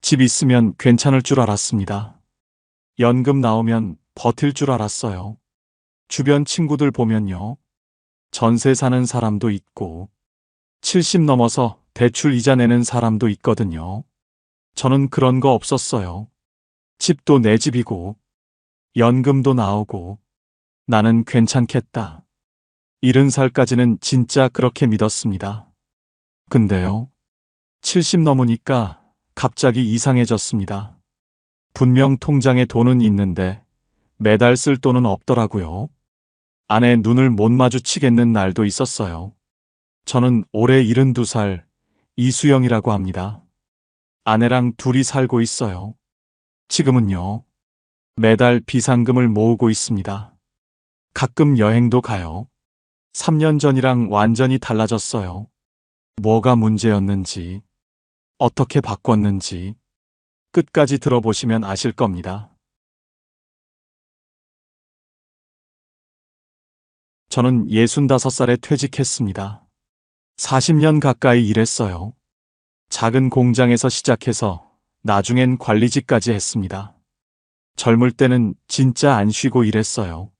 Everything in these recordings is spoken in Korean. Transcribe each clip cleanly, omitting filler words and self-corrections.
집 있으면 괜찮을 줄 알았습니다. 연금 나오면 버틸 줄 알았어요. 주변 친구들 보면요. 전세 사는 사람도 있고 70 넘어서 대출 이자 내는 사람도 있거든요. 저는 그런 거 없었어요. 집도 내 집이고 연금도 나오고 나는 괜찮겠다. 70살까지는 진짜 그렇게 믿었습니다. 근데요. 70 넘으니까 갑자기 이상해졌습니다. 분명 통장에 돈은 있는데 매달 쓸 돈은 없더라고요. 아내 눈을 못 마주치겠는 날도 있었어요. 저는 올해 72살 이수영이라고 합니다. 아내랑 둘이 살고 있어요. 지금은요. 매달 비상금을 모으고 있습니다. 가끔 여행도 가요. 3년 전이랑 완전히 달라졌어요. 뭐가 문제였는지, 어떻게 바꿨는지 끝까지 들어보시면 아실 겁니다. 저는 65살에 퇴직했습니다. 40년 가까이 일했어요. 작은 공장에서 시작해서 나중엔 관리직까지 했습니다. 젊을 때는 진짜 안 쉬고 일했어요.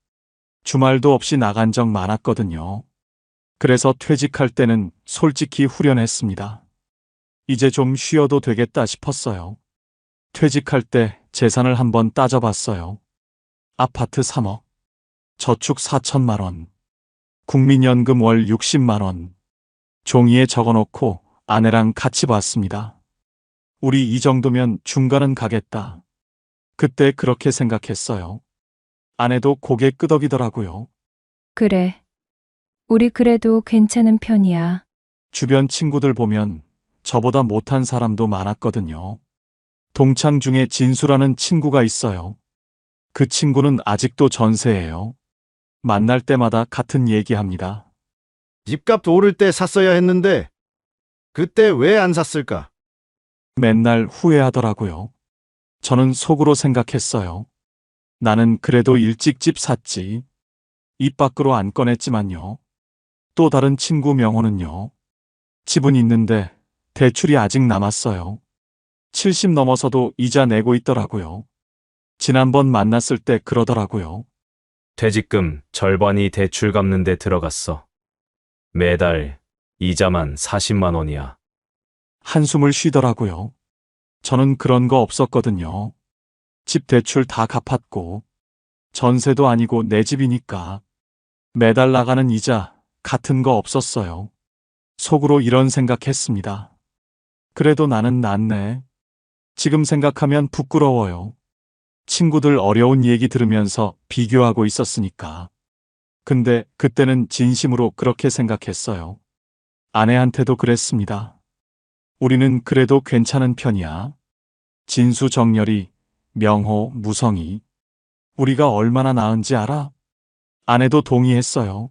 주말도 없이 나간 적 많았거든요. 그래서 퇴직할 때는 솔직히 후련했습니다. 이제 좀 쉬어도 되겠다 싶었어요. 퇴직할 때 재산을 한번 따져봤어요. 아파트 3억, 저축 4천만 원, 국민연금 월 60만 원. 종이에 적어놓고 아내랑 같이 봤습니다. 우리 이 정도면 중간은 가겠다. 그때 그렇게 생각했어요. 아내도 고개 끄덕이더라고요. 그래. 우리 그래도 괜찮은 편이야. 주변 친구들 보면 저보다 못한 사람도 많았거든요. 동창 중에 진수라는 친구가 있어요. 그 친구는 아직도 전세예요. 만날 때마다 같은 얘기합니다. 집값 오를 때 샀어야 했는데 그때 왜 안 샀을까? 맨날 후회하더라고요. 저는 속으로 생각했어요. 나는 그래도 일찍 집 샀지. 입 밖으로 안 꺼냈지만요. 또 다른 친구 명호는요. 집은 있는데 대출이 아직 남았어요. 70 넘어서도 이자 내고 있더라고요. 지난번 만났을 때 그러더라고요. 퇴직금 절반이 대출 갚는 데 들어갔어. 매달 이자만 40만 원이야. 한숨을 쉬더라고요. 저는 그런 거 없었거든요. 집 대출 다 갚았고 전세도 아니고 내 집이니까 매달 나가는 이자 같은 거 없었어요. 속으로 이런 생각했습니다. 그래도 나는 낫네. 지금 생각하면 부끄러워요. 친구들 어려운 얘기 들으면서 비교하고 있었으니까. 근데 그때는 진심으로 그렇게 생각했어요. 아내한테도 그랬습니다. 우리는 그래도 괜찮은 편이야. 진수, 정열이, 명호, 무성이. 우리가 얼마나 나은지 알아? 아내도 동의했어요.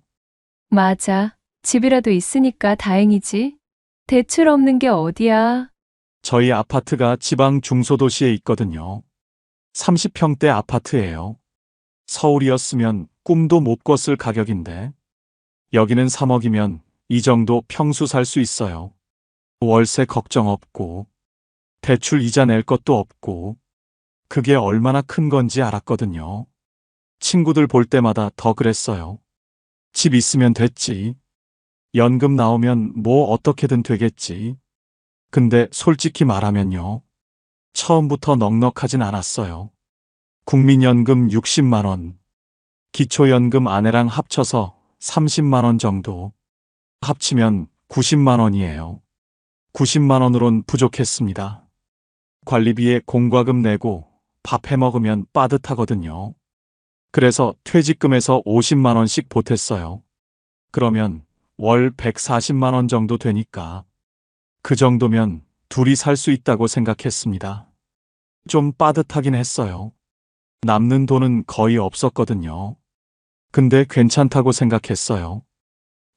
맞아. 집이라도 있으니까 다행이지. 대출 없는 게 어디야. 저희 아파트가 지방 중소도시에 있거든요. 30평대 아파트예요. 서울이었으면 꿈도 못 꿨을 가격인데 여기는 3억이면 이 정도 평수 살 수 있어요. 월세 걱정 없고 대출 이자 낼 것도 없고 그게 얼마나 큰 건지 알았거든요. 친구들 볼 때마다 더 그랬어요. 집 있으면 됐지. 연금 나오면 뭐 어떻게든 되겠지. 근데 솔직히 말하면요. 처음부터 넉넉하진 않았어요. 국민연금 60만 원, 기초연금 아내랑 합쳐서 30만 원 정도. 합치면 90만 원이에요. 90만 원으론 부족했습니다. 관리비에 공과금 내고 밥 해먹으면 빠듯하거든요. 그래서 퇴직금에서 50만 원씩 보탰어요. 그러면 월 140만 원 정도 되니까 그 정도면 둘이 살 수 있다고 생각했습니다. 좀 빠듯하긴 했어요. 남는 돈은 거의 없었거든요. 근데 괜찮다고 생각했어요.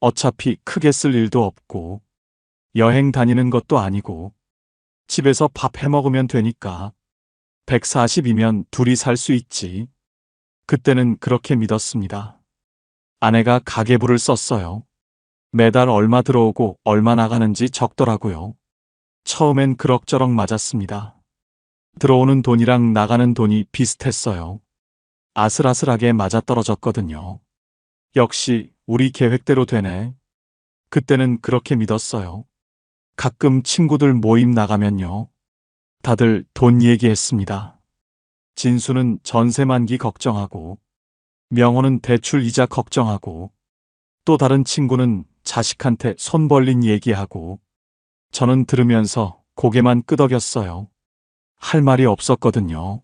어차피 크게 쓸 일도 없고 여행 다니는 것도 아니고 집에서 밥 해먹으면 되니까 140이면 둘이 살 수 있지. 그때는 그렇게 믿었습니다. 아내가 가계부를 썼어요. 매달 얼마 들어오고 얼마 나가는지 적더라고요. 처음엔 그럭저럭 맞았습니다. 들어오는 돈이랑 나가는 돈이 비슷했어요. 아슬아슬하게 맞아떨어졌거든요. 역시 우리 계획대로 되네. 그때는 그렇게 믿었어요. 가끔 친구들 모임 나가면요. 다들 돈 얘기했습니다. 진수는 전세 만기 걱정하고, 명호는 대출 이자 걱정하고, 또 다른 친구는 자식한테 손 벌린 얘기하고, 저는 들으면서 고개만 끄덕였어요. 할 말이 없었거든요.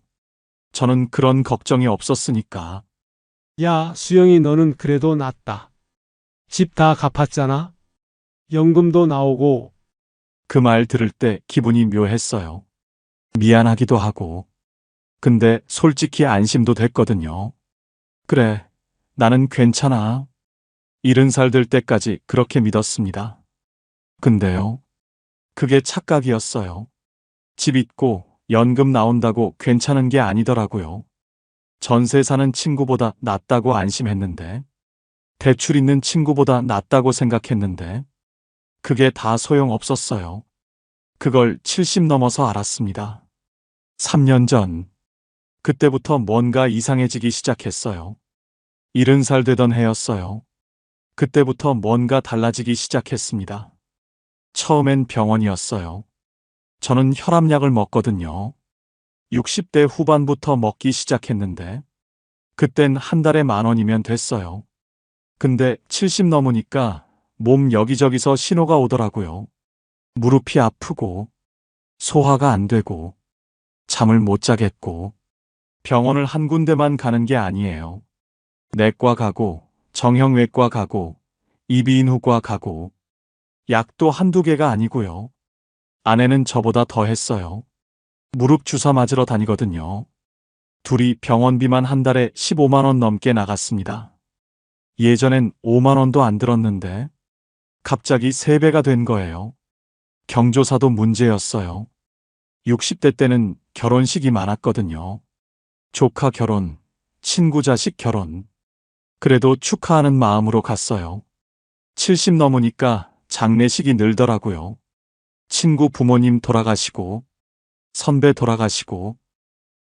저는 그런 걱정이 없었으니까. 야, 수영이 너는 그래도 낫다. 집 다 갚았잖아? 연금도 나오고, 그 말 들을 때 기분이 묘했어요. 미안하기도 하고. 근데 솔직히 안심도 됐거든요. 그래, 나는 괜찮아. 70살 될 때까지 그렇게 믿었습니다. 근데요, 그게 착각이었어요. 집 있고 연금 나온다고 괜찮은 게 아니더라고요. 전세 사는 친구보다 낫다고 안심했는데, 대출 있는 친구보다 낫다고 생각했는데, 그게 다 소용없었어요. 그걸 70 넘어서 알았습니다. 3년 전, 그때부터 뭔가 이상해지기 시작했어요. 70살 되던 해였어요. 그때부터 뭔가 달라지기 시작했습니다. 처음엔 병원이었어요. 저는 혈압약을 먹거든요. 60대 후반부터 먹기 시작했는데, 그땐 한 달에 10,000원이면 됐어요. 근데 70 넘으니까 몸 여기저기서 신호가 오더라고요. 무릎이 아프고, 소화가 안 되고, 잠을 못 자겠고. 병원을 한 군데만 가는 게 아니에요. 내과 가고, 정형외과 가고, 이비인후과 가고, 약도 한두 개가 아니고요. 아내는 저보다 더 했어요. 무릎 주사 맞으러 다니거든요. 둘이 병원비만 한 달에 15만 원 넘게 나갔습니다. 예전엔 5만 원도 안 들었는데 갑자기 3배가 된 거예요. 경조사도 문제였어요. 60대 때는 결혼식이 많았거든요. 조카 결혼, 친구 자식 결혼. 그래도 축하하는 마음으로 갔어요. 70 넘으니까 장례식이 늘더라고요. 친구 부모님 돌아가시고, 선배 돌아가시고,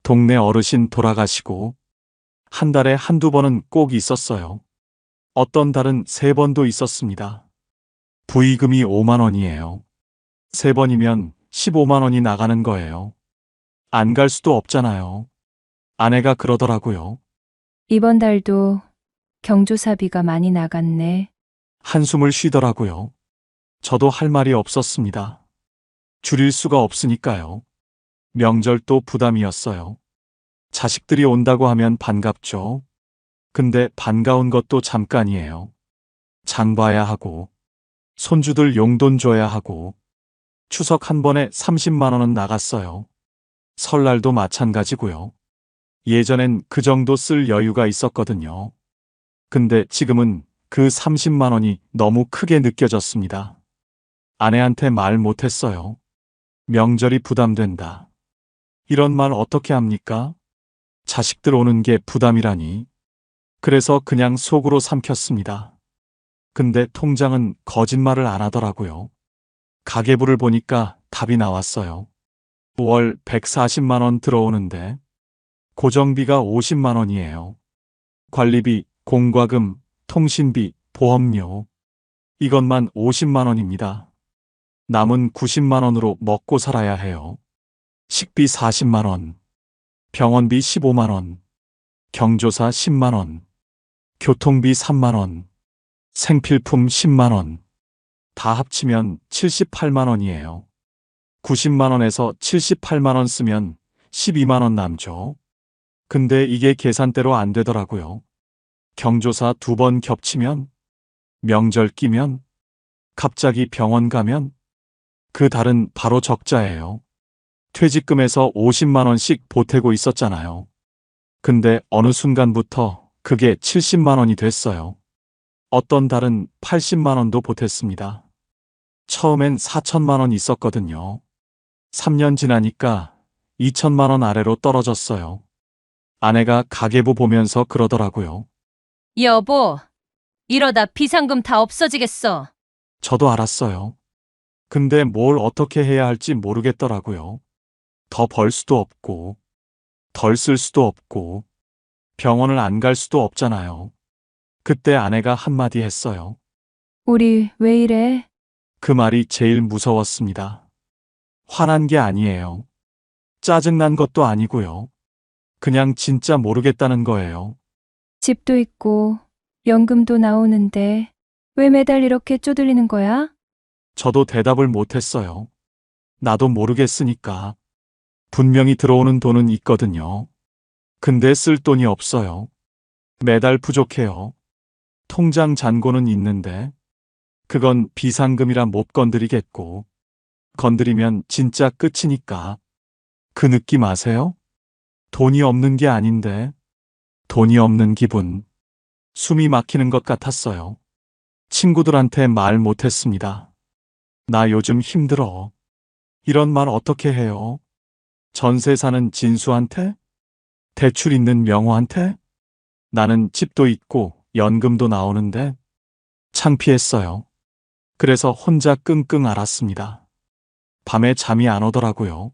동네 어르신 돌아가시고, 한 달에 한두 번은 꼭 있었어요. 어떤 달은 3번도 있었습니다. 부의금이 5만 원이에요. 3번이면 15만 원이 나가는 거예요. 안 갈 수도 없잖아요. 아내가 그러더라고요. 이번 달도 경조사비가 많이 나갔네. 한숨을 쉬더라고요. 저도 할 말이 없었습니다. 줄일 수가 없으니까요. 명절도 부담이었어요. 자식들이 온다고 하면 반갑죠. 근데 반가운 것도 잠깐이에요. 장 봐야 하고, 손주들 용돈 줘야 하고, 추석 한 번에 30만 원은 나갔어요. 설날도 마찬가지고요. 예전엔 그 정도 쓸 여유가 있었거든요. 근데 지금은 그 30만 원이 너무 크게 느껴졌습니다. 아내한테 말 못했어요. 명절이 부담된다. 이런 말 어떻게 합니까? 자식들 오는 게 부담이라니. 그래서 그냥 속으로 삼켰습니다. 근데 통장은 거짓말을 안 하더라고요. 가계부를 보니까 답이 나왔어요. 월 140만 원 들어오는데 고정비가 50만 원이에요. 관리비, 공과금, 통신비, 보험료. 이것만 50만 원입니다. 남은 90만 원으로 먹고 살아야 해요. 식비 40만 원, 병원비 15만 원, 경조사 10만 원, 교통비 3만 원, 생필품 10만 원. 다 합치면 78만 원이에요. 90만 원에서 78만 원 쓰면 12만 원 남죠. 근데 이게 계산대로 안 되더라고요. 경조사 2번 겹치면, 명절 끼면, 갑자기 병원 가면, 그 달은 바로 적자예요. 퇴직금에서 50만 원씩 보태고 있었잖아요. 근데 어느 순간부터 그게 70만 원이 됐어요. 어떤 달은 80만 원도 보탰습니다. 처음엔 4천만 원 있었거든요. 3년 지나니까 2천만 원 아래로 떨어졌어요. 아내가 가계부 보면서 그러더라고요. 여보, 이러다 비상금 다 없어지겠어. 저도 알았어요. 근데 뭘 어떻게 해야 할지 모르겠더라고요. 더 벌 수도 없고, 덜 쓸 수도 없고, 병원을 안 갈 수도 없잖아요. 그때 아내가 한마디 했어요. 우리 왜 이래? 그 말이 제일 무서웠습니다. 화난 게 아니에요. 짜증난 것도 아니고요. 그냥 진짜 모르겠다는 거예요. 집도 있고 연금도 나오는데 왜 매달 이렇게 쪼들리는 거야? 저도 대답을 못했어요. 나도 모르겠으니까. 분명히 들어오는 돈은 있거든요. 근데 쓸 돈이 없어요. 매달 부족해요. 통장 잔고는 있는데, 그건 비상금이라 못 건드리겠고, 건드리면 진짜 끝이니까. 그 느낌 아세요? 돈이 없는 게 아닌데, 돈이 없는 기분. 숨이 막히는 것 같았어요. 친구들한테 말 못했습니다. 나 요즘 힘들어. 이런 말 어떻게 해요? 전세 사는 진수한테? 대출 있는 명호한테? 나는 집도 있고 연금도 나오는데 창피했어요. 그래서 혼자 끙끙 앓았습니다. 밤에 잠이 안 오더라고요.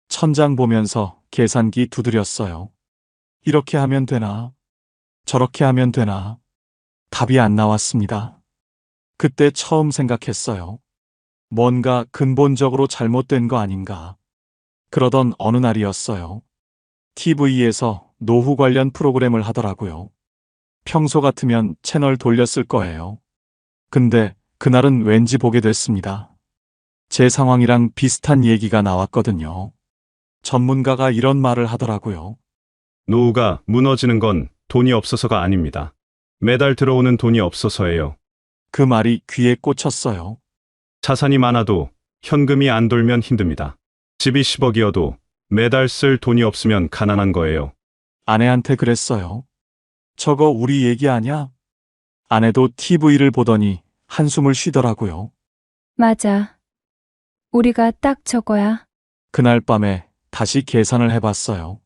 천장 보면서 계산기 두드렸어요. 이렇게 하면 되나? 저렇게 하면 되나? 답이 안 나왔습니다. 그때 처음 생각했어요. 뭔가 근본적으로 잘못된 거 아닌가. 그러던 어느 날이었어요. TV에서 노후 관련 프로그램을 하더라고요. 평소 같으면 채널 돌렸을 거예요. 근데 그날은 왠지 보게 됐습니다. 제 상황이랑 비슷한 얘기가 나왔거든요. 전문가가 이런 말을 하더라고요. 노후가 무너지는 건 돈이 없어서가 아닙니다. 매달 들어오는 돈이 없어서예요. 그 말이 귀에 꽂혔어요. 자산이 많아도 현금이 안 돌면 힘듭니다. 집이 10억이어도 매달 쓸 돈이 없으면 가난한 거예요. 아내한테 그랬어요. 저거 우리 얘기 아냐? 아내도 TV를 보더니 한숨을 쉬더라고요. 맞아. 우리가 딱 저거야. 그날 밤에 다시 계산을 해봤어요.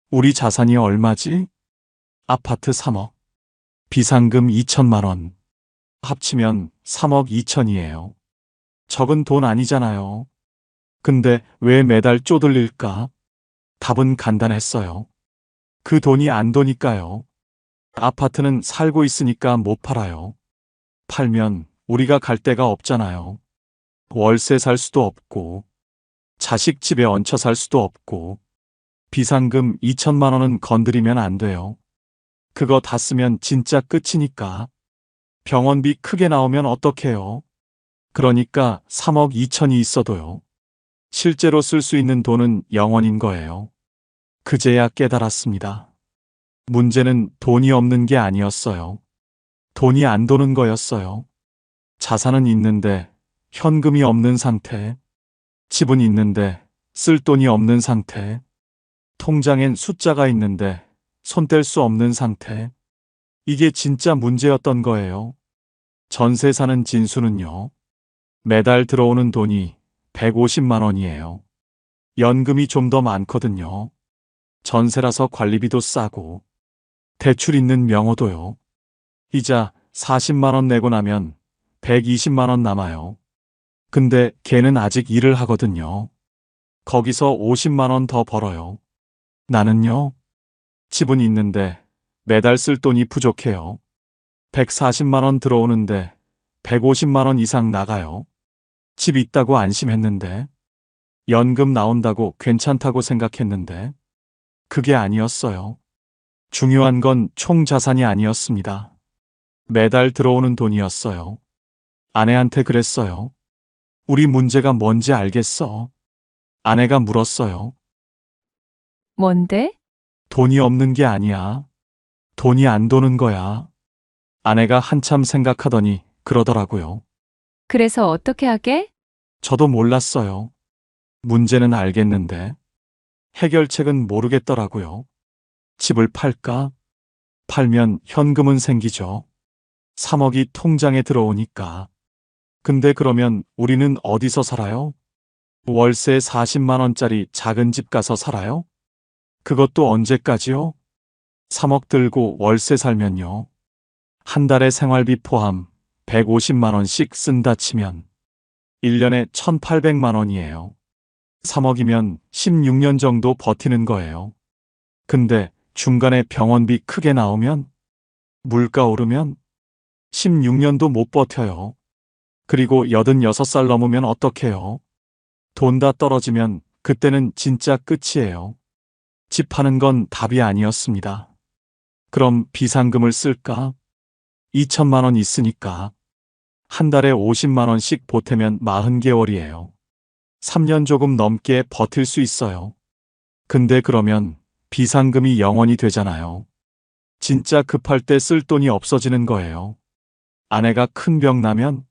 우리 자산이 얼마지? 아파트 3억. 비상금 2천만 원. 합치면 3억 2천이에요. 적은 돈 아니잖아요. 근데 왜 매달 쪼들릴까? 답은 간단했어요. 그 돈이 안 도니까요. 아파트는 살고 있으니까 못 팔아요. 팔면 우리가 갈 데가 없잖아요. 월세 살 수도 없고, 자식 집에 얹혀 살 수도 없고, 비상금 2천만 원은 건드리면 안 돼요. 그거 다 쓰면 진짜 끝이니까. 병원비 크게 나오면 어떡해요? 그러니까 3억 2천이 있어도요. 실제로 쓸 수 있는 돈은 0원인 거예요. 그제야 깨달았습니다. 문제는 돈이 없는 게 아니었어요. 돈이 안 도는 거였어요. 자산은 있는데 현금이 없는 상태. 집은 있는데 쓸 돈이 없는 상태. 통장엔 숫자가 있는데 손 뗄 수 없는 상태. 이게 진짜 문제였던 거예요. 전세 사는 진수는요. 매달 들어오는 돈이 150만 원이에요. 연금이 좀 더 많거든요. 전세라서 관리비도 싸고, 대출 있는 명호도요. 이자 40만 원 내고 나면 120만 원 남아요. 근데 걔는 아직 일을 하거든요. 거기서 50만 원 더 벌어요. 나는요. 집은 있는데 매달 쓸 돈이 부족해요. 140만 원 들어오는데 150만 원 이상 나가요. 집 있다고 안심했는데, 연금 나온다고 괜찮다고 생각했는데, 그게 아니었어요. 중요한 건 총 자산이 아니었습니다. 매달 들어오는 돈이었어요. 아내한테 그랬어요. 우리 문제가 뭔지 알겠어? 아내가 물었어요. 뭔데? 돈이 없는 게 아니야. 돈이 안 도는 거야. 아내가 한참 생각하더니 그러더라고요. 그래서 어떻게 하게? 저도 몰랐어요. 문제는 알겠는데 해결책은 모르겠더라고요. 집을 팔까? 팔면 현금은 생기죠. 3억이 통장에 들어오니까. 근데 그러면 우리는 어디서 살아요? 월세 40만 원짜리 작은 집 가서 살아요? 그것도 언제까지요? 3억 들고 월세 살면요. 한 달에 생활비 포함 150만 원씩 쓴다 치면 1년에 1,800만 원이에요. 3억이면 16년 정도 버티는 거예요. 근데 중간에 병원비 크게 나오면, 물가 오르면 16년도 못 버텨요. 그리고 86살 넘으면 어떡해요? 돈 다 떨어지면 그때는 진짜 끝이에요. 집 파는 건 답이 아니었습니다. 그럼 비상금을 쓸까? 2천만 원 있으니까. 한 달에 50만 원씩 보태면 40개월이에요. 3년 조금 넘게 버틸 수 있어요. 근데 그러면 비상금이 0원이 되잖아요. 진짜 급할 때 쓸 돈이 없어지는 거예요. 아내가 큰 병 나면,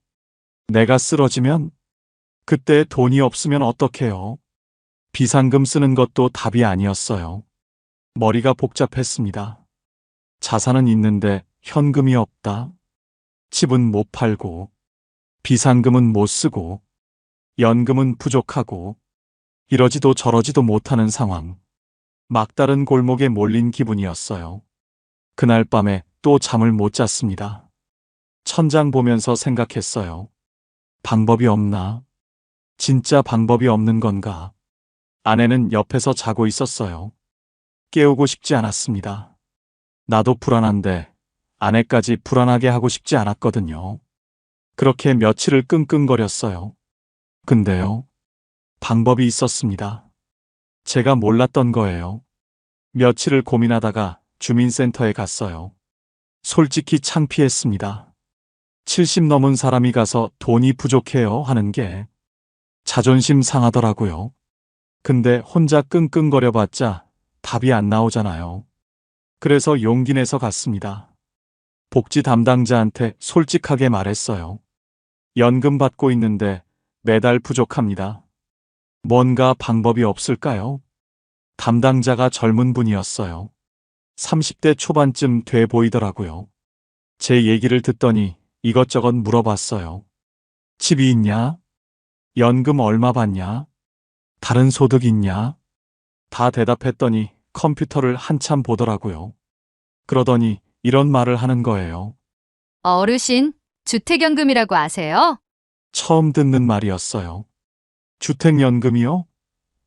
내가 쓰러지면, 그때 돈이 없으면 어떡해요? 비상금 쓰는 것도 답이 아니었어요. 머리가 복잡했습니다. 자산은 있는데 현금이 없다. 집은 못 팔고, 비상금은 못 쓰고, 연금은 부족하고, 이러지도 저러지도 못하는 상황. 막다른 골목에 몰린 기분이었어요. 그날 밤에 또 잠을 못 잤습니다. 천장 보면서 생각했어요. 방법이 없나? 진짜 방법이 없는 건가? 아내는 옆에서 자고 있었어요. 깨우고 싶지 않았습니다. 나도 불안한데 아내까지 불안하게 하고 싶지 않았거든요. 그렇게 며칠을 끙끙거렸어요. 근데요, 방법이 있었습니다. 제가 몰랐던 거예요. 며칠을 고민하다가 주민센터에 갔어요. 솔직히 창피했습니다. 70 넘은 사람이 가서 돈이 부족해요 하는 게 자존심 상하더라고요. 근데 혼자 끙끙거려봤자 답이 안 나오잖아요. 그래서 용기 내서 갔습니다. 복지 담당자한테 솔직하게 말했어요. 연금 받고 있는데 매달 부족합니다. 뭔가 방법이 없을까요? 담당자가 젊은 분이었어요. 30대 초반쯤 돼 보이더라고요. 제 얘기를 듣더니 이것저것 물어봤어요. 집이 있냐? 연금 얼마 받냐? 다른 소득 있냐? 다 대답했더니 컴퓨터를 한참 보더라고요. 그러더니 이런 말을 하는 거예요. 어르신, 주택연금이라고 아세요? 처음 듣는 말이었어요. 주택연금이요?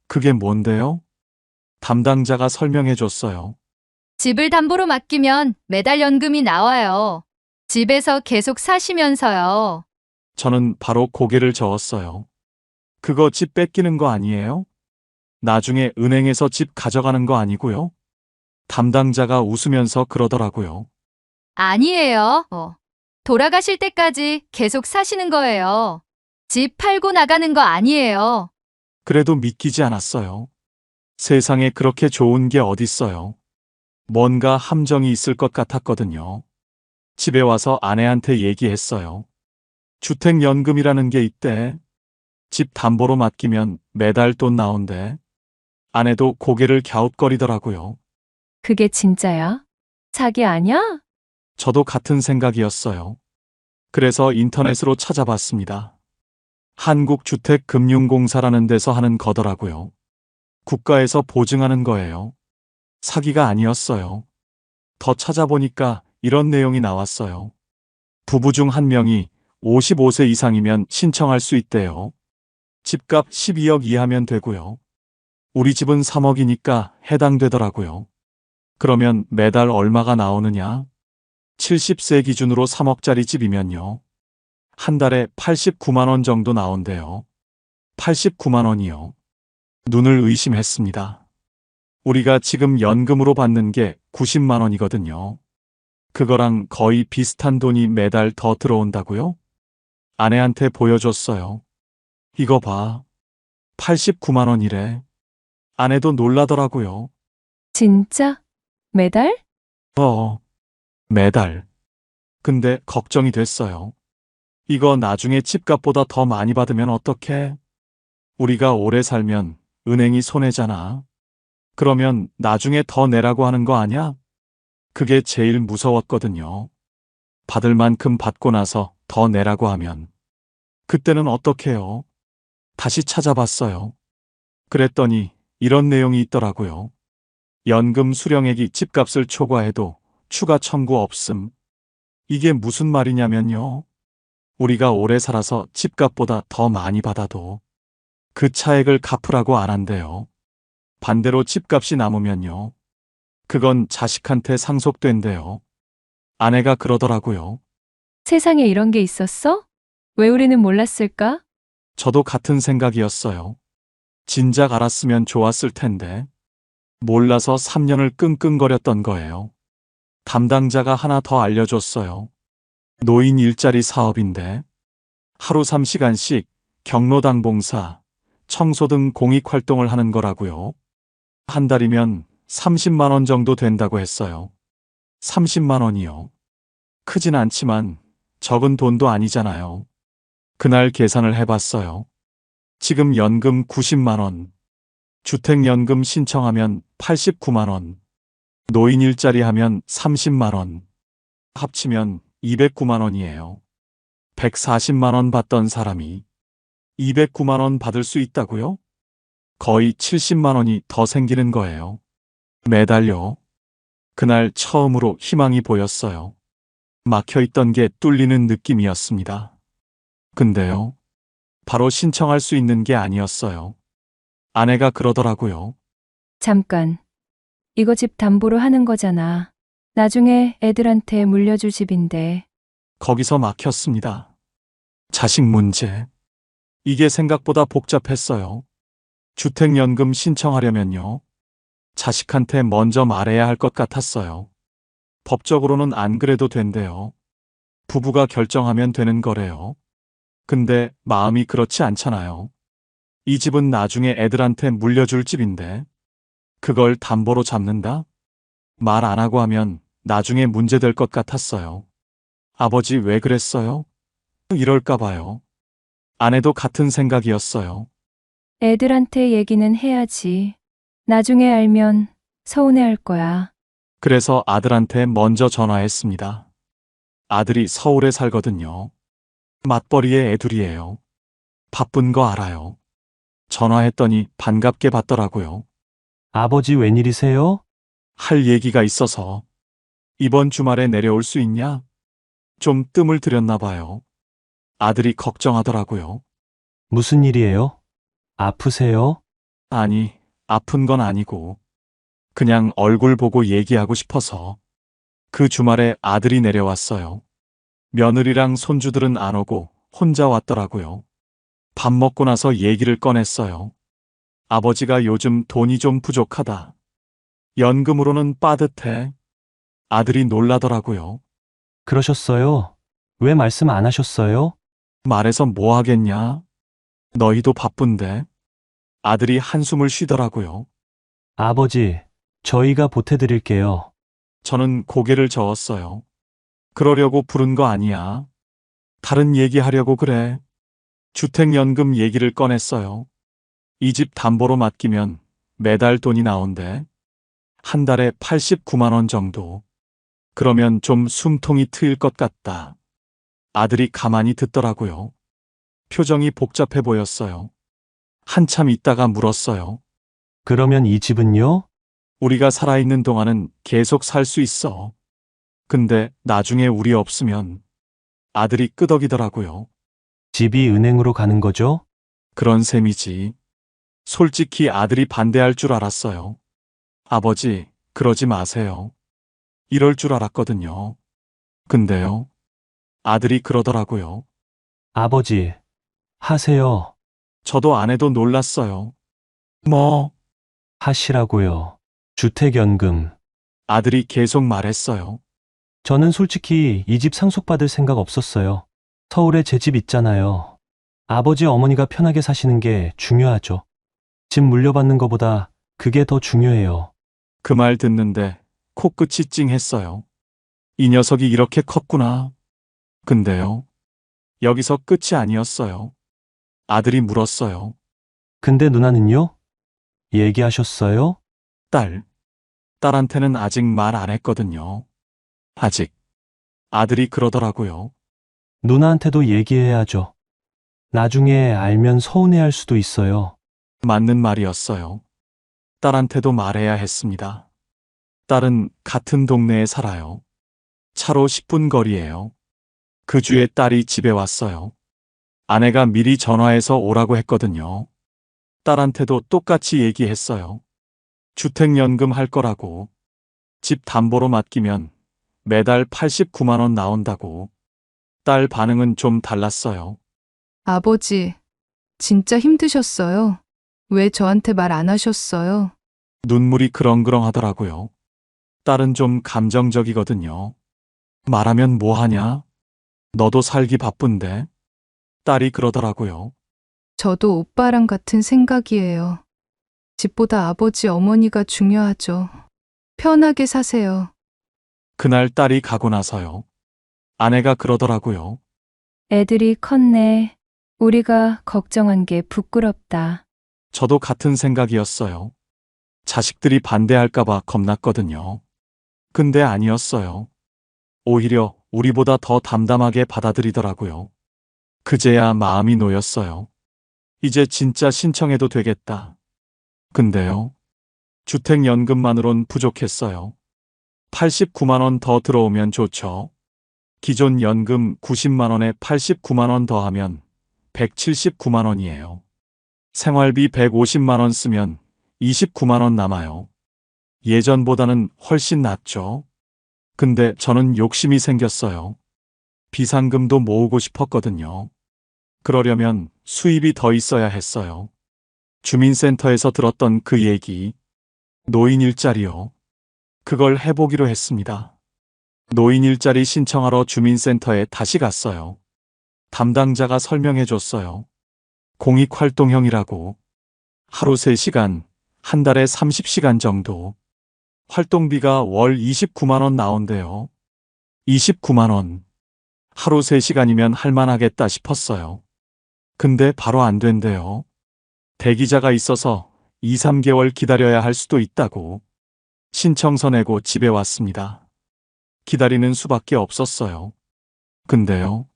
그게 뭔데요? 담당자가 설명해 줬어요. 집을 담보로 맡기면 매달 연금이 나와요. 집에서 계속 사시면서요. 저는 바로 고개를 저었어요. 그거 집 뺏기는 거 아니에요? 나중에 은행에서 집 가져가는 거 아니고요? 담당자가 웃으면서 그러더라고요. 아니에요. 돌아가실 때까지 계속 사시는 거예요. 집 팔고 나가는 거 아니에요. 그래도 믿기지 않았어요. 세상에 그렇게 좋은 게 어딨어요. 뭔가 함정이 있을 것 같았거든요. 집에 와서 아내한테 얘기했어요. 주택연금이라는 게 있대. 집 담보로 맡기면 매달 돈 나온대. 아내도 고개를 갸웃거리더라고요. 그게 진짜야? 사기 아냐? 저도 같은 생각이었어요. 그래서 인터넷으로 찾아봤습니다. 한국주택금융공사라는 데서 하는 거더라고요. 국가에서 보증하는 거예요. 사기가 아니었어요. 더 찾아보니까 이런 내용이 나왔어요. 부부 중 한 명이 55세 이상이면 신청할 수 있대요. 집값 12억 이하면 되고요. 우리 집은 3억이니까 해당되더라고요. 그러면 매달 얼마가 나오느냐? 70세 기준으로 3억짜리 집이면요. 한 달에 89만 원 정도 나온대요. 89만 원이요. 눈을 의심했습니다. 우리가 지금 연금으로 받는 게 90만 원이거든요. 그거랑 거의 비슷한 돈이 매달 더 들어온다고요? 아내한테 보여줬어요. 이거 봐. 89만 원이래. 아내도 놀라더라고요. 진짜? 매달? 매달. 근데 걱정이 됐어요. 이거 나중에 집값보다 더 많이 받으면 어떡해? 우리가 오래 살면 은행이 손해잖아. 그러면 나중에 더 내라고 하는 거 아냐? 그게 제일 무서웠거든요. 받을 만큼 받고 나서 더 내라고 하면. 그때는 어떡해요? 다시 찾아봤어요. 그랬더니 이런 내용이 있더라고요. 연금 수령액이 집값을 초과해도 추가 청구 없음. 이게 무슨 말이냐면요. 우리가 오래 살아서 집값보다 더 많이 받아도 그 차액을 갚으라고 안 한대요. 반대로 집값이 남으면요. 그건 자식한테 상속된대요. 아내가 그러더라고요. 세상에 이런 게 있었어? 왜 우리는 몰랐을까? 저도 같은 생각이었어요. 진작 알았으면 좋았을 텐데. 몰라서 3년을 끙끙거렸던 거예요. 담당자가 하나 더 알려줬어요. 노인 일자리 사업인데 하루 3시간씩 경로당 봉사, 청소 등 공익 활동을 하는 거라고요. 한 달이면 30만 원 정도 된다고 했어요. 30만 원이요. 크진 않지만 적은 돈도 아니잖아요. 그날 계산을 해봤어요. 지금 연금 90만 원, 주택연금 신청하면 89만 원, 노인 일자리 하면 30만 원, 합치면 209만 원이에요. 140만 원 받던 사람이 209만 원 받을 수 있다고요? 거의 70만 원이 더 생기는 거예요. 매달요. 그날 처음으로 희망이 보였어요. 막혀있던 게 뚫리는 느낌이었습니다. 근데요, 바로 신청할 수 있는 게 아니었어요. 아내가 그러더라고요. 잠깐. 이거 집 담보로 하는 거잖아. 나중에 애들한테 물려줄 집인데. 거기서 막혔습니다. 자식 문제. 이게 생각보다 복잡했어요. 주택연금 신청하려면요. 자식한테 먼저 말해야 할 것 같았어요. 법적으로는 안 그래도 된대요. 부부가 결정하면 되는 거래요. 근데 마음이 그렇지 않잖아요. 이 집은 나중에 애들한테 물려줄 집인데 그걸 담보로 잡는다? 말 안 하고 하면 나중에 문제될 것 같았어요. 아버지 왜 그랬어요? 이럴까 봐요. 아내도 같은 생각이었어요. 애들한테 얘기는 해야지. 나중에 알면 서운해할 거야. 그래서 아들한테 먼저 전화했습니다. 아들이 서울에 살거든요. 맞벌이의 애둘이에요. 바쁜 거 알아요. 전화했더니 반갑게 받더라고요. 아버지 웬일이세요? 할 얘기가 있어서 이번 주말에 내려올 수 있냐? 좀 뜸을 들였나 봐요. 아들이 걱정하더라고요. 무슨 일이에요? 아프세요? 아니, 아픈 건 아니고 그냥 얼굴 보고 얘기하고 싶어서. 그 주말에 아들이 내려왔어요. 며느리랑 손주들은 안 오고 혼자 왔더라고요. 밥 먹고 나서 얘기를 꺼냈어요. 아버지가 요즘 돈이 좀 부족하다. 연금으로는 빠듯해. 아들이 놀라더라고요. 그러셨어요? 왜 말씀 안 하셨어요? 말해서 뭐 하겠냐? 너희도 바쁜데. 아들이 한숨을 쉬더라고요. 아버지, 저희가 보태드릴게요. 저는 고개를 저었어요. 그러려고 부른 거 아니야. 다른 얘기하려고 그래. 주택연금 얘기를 꺼냈어요. 이 집 담보로 맡기면 매달 돈이 나온대. 한 달에 89만 원 정도. 그러면 좀 숨통이 트일 것 같다. 아들이 가만히 듣더라고요. 표정이 복잡해 보였어요. 한참 있다가 물었어요. 그러면 이 집은요? 우리가 살아있는 동안은 계속 살 수 있어. 근데 나중에 우리 없으면. 아들이 끄덕이더라고요. 집이 은행으로 가는 거죠? 그런 셈이지. 솔직히 아들이 반대할 줄 알았어요. 아버지, 그러지 마세요. 이럴 줄 알았거든요. 근데요. 아들이 그러더라고요. 아버지, 하세요. 저도 아내도 놀랐어요. 뭐? 하시라고요. 주택연금. 아들이 계속 말했어요. 저는 솔직히 이 집 상속받을 생각 없었어요. 서울에 제 집 있잖아요. 아버지 어머니가 편하게 사시는 게 중요하죠. 집 물려받는 것보다 그게 더 중요해요. 그 말 듣는데 코끝이 찡했어요. 이 녀석이 이렇게 컸구나. 근데요. 여기서 끝이 아니었어요. 아들이 물었어요. 근데 누나는요? 얘기하셨어요? 딸한테는 아직 말 안 했거든요. 아직. 아들이 그러더라고요. 누나한테도 얘기해야죠. 나중에 알면 서운해할 수도 있어요. 맞는 말이었어요. 딸한테도 말해야 했습니다. 딸은 같은 동네에 살아요. 차로 10분 거리예요. 그 주에 딸이 집에 왔어요. 아내가 미리 전화해서 오라고 했거든요. 딸한테도 똑같이 얘기했어요. 주택연금 할 거라고. 집 담보로 맡기면 매달 89만 원 나온다고. 딸 반응은 좀 달랐어요. 아버지, 진짜 힘드셨어요? 왜 저한테 말 안 하셨어요? 눈물이 그렁그렁 하더라고요. 딸은 좀 감정적이거든요. 말하면 뭐 하냐? 너도 살기 바쁜데? 딸이 그러더라고요. 저도 오빠랑 같은 생각이에요. 집보다 아버지, 어머니가 중요하죠. 편하게 사세요. 그날 딸이 가고 나서요. 아내가 그러더라고요. 애들이 컸네. 우리가 걱정한 게 부끄럽다. 저도 같은 생각이었어요. 자식들이 반대할까봐 겁났거든요. 근데 아니었어요. 오히려 우리보다 더 담담하게 받아들이더라고요. 그제야 마음이 놓였어요. 이제 진짜 신청해도 되겠다. 근데요. 주택연금만으론 부족했어요. 89만 원 더 들어오면 좋죠. 기존 연금 90만 원에 89만 원 더하면 179만 원이에요. 생활비 150만 원 쓰면 29만 원 남아요. 예전보다는 훨씬 낫죠. 근데 저는 욕심이 생겼어요. 비상금도 모으고 싶었거든요. 그러려면 수입이 더 있어야 했어요. 주민센터에서 들었던 그 얘기, 노인 일자리요. 그걸 해보기로 했습니다. 노인 일자리 신청하러 주민센터에 다시 갔어요. 담당자가 설명해 줬어요. 공익활동형이라고. 하루 3시간, 한 달에 30시간 정도. 활동비가 월 29만 원 나온대요. 29만 원. 하루 3시간이면 할만하겠다 싶었어요. 근데 바로 안 된대요. 대기자가 있어서 2, 3개월 기다려야 할 수도 있다고. 신청서 내고 집에 왔습니다. 기다리는 수밖에 없었어요. 근데요.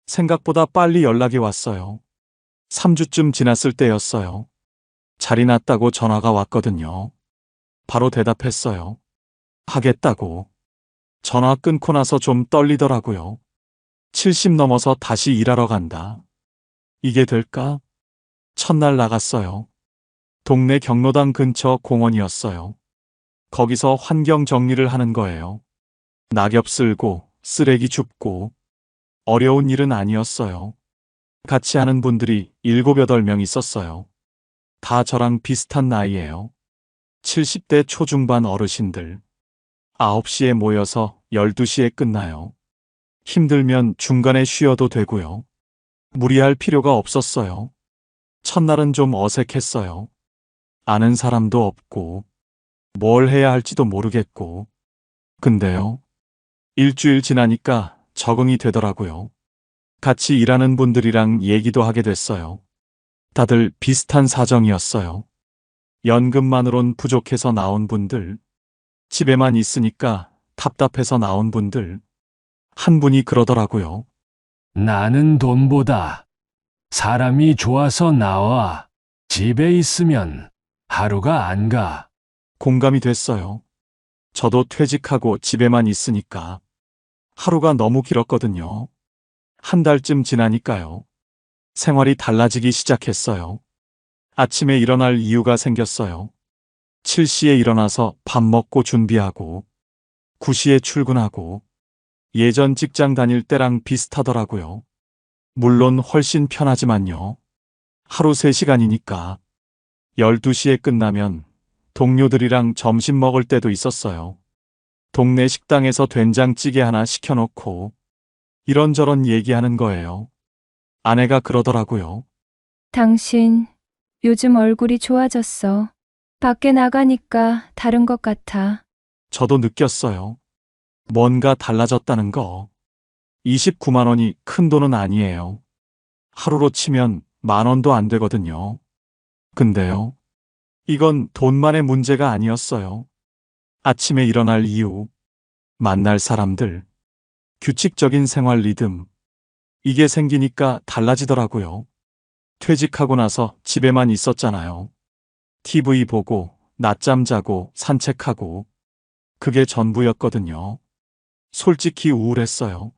생각보다 빨리 연락이 왔어요. 3주쯤 지났을 때였어요. 자리 났다고 전화가 왔거든요. 바로 대답했어요. 하겠다고. 전화 끊고 나서 좀 떨리더라고요. 70 넘어서 다시 일하러 간다. 이게 될까? 첫날 나갔어요. 동네 경로당 근처 공원이었어요. 거기서 환경 정리를 하는 거예요. 낙엽 쓸고 쓰레기 줍고. 어려운 일은 아니었어요. 같이 하는 분들이 7, 8명 있었어요. 다 저랑 비슷한 나이예요. 70대 초중반 어르신들. 9시에 모여서 12시에 끝나요. 힘들면 중간에 쉬어도 되고요. 무리할 필요가 없었어요. 첫날은 좀 어색했어요. 아는 사람도 없고, 뭘 해야 할지도 모르겠고. 근데요. 일주일 지나니까 적응이 되더라고요. 같이 일하는 분들이랑 얘기도 하게 됐어요. 다들 비슷한 사정이었어요. 연금만으론 부족해서 나온 분들, 집에만 있으니까 답답해서 나온 분들. 한 분이 그러더라고요. 나는 돈보다 사람이 좋아서 나와. 집에 있으면 하루가 안 가. 공감이 됐어요. 저도 퇴직하고 집에만 있으니까 하루가 너무 길었거든요. 한 달쯤 지나니까요. 생활이 달라지기 시작했어요. 아침에 일어날 이유가 생겼어요. 7시에 일어나서 밥 먹고 준비하고 9시에 출근하고 예전 직장 다닐 때랑 비슷하더라고요. 물론 훨씬 편하지만요. 하루 3시간이니까 12시에 끝나면 동료들이랑 점심 먹을 때도 있었어요. 동네 식당에서 된장찌개 하나 시켜놓고 이런저런 얘기하는 거예요. 아내가 그러더라고요. 당신, 요즘 얼굴이 좋아졌어. 밖에 나가니까 다른 것 같아. 저도 느꼈어요. 뭔가 달라졌다는 거. 29만 원이 큰 돈은 아니에요. 하루로 치면 10,000원도 안 되거든요. 근데요. 이건 돈만의 문제가 아니었어요. 아침에 일어날 이유, 만날 사람들, 규칙적인 생활 리듬. 이게 생기니까 달라지더라고요. 퇴직하고 나서 집에만 있었잖아요. TV 보고, 낮잠 자고, 산책하고. 그게 전부였거든요. 솔직히 우울했어요.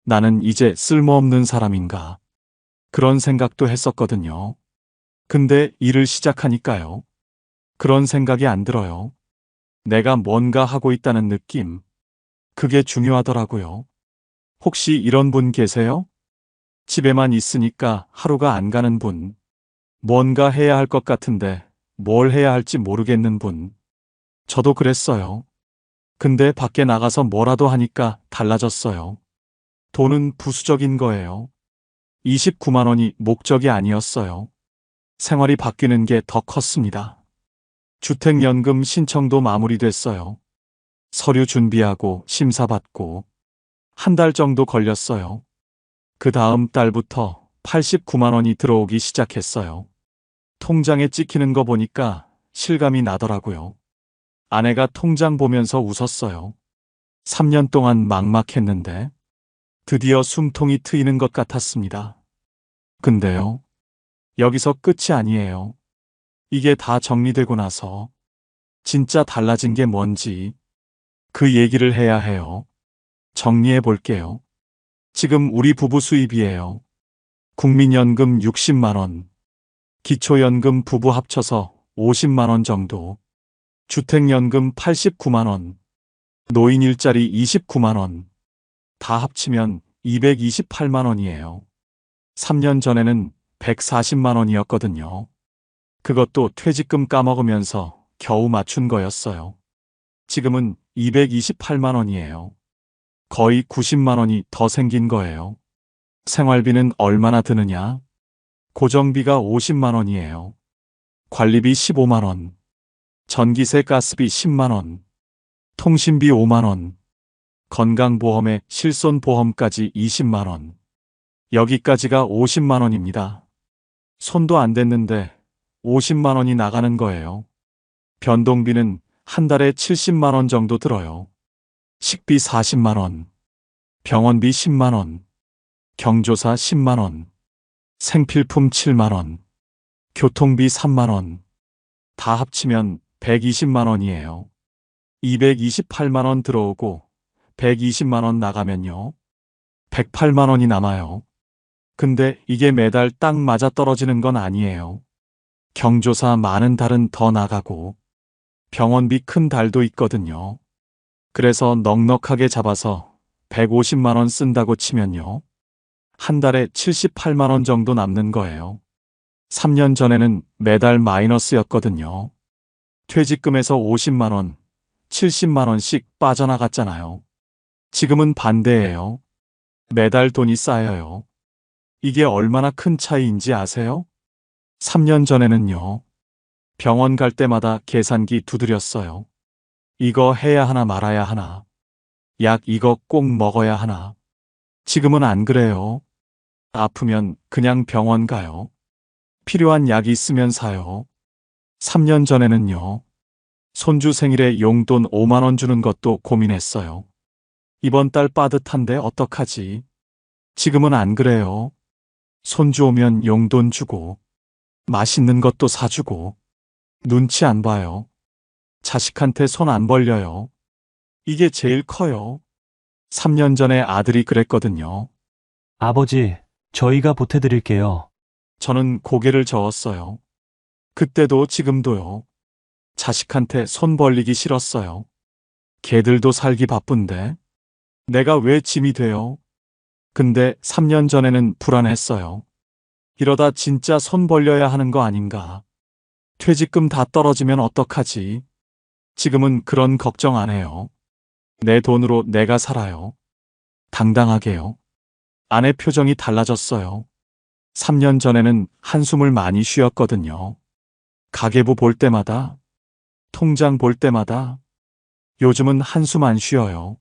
나는 이제 쓸모없는 사람인가. 그런 생각도 했었거든요. 근데 일을 시작하니까요. 그런 생각이 안 들어요. 내가 뭔가 하고 있다는 느낌. 그게 중요하더라고요. 혹시 이런 분 계세요? 집에만 있으니까 하루가 안 가는 분. 뭔가 해야 할 것 같은데 뭘 해야 할지 모르겠는 분. 저도 그랬어요. 근데 밖에 나가서 뭐라도 하니까 달라졌어요. 돈은 부수적인 거예요. 29만 원이 목적이 아니었어요. 생활이 바뀌는 게 더 컸습니다. 주택연금 신청도 마무리됐어요. 서류 준비하고 심사받고 한 달 정도 걸렸어요. 그 다음 달부터 89만 원이 들어오기 시작했어요. 통장에 찍히는 거 보니까 실감이 나더라고요. 아내가 통장 보면서 웃었어요. 3년 동안 막막했는데 드디어 숨통이 트이는 것 같았습니다. 근데요, 여기서 끝이 아니에요. 이게 다 정리되고 나서 진짜 달라진 게 뭔지 그 얘기를 해야 해요. 정리해 볼게요. 지금 우리 부부 수입이에요. 국민연금 60만 원, 기초연금 부부 합쳐서 50만 원 정도, 주택연금 89만 원, 노인 일자리 29만 원, 다 합치면 228만 원이에요. 3년 전에는 140만 원이었거든요. 그것도 퇴직금 까먹으면서 겨우 맞춘 거였어요. 지금은 228만 원이에요. 거의 90만 원이 더 생긴 거예요. 생활비는 얼마나 드느냐? 고정비가 50만 원이에요. 관리비 15만 원, 전기세 가스비 10만 원, 통신비 5만 원, 건강보험에 실손보험까지 20만 원. 여기까지가 50만 원입니다. 손도 안 댔는데 50만 원이 나가는 거예요. 변동비는 한 달에 70만 원 정도 들어요. 식비 40만 원, 병원비 10만 원, 경조사 10만 원, 생필품 7만 원, 교통비 3만 원, 다 합치면 120만 원이에요. 228만 원 들어오고 120만 원 나가면요. 108만 원이 남아요. 근데 이게 매달 딱 맞아 떨어지는 건 아니에요. 경조사 많은 달은 더 나가고 병원비 큰 달도 있거든요. 그래서 넉넉하게 잡아서 150만 원 쓴다고 치면요. 한 달에 78만 원 정도 남는 거예요. 3년 전에는 매달 마이너스였거든요. 퇴직금에서 50만 원, 70만 원씩 빠져나갔잖아요. 지금은 반대예요. 매달 돈이 쌓여요. 이게 얼마나 큰 차이인지 아세요? 3년 전에는요. 병원 갈 때마다 계산기 두드렸어요. 이거 해야 하나 말아야 하나. 약 이거 꼭 먹어야 하나. 지금은 안 그래요. 아프면 그냥 병원 가요. 필요한 약이 있으면 사요. 3년 전에는요. 손주 생일에 용돈 5만 원 주는 것도 고민했어요. 이번 달 빠듯한데 어떡하지? 지금은 안 그래요. 손주 오면 용돈 주고, 맛있는 것도 사주고, 눈치 안 봐요. 자식한테 손 안 벌려요. 이게 제일 커요. 3년 전에 아들이 그랬거든요. 아버지, 저희가 보태드릴게요. 저는 고개를 저었어요. 그때도 지금도요. 자식한테 손 벌리기 싫었어요. 걔들도 살기 바쁜데 내가 왜 짐이 돼요? 근데 3년 전에는 불안했어요. 이러다 진짜 손 벌려야 하는 거 아닌가? 퇴직금 다 떨어지면 어떡하지? 지금은 그런 걱정 안 해요. 내 돈으로 내가 살아요. 당당하게요. 아내 표정이 달라졌어요. 3년 전에는 한숨을 많이 쉬었거든요. 가계부 볼 때마다, 통장 볼 때마다, 요즘은 한숨 안 쉬어요.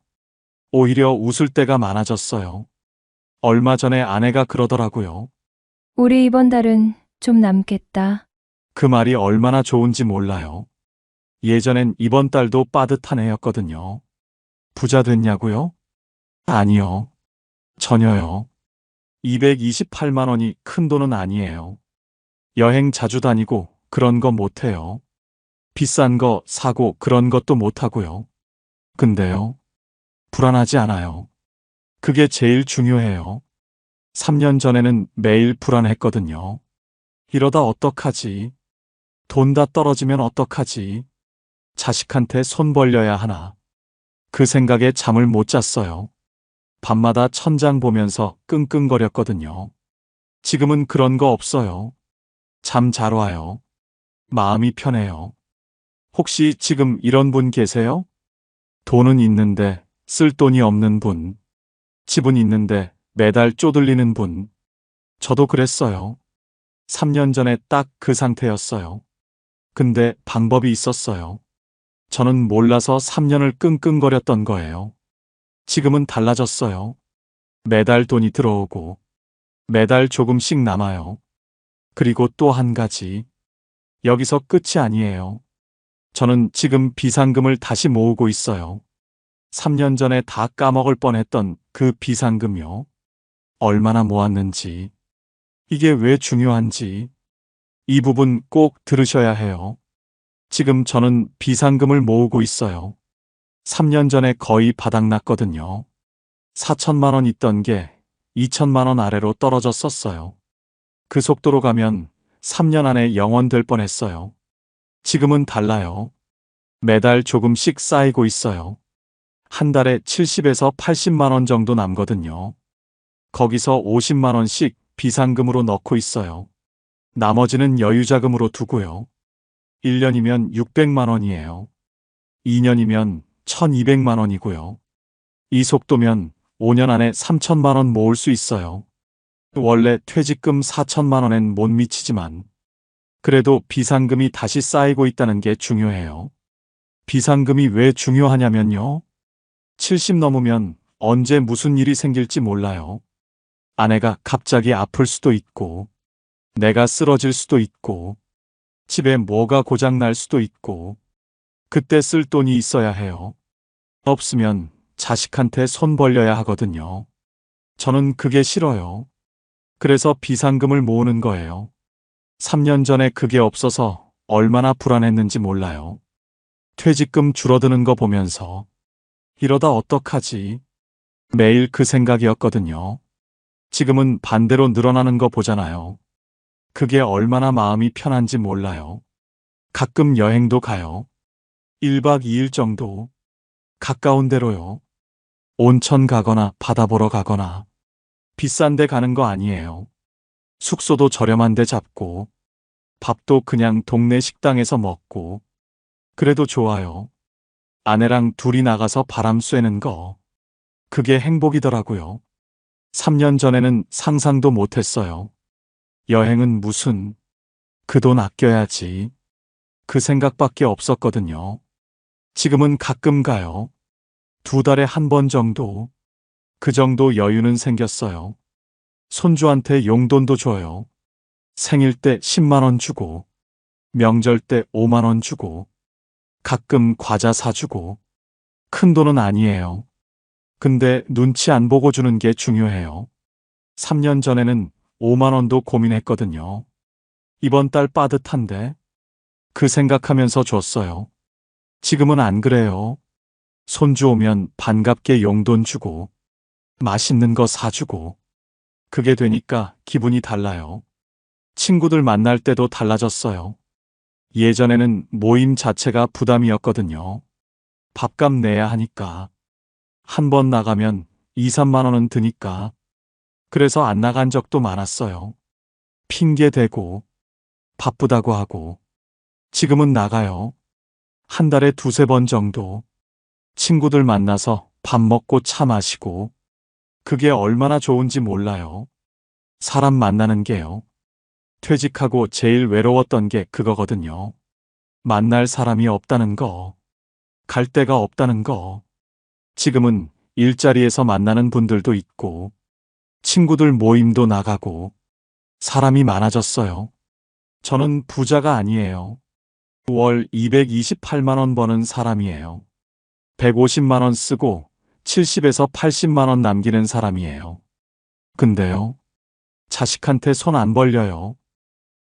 오히려 웃을 때가 많아졌어요. 얼마 전에 아내가 그러더라고요. 우리 이번 달은 좀 남겠다. 그 말이 얼마나 좋은지 몰라요. 예전엔 이번 달도 빠듯한 애였거든요. 부자 됐냐고요? 아니요. 전혀요. 228만 원이 큰 돈은 아니에요. 여행 자주 다니고 그런 거 못해요. 비싼 거 사고 그런 것도 못하고요. 근데요. 불안하지 않아요. 그게 제일 중요해요. 3년 전에는 매일 불안했거든요. 이러다 어떡하지? 돈 다 떨어지면 어떡하지? 자식한테 손 벌려야 하나? 그 생각에 잠을 못 잤어요. 밤마다 천장 보면서 끙끙거렸거든요. 지금은 그런 거 없어요. 잠 잘 와요. 마음이 편해요. 혹시 지금 이런 분 계세요? 돈은 있는데 쓸 돈이 없는 분. 집은 있는데 매달 쪼들리는 분. 저도 그랬어요. 3년 전에 딱 그 상태였어요. 근데 방법이 있었어요. 저는 몰라서 3년을 끙끙거렸던 거예요. 지금은 달라졌어요. 매달 돈이 들어오고, 매달 조금씩 남아요. 그리고 또 한 가지. 여기서 끝이 아니에요. 저는 지금 비상금을 다시 모으고 있어요. 3년 전에 다 까먹을 뻔했던 그 비상금요. 얼마나 모았는지. 이게 왜 중요한지. 이 부분 꼭 들으셔야 해요. 지금 저는 비상금을 모으고 있어요. 3년 전에 거의 바닥났거든요. 4천만 원 있던 게 2천만 원 아래로 떨어졌었어요. 그 속도로 가면 3년 안에 영원될 뻔했어요. 지금은 달라요. 매달 조금씩 쌓이고 있어요. 한 달에 70에서 80만 원 정도 남거든요. 거기서 50만 원씩 비상금으로 넣고 있어요. 나머지는 여유자금으로 두고요. 1년이면 600만 원이에요. 2년이면 1200만 원이고요. 이 속도면 5년 안에 3천만 원 모을 수 있어요. 원래 퇴직금 4천만 원엔 못 미치지만 그래도 비상금이 다시 쌓이고 있다는 게 중요해요. 비상금이 왜 중요하냐면요. 70 넘으면 언제 무슨 일이 생길지 몰라요. 아내가 갑자기 아플 수도 있고, 내가 쓰러질 수도 있고, 집에 뭐가 고장 날 수도 있고, 그때 쓸 돈이 있어야 해요. 없으면 자식한테 손 벌려야 하거든요. 저는 그게 싫어요. 그래서 비상금을 모으는 거예요. 3년 전에 그게 없어서 얼마나 불안했는지 몰라요. 퇴직금 줄어드는 거 보면서 이러다 어떡하지? 매일 그 생각이었거든요. 지금은 반대로 늘어나는 거 보잖아요. 그게 얼마나 마음이 편한지 몰라요. 가끔 여행도 가요. 1박 2일 정도. 가까운 데로요. 온천 가거나 바다 보러 가거나. 비싼 데 가는 거 아니에요. 숙소도 저렴한 데 잡고, 밥도 그냥 동네 식당에서 먹고. 그래도 좋아요. 아내랑 둘이 나가서 바람 쐬는 거. 그게 행복이더라고요. 3년 전에는 상상도 못했어요. 여행은 무슨, 그 돈 아껴야지. 그 생각밖에 없었거든요. 지금은 가끔 가요. 2달에 한 번 정도. 그 정도 여유는 생겼어요. 손주한테 용돈도 줘요. 생일 때 10만 원 주고, 명절 때 5만 원 주고, 가끔 과자 사주고. 큰 돈은 아니에요. 근데 눈치 안 보고 주는 게 중요해요. 3년 전에는 5만 원도 고민했거든요. 이번 달 빠듯한데? 그 생각하면서 줬어요. 지금은 안 그래요. 손주 오면 반갑게 용돈 주고, 맛있는 거 사주고. 그게 되니까 기분이 달라요. 친구들 만날 때도 달라졌어요. 예전에는 모임 자체가 부담이었거든요. 밥값 내야 하니까. 한 번 나가면 2, 3만 원은 드니까. 그래서 안 나간 적도 많았어요. 핑계 대고, 바쁘다고 하고. 지금은 나가요. 한 달에 2~3번 정도. 친구들 만나서 밥 먹고 차 마시고. 그게 얼마나 좋은지 몰라요. 사람 만나는 게요. 퇴직하고 제일 외로웠던 게 그거거든요. 만날 사람이 없다는 거. 갈 데가 없다는 거. 지금은 일자리에서 만나는 분들도 있고, 친구들 모임도 나가고, 사람이 많아졌어요. 저는 부자가 아니에요. 월 228만 원 버는 사람이에요. 150만 원 쓰고 70에서 80만 원 남기는 사람이에요. 근데요, 자식한테 손 안 벌려요.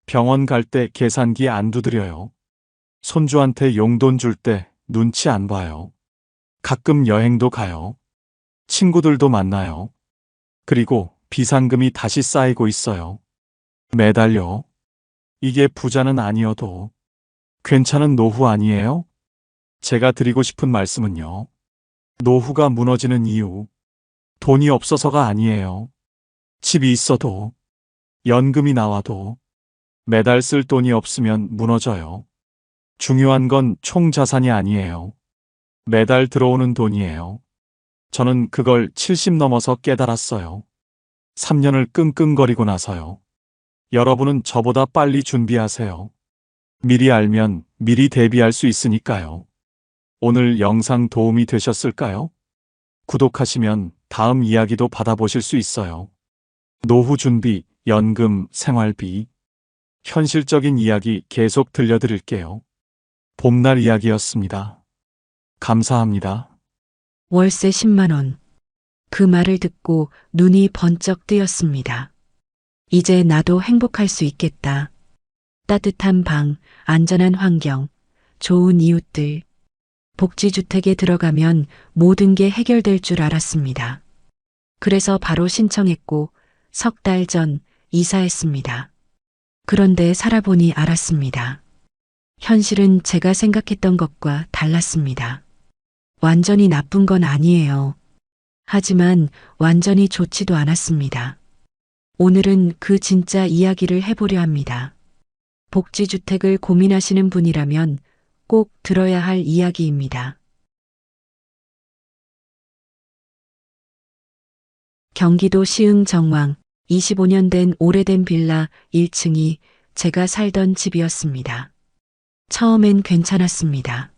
병원 갈 때 계산기 안 두드려요. 손주한테 용돈 줄 때 눈치 안 봐요. 가끔 여행도 가요. 친구들도 만나요. 그리고 비상금이 다시 쌓이고 있어요. 매달요. 이게 부자는 아니어도 괜찮은 노후 아니에요? 제가 드리고 싶은 말씀은요. 노후가 무너지는 이유, 돈이 없어서가 아니에요. 집이 있어도, 연금이 나와도, 매달 쓸 돈이 없으면 무너져요. 중요한 건 총 자산이 아니에요. 매달 들어오는 돈이에요. 저는 그걸 70 넘어서 깨달았어요. 3년을 끙끙거리고 나서요. 여러분은 저보다 빨리 준비하세요. 미리 알면 미리 대비할 수 있으니까요. 오늘 영상 도움이 되셨을까요? 구독하시면 다음 이야기도 받아보실 수 있어요. 노후 준비, 연금, 생활비. 현실적인 이야기 계속 들려드릴게요. 봄날 이야기였습니다. 감사합니다. 월세 10만 원. 그 말을 듣고 눈이 번쩍 뜨였습니다. 이제 나도 행복할 수 있겠다. 따뜻한 방, 안전한 환경, 좋은 이웃들. 복지주택에 들어가면 모든 게 해결될 줄 알았습니다. 그래서 바로 신청했고 석 달 전 이사했습니다. 그런데 살아보니 알았습니다. 현실은 제가 생각했던 것과 달랐습니다. 완전히 나쁜 건 아니에요. 하지만 완전히 좋지도 않았습니다. 오늘은 그 진짜 이야기를 해보려 합니다. 복지주택을 고민하시는 분이라면 꼭 들어야 할 이야기입니다. 경기도 시흥 정왕 25년 된 오래된 빌라 1층이 제가 살던 집이었습니다. 처음엔 괜찮았습니다.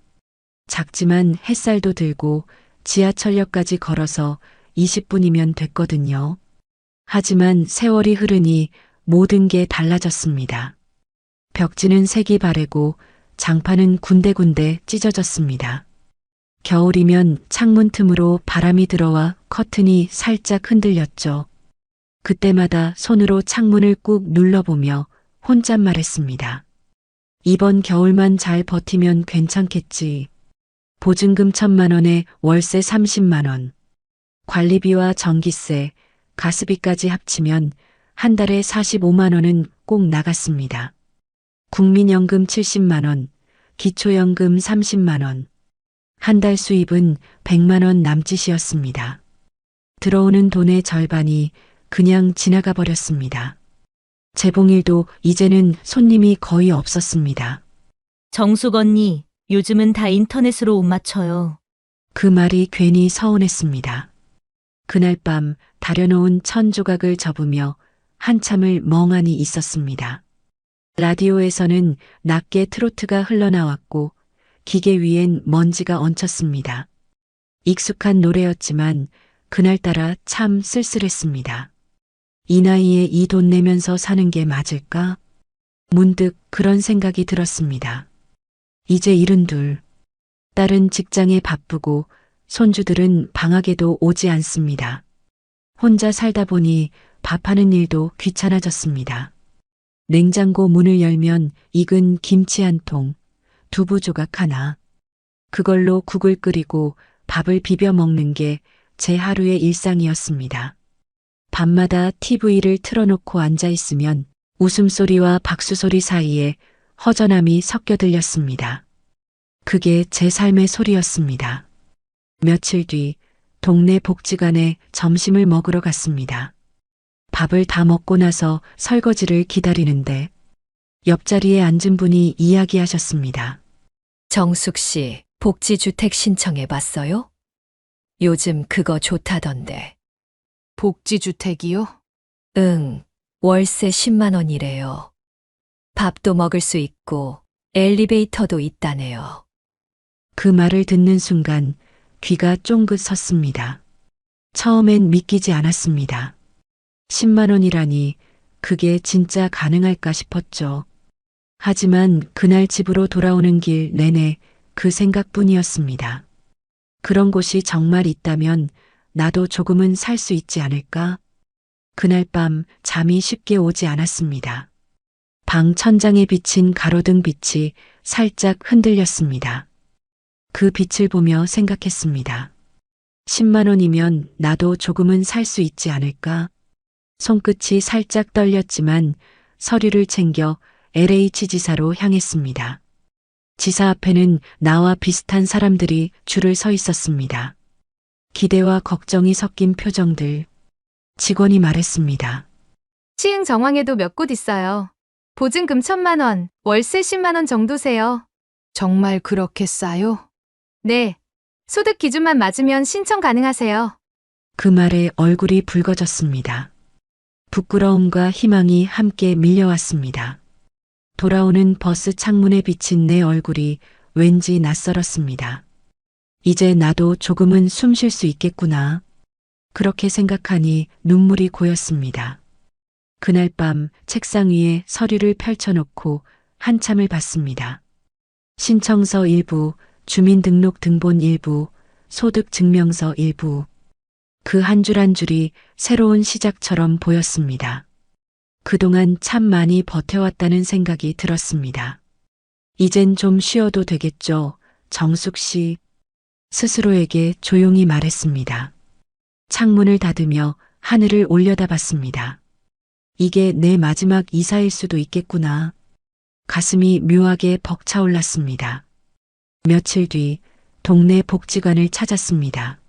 작지만 햇살도 들고 지하철역까지 걸어서 20분이면 됐거든요. 하지만 세월이 흐르니 모든 게 달라졌습니다. 벽지는 색이 바래고 장판은 군데군데 찢어졌습니다. 겨울이면 창문 틈으로 바람이 들어와 커튼이 살짝 흔들렸죠. 그때마다 손으로 창문을 꾹 눌러보며 혼잣말했습니다. 이번 겨울만 잘 버티면 괜찮겠지. 보증금 1,000만 원에 월세 30만 원. 관리비와 전기세, 가스비까지 합치면 한 달에 45만 원은 꼭 나갔습니다. 국민연금 70만 원, 기초연금 30만 원. 한 달 수입은 100만 원 남짓이었습니다. 들어오는 돈의 절반이 그냥 지나가 버렸습니다. 재봉일도 이제는 손님이 거의 없었습니다. 정숙 언니, 요즘은 다 인터넷으로 옷 맞춰요. 그 말이 괜히 서운했습니다. 그날 밤 다려놓은 1,000조각을 접으며 한참을 멍하니 있었습니다. 라디오에서는 낮게 트로트가 흘러나왔고 기계 위엔 먼지가 얹혔습니다. 익숙한 노래였지만 그날따라 참 쓸쓸했습니다. 이 나이에 이 돈 내면서 사는 게 맞을까? 문득 그런 생각이 들었습니다. 이제 72. 딸은 직장에 바쁘고 손주들은 방학에도 오지 않습니다. 혼자 살다 보니 밥하는 일도 귀찮아졌습니다. 냉장고 문을 열면 익은 김치 한 통, 두부 조각 하나. 그걸로 국을 끓이고 밥을 비벼 먹는 게 제 하루의 일상이었습니다. 밤마다 TV를 틀어놓고 앉아 있으면 웃음소리와 박수소리 사이에 허전함이 섞여 들렸습니다. 그게 제 삶의 소리였습니다. 며칠 뒤 동네 복지관에 점심을 먹으러 갔습니다. 밥을 다 먹고 나서 설거지를 기다리는데 옆자리에 앉은 분이 이야기하셨습니다. 정숙 씨, 복지주택 신청해 봤어요? 요즘 그거 좋다던데. 복지주택이요? 응, 월세 10만 원이래요. 밥도 먹을 수 있고 엘리베이터도 있다네요. 그 말을 듣는 순간 귀가 쫑긋 섰습니다. 처음엔 믿기지 않았습니다. 10만 원이라니 그게 진짜 가능할까 싶었죠. 하지만 그날 집으로 돌아오는 길 내내 그 생각뿐이었습니다. 그런 곳이 정말 있다면 나도 조금은 살 수 있지 않을까? 그날 밤 잠이 쉽게 오지 않았습니다. 방 천장에 비친 가로등 빛이 살짝 흔들렸습니다. 그 빛을 보며 생각했습니다. 10만 원이면 나도 조금은 살 수 있지 않을까? 손끝이 살짝 떨렸지만 서류를 챙겨 LH 지사로 향했습니다. 지사 앞에는 나와 비슷한 사람들이 줄을 서 있었습니다. 기대와 걱정이 섞인 표정들. 직원이 말했습니다. 시흥 정황에도 몇 곳 있어요. 보증금 1,000만 원, 월세 10만 원 정도세요. 정말 그렇게 싸요? 네. 소득 기준만 맞으면 신청 가능하세요. 그 말에 얼굴이 붉어졌습니다. 부끄러움과 희망이 함께 밀려왔습니다. 돌아오는 버스 창문에 비친 내 얼굴이 왠지 낯설었습니다. 이제 나도 조금은 숨 쉴 수 있겠구나. 그렇게 생각하니 눈물이 고였습니다. 그날 밤 책상 위에 서류를 펼쳐놓고 한참을 봤습니다. 신청서 일부, 주민등록 등본 일부, 소득증명서 일부. 그 한 줄 한 줄이 새로운 시작처럼 보였습니다. 그동안 참 많이 버텨왔다는 생각이 들었습니다. 이젠 좀 쉬어도 되겠죠, 정숙 씨. 스스로에게 조용히 말했습니다. 창문을 닫으며 하늘을 올려다봤습니다. 이게 내 마지막 이사일 수도 있겠구나. 가슴이 묘하게 벅차올랐습니다. 며칠 뒤 동네 복지관을 찾았습니다.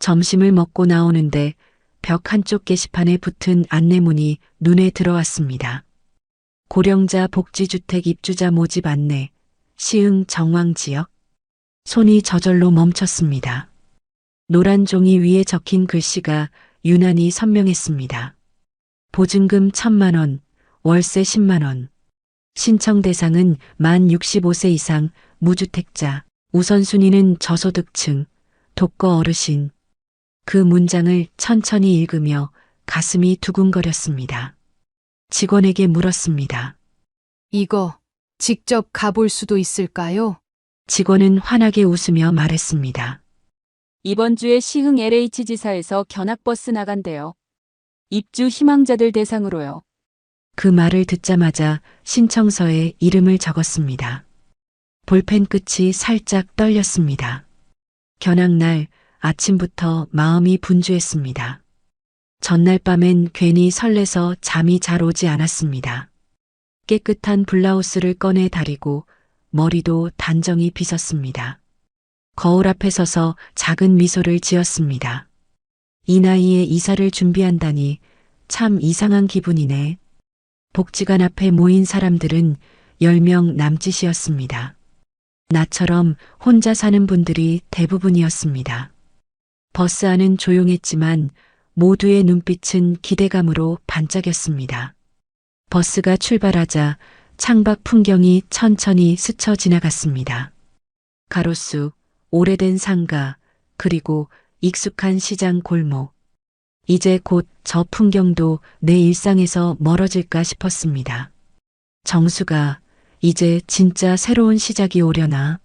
점심을 먹고 나오는데 벽 한쪽 게시판에 붙은 안내문이 눈에 들어왔습니다. 고령자 복지주택 입주자 모집 안내, 시흥 정왕지역. 손이 저절로 멈췄습니다. 노란 종이 위에 적힌 글씨가 유난히 선명했습니다. 보증금 1,000만 원, 월세 10만 원. 신청 대상은 만 65세 이상 무주택자, 우선순위는 저소득층, 독거 어르신. 그 문장을 천천히 읽으며 가슴이 두근거렸습니다. 직원에게 물었습니다. 이거 직접 가볼 수도 있을까요? 직원은 환하게 웃으며 말했습니다. 이번 주에 시흥 LH 지사에서 견학버스 나간대요. 입주 희망자들 대상으로요. 그 말을 듣자마자 신청서에 이름을 적었습니다. 볼펜 끝이 살짝 떨렸습니다. 견학날 아침부터 마음이 분주했습니다. 전날 밤엔 괜히 설레서 잠이 잘 오지 않았습니다. 깨끗한 블라우스를 꺼내 다리고 머리도 단정히 빗었습니다. 거울 앞에 서서 작은 미소를 지었습니다. 이 나이에 이사를 준비한다니 참 이상한 기분이네. 복지관 앞에 모인 사람들은 10명 남짓이었습니다. 나처럼 혼자 사는 분들이 대부분이었습니다. 버스 안은 조용했지만 모두의 눈빛은 기대감으로 반짝였습니다. 버스가 출발하자 창밖 풍경이 천천히 스쳐 지나갔습니다. 가로수, 오래된 상가, 그리고 익숙한 시장 골목. 이제 곧 저 풍경도 내 일상에서 멀어질까 싶었습니다. 정수가 이제 진짜 새로운 시작이 오려나?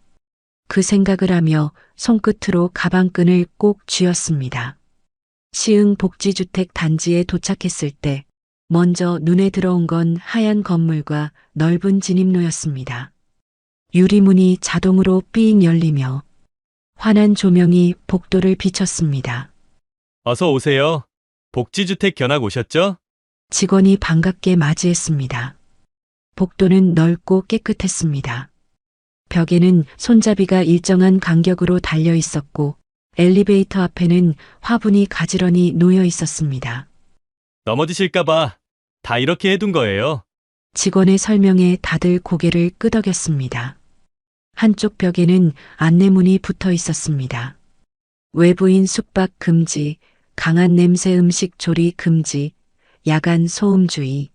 그 생각을 하며 손끝으로 가방끈을 꼭 쥐었습니다. 시흥 복지주택 단지에 도착했을 때 먼저 눈에 들어온 건 하얀 건물과 넓은 진입로였습니다. 유리문이 자동으로 삥 열리며 환한 조명이 복도를 비췄습니다. 어서 오세요. 복지주택 견학 오셨죠? 직원이 반갑게 맞이했습니다. 복도는 넓고 깨끗했습니다. 벽에는 손잡이가 일정한 간격으로 달려 있었고 엘리베이터 앞에는 화분이 가지런히 놓여 있었습니다. 넘어지실까봐 다 이렇게 해둔 거예요. 직원의 설명에 다들 고개를 끄덕였습니다. 한쪽 벽에는 안내문이 붙어 있었습니다. 외부인 숙박 금지, 강한 냄새 음식 조리 금지, 야간 소음 주의.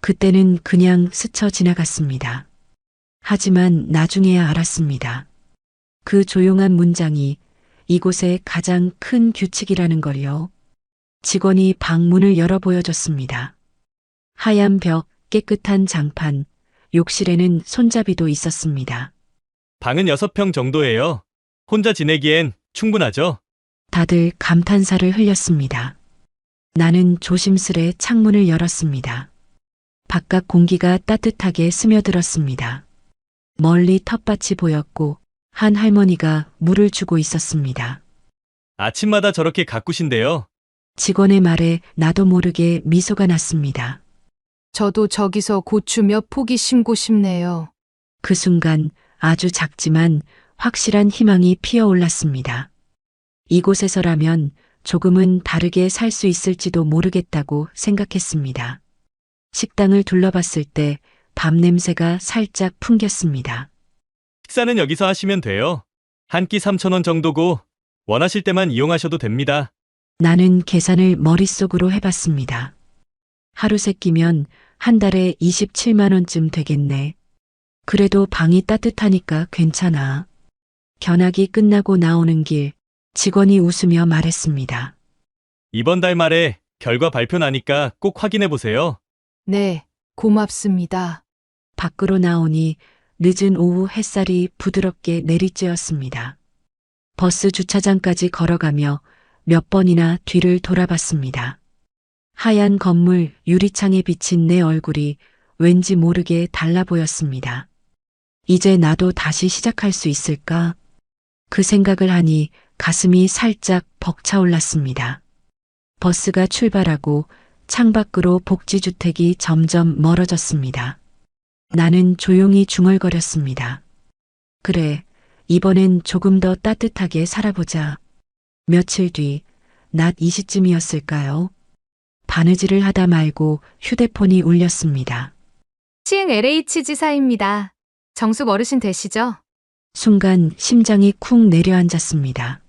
그때는 그냥 스쳐 지나갔습니다. 하지만 나중에야 알았습니다. 그 조용한 문장이 이곳의 가장 큰 규칙이라는 걸요. 직원이 방문을 열어 보여줬습니다. 하얀 벽, 깨끗한 장판, 욕실에는 손잡이도 있었습니다. 방은 6평 정도예요. 혼자 지내기엔 충분하죠? 다들 감탄사를 흘렸습니다. 나는 조심스레 창문을 열었습니다. 바깥 공기가 따뜻하게 스며들었습니다. 멀리 텃밭이 보였고 한 할머니가 물을 주고 있었습니다. 아침마다 저렇게 가꾸신대요. 직원의 말에 나도 모르게 미소가 났습니다. 저도 저기서 고추 몇 포기 심고 싶네요. 그 순간 아주 작지만 확실한 희망이 피어올랐습니다. 이곳에서라면 조금은 다르게 살 수 있을지도 모르겠다고 생각했습니다. 식당을 둘러봤을 때 밥 냄새가 살짝 풍겼습니다. 식사는 여기서 하시면 돼요. 한 끼 3,000원 정도고 원하실 때만 이용하셔도 됩니다. 나는 계산을 머릿속으로 해봤습니다. 하루 세 끼면 한 달에 27만 원쯤 되겠네. 그래도 방이 따뜻하니까 괜찮아. 견학이 끝나고 나오는 길 직원이 웃으며 말했습니다. 이번 달 말에 결과 발표 나니까 꼭 확인해 보세요. 네, 고맙습니다. 밖으로 나오니 늦은 오후 햇살이 부드럽게 내리쬐었습니다. 버스 주차장까지 걸어가며 몇 번이나 뒤를 돌아봤습니다. 하얀 건물 유리창에 비친 내 얼굴이 왠지 모르게 달라 보였습니다. 이제 나도 다시 시작할 수 있을까? 그 생각을 하니 가슴이 살짝 벅차올랐습니다. 버스가 출발하고 창밖으로 복지주택이 점점 멀어졌습니다. 나는 조용히 중얼거렸습니다. 그래, 이번엔 조금 더 따뜻하게 살아보자. 며칠 뒤, 낮 2시쯤이었을까요? 바느질을 하다 말고 휴대폰이 울렸습니다. 시흥 LH 지사입니다. 정숙 어르신 되시죠? 순간 심장이 쿵 내려앉았습니다.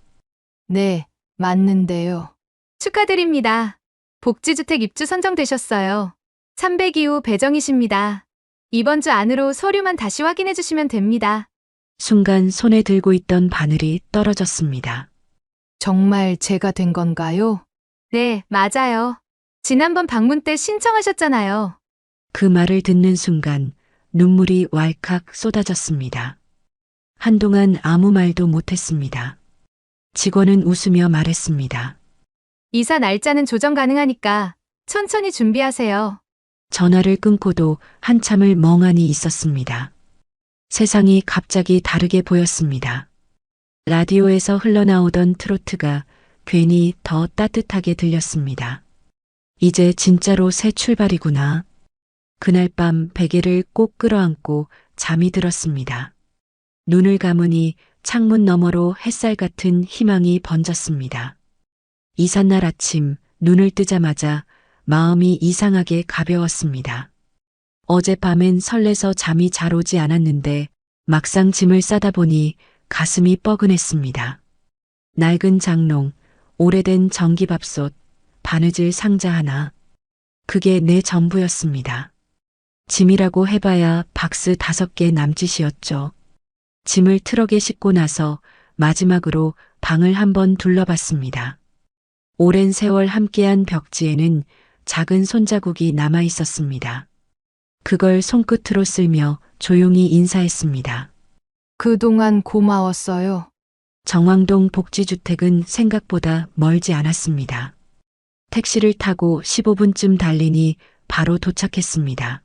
네, 맞는데요. 축하드립니다. 복지주택 입주 선정되셨어요. 302호 배정이십니다. 이번 주 안으로 서류만 다시 확인해 주시면 됩니다. 순간 손에 들고 있던 바늘이 떨어졌습니다. 정말 제가 된 건가요? 네, 맞아요. 지난번 방문 때 신청하셨잖아요. 그 말을 듣는 순간 눈물이 왈칵 쏟아졌습니다. 한동안 아무 말도 못했습니다. 직원은 웃으며 말했습니다. 이사 날짜는 조정 가능하니까 천천히 준비하세요. 전화를 끊고도 한참을 멍하니 있었습니다. 세상이 갑자기 다르게 보였습니다. 라디오에서 흘러나오던 트로트가 괜히 더 따뜻하게 들렸습니다. 이제 진짜로 새 출발이구나. 그날 밤 베개를 꼭 끌어안고 잠이 들었습니다. 눈을 감으니 창문 너머로 햇살 같은 희망이 번졌습니다. 이삿날 아침 눈을 뜨자마자 마음이 이상하게 가벼웠습니다. 어젯밤엔 설레서 잠이 잘 오지 않았는데 막상 짐을 싸다 보니 가슴이 뻐근했습니다. 낡은 장롱, 오래된 전기밥솥, 바느질 상자 하나. 그게 내 전부였습니다. 짐이라고 해봐야 박스 5개 남짓이었죠. 짐을 트럭에 싣고 나서 마지막으로 방을 한번 둘러봤습니다. 오랜 세월 함께한 벽지에는 작은 손자국이 남아 있었습니다. 그걸 손끝으로 쓸며 조용히 인사했습니다. 그동안 고마웠어요. 정왕동 복지주택은 생각보다 멀지 않았습니다. 택시를 타고 15분쯤 달리니 바로 도착했습니다.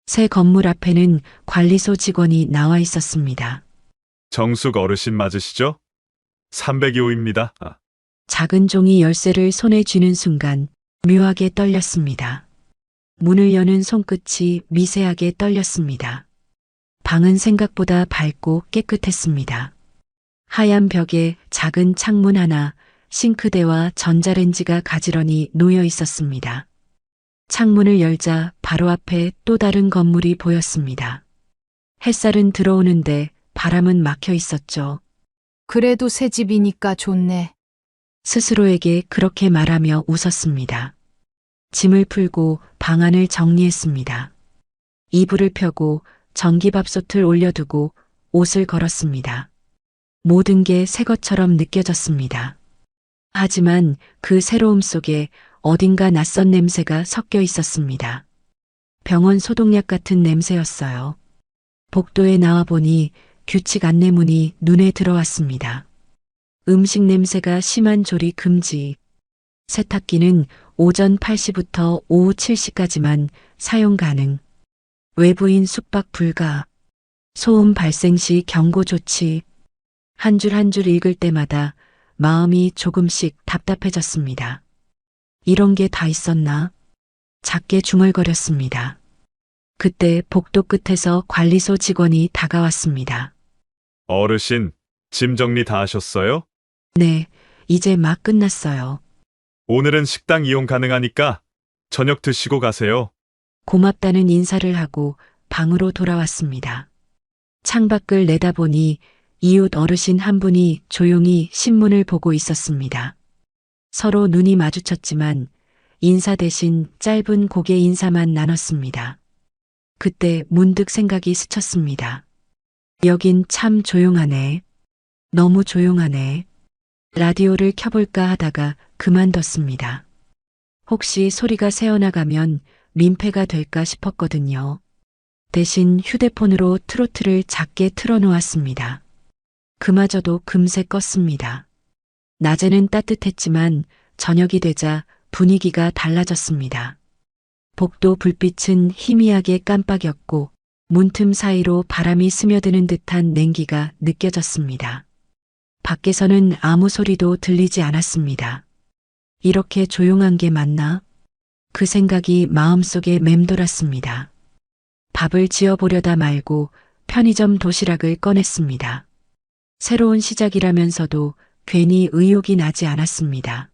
새 건물 앞에는 관리소 직원이 나와 있었습니다. 정숙 어르신 맞으시죠? 302호입니다. 작은 종이 열쇠를 손에 쥐는 순간 묘하게 떨렸습니다. 문을 여는 손끝이 미세하게 떨렸습니다. 방은 생각보다 밝고 깨끗했습니다. 하얀 벽에 작은 창문 하나, 싱크대와 전자레인지가 가지런히 놓여 있었습니다. 창문을 열자 바로 앞에 또 다른 건물이 보였습니다. 햇살은 들어오는데 바람은 막혀 있었죠. 그래도 새 집이니까 좋네. 스스로에게 그렇게 말하며 웃었습니다. 짐을 풀고 방안을 정리했습니다. 이불을 펴고 전기밥솥을 올려두고 옷을 걸었습니다. 모든 게 새 것처럼 느껴졌습니다. 하지만 그 새로움 속에 어딘가 낯선 냄새가 섞여 있었습니다. 병원 소독약 같은 냄새였어요. 복도에 나와보니 규칙 안내문이 눈에 들어왔습니다. 음식 냄새가 심한 조리 금지. 세탁기는 오전 8시부터 오후 7시까지만 사용 가능. 외부인 숙박 불가. 소음 발생 시 경고 조치. 한 줄 한 줄 읽을 때마다 마음이 조금씩 답답해졌습니다. 이런 게 다 있었나? 작게 중얼거렸습니다. 그때 복도 끝에서 관리소 직원이 다가왔습니다. 어르신, 짐 정리 다 하셨어요? 네, 이제 막 끝났어요. 오늘은 식당 이용 가능하니까 저녁 드시고 가세요. 고맙다는 인사를 하고 방으로 돌아왔습니다. 창밖을 내다보니 이웃 어르신 한 분이 조용히 신문을 보고 있었습니다. 서로 눈이 마주쳤지만 인사 대신 짧은 고개 인사만 나눴습니다. 그때 문득 생각이 스쳤습니다. 여긴 참 조용하네. 너무 조용하네. 라디오를 켜볼까 하다가 그만뒀습니다. 혹시 소리가 새어나가면 민폐가 될까 싶었거든요. 대신 휴대폰으로 트로트를 작게 틀어놓았습니다. 그마저도 금세 껐습니다. 낮에는 따뜻했지만 저녁이 되자 분위기가 달라졌습니다. 복도 불빛은 희미하게 깜빡였고 문틈 사이로 바람이 스며드는 듯한 냉기가 느껴졌습니다. 밖에서는 아무 소리도 들리지 않았습니다. 이렇게 조용한 게 맞나? 그 생각이 마음속에 맴돌았습니다. 밥을 지어보려다 말고 편의점 도시락을 꺼냈습니다. 새로운 시작이라면서도 괜히 의욕이 나지 않았습니다.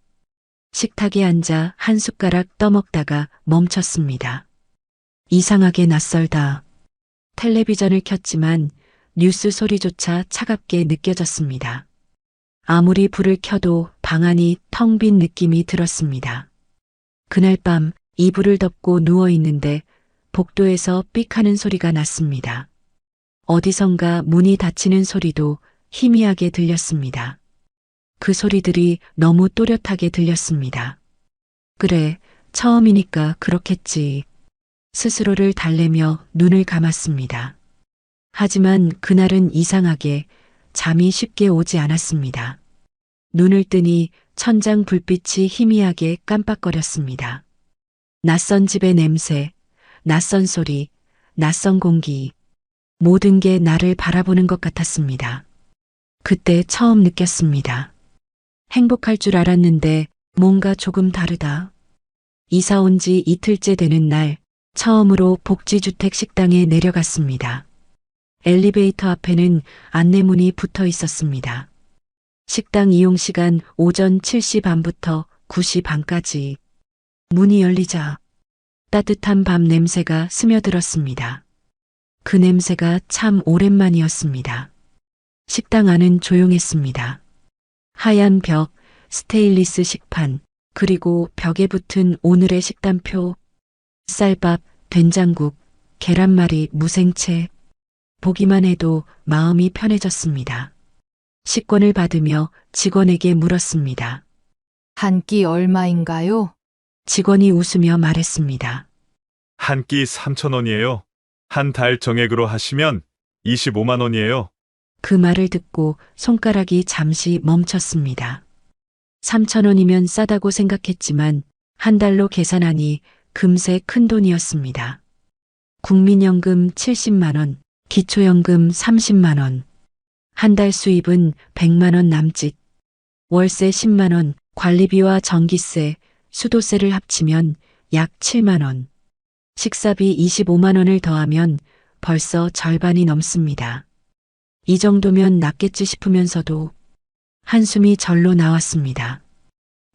식탁에 앉아 한 숟가락 떠먹다가 멈췄습니다. 이상하게 낯설다. 텔레비전을 켰지만 뉴스 소리조차 차갑게 느껴졌습니다. 아무리 불을 켜도 방 안이 텅 빈 느낌이 들었습니다. 그날 밤 이불을 덮고 누워 있는데 복도에서 삑 하는 소리가 났습니다. 어디선가 문이 닫히는 소리도 희미하게 들렸습니다. 그 소리들이 너무 또렷하게 들렸습니다. 그래, 처음이니까 그렇겠지. 스스로를 달래며 눈을 감았습니다. 하지만 그날은 이상하게 잠이 쉽게 오지 않았습니다. 눈을 뜨니 천장 불빛이 희미하게 깜빡거렸습니다. 낯선 집의 냄새, 낯선 소리, 낯선 공기, 모든 게 나를 바라보는 것 같았습니다. 그때 처음 느꼈습니다. 행복할 줄 알았는데 뭔가 조금 다르다. 이사 온 지 이틀째 되는 날, 처음으로 복지주택 식당에 내려갔습니다. 엘리베이터 앞에는 안내문이 붙어 있었습니다. 식당 이용 시간 오전 7시 반부터 9시 반까지. 문이 열리자 따뜻한 밤 냄새가 스며들었습니다. 그 냄새가 참 오랜만이었습니다. 식당 안은 조용했습니다. 하얀 벽, 스테인리스 식판, 그리고 벽에 붙은 오늘의 식단표, 쌀밥, 된장국, 계란말이, 무생채. 보기만 해도 마음이 편해졌습니다. 식권을 받으며 직원에게 물었습니다. 한 끼 얼마인가요? 직원이 웃으며 말했습니다. 한 끼 3,000원이에요. 한 달 정액으로 하시면 25만 원이에요. 그 말을 듣고 손가락이 잠시 멈췄습니다. 3,000원이면 싸다고 생각했지만 한 달로 계산하니 금세 큰 돈이었습니다. 국민연금 70만 원, 기초연금 30만 원, 한 달 수입은 100만 원 남짓, 월세 10만 원, 관리비와 전기세, 수도세를 합치면 약 7만 원, 식사비 25만 원을 더하면 벌써 절반이 넘습니다. 이 정도면 낫겠지 싶으면서도 한숨이 절로 나왔습니다.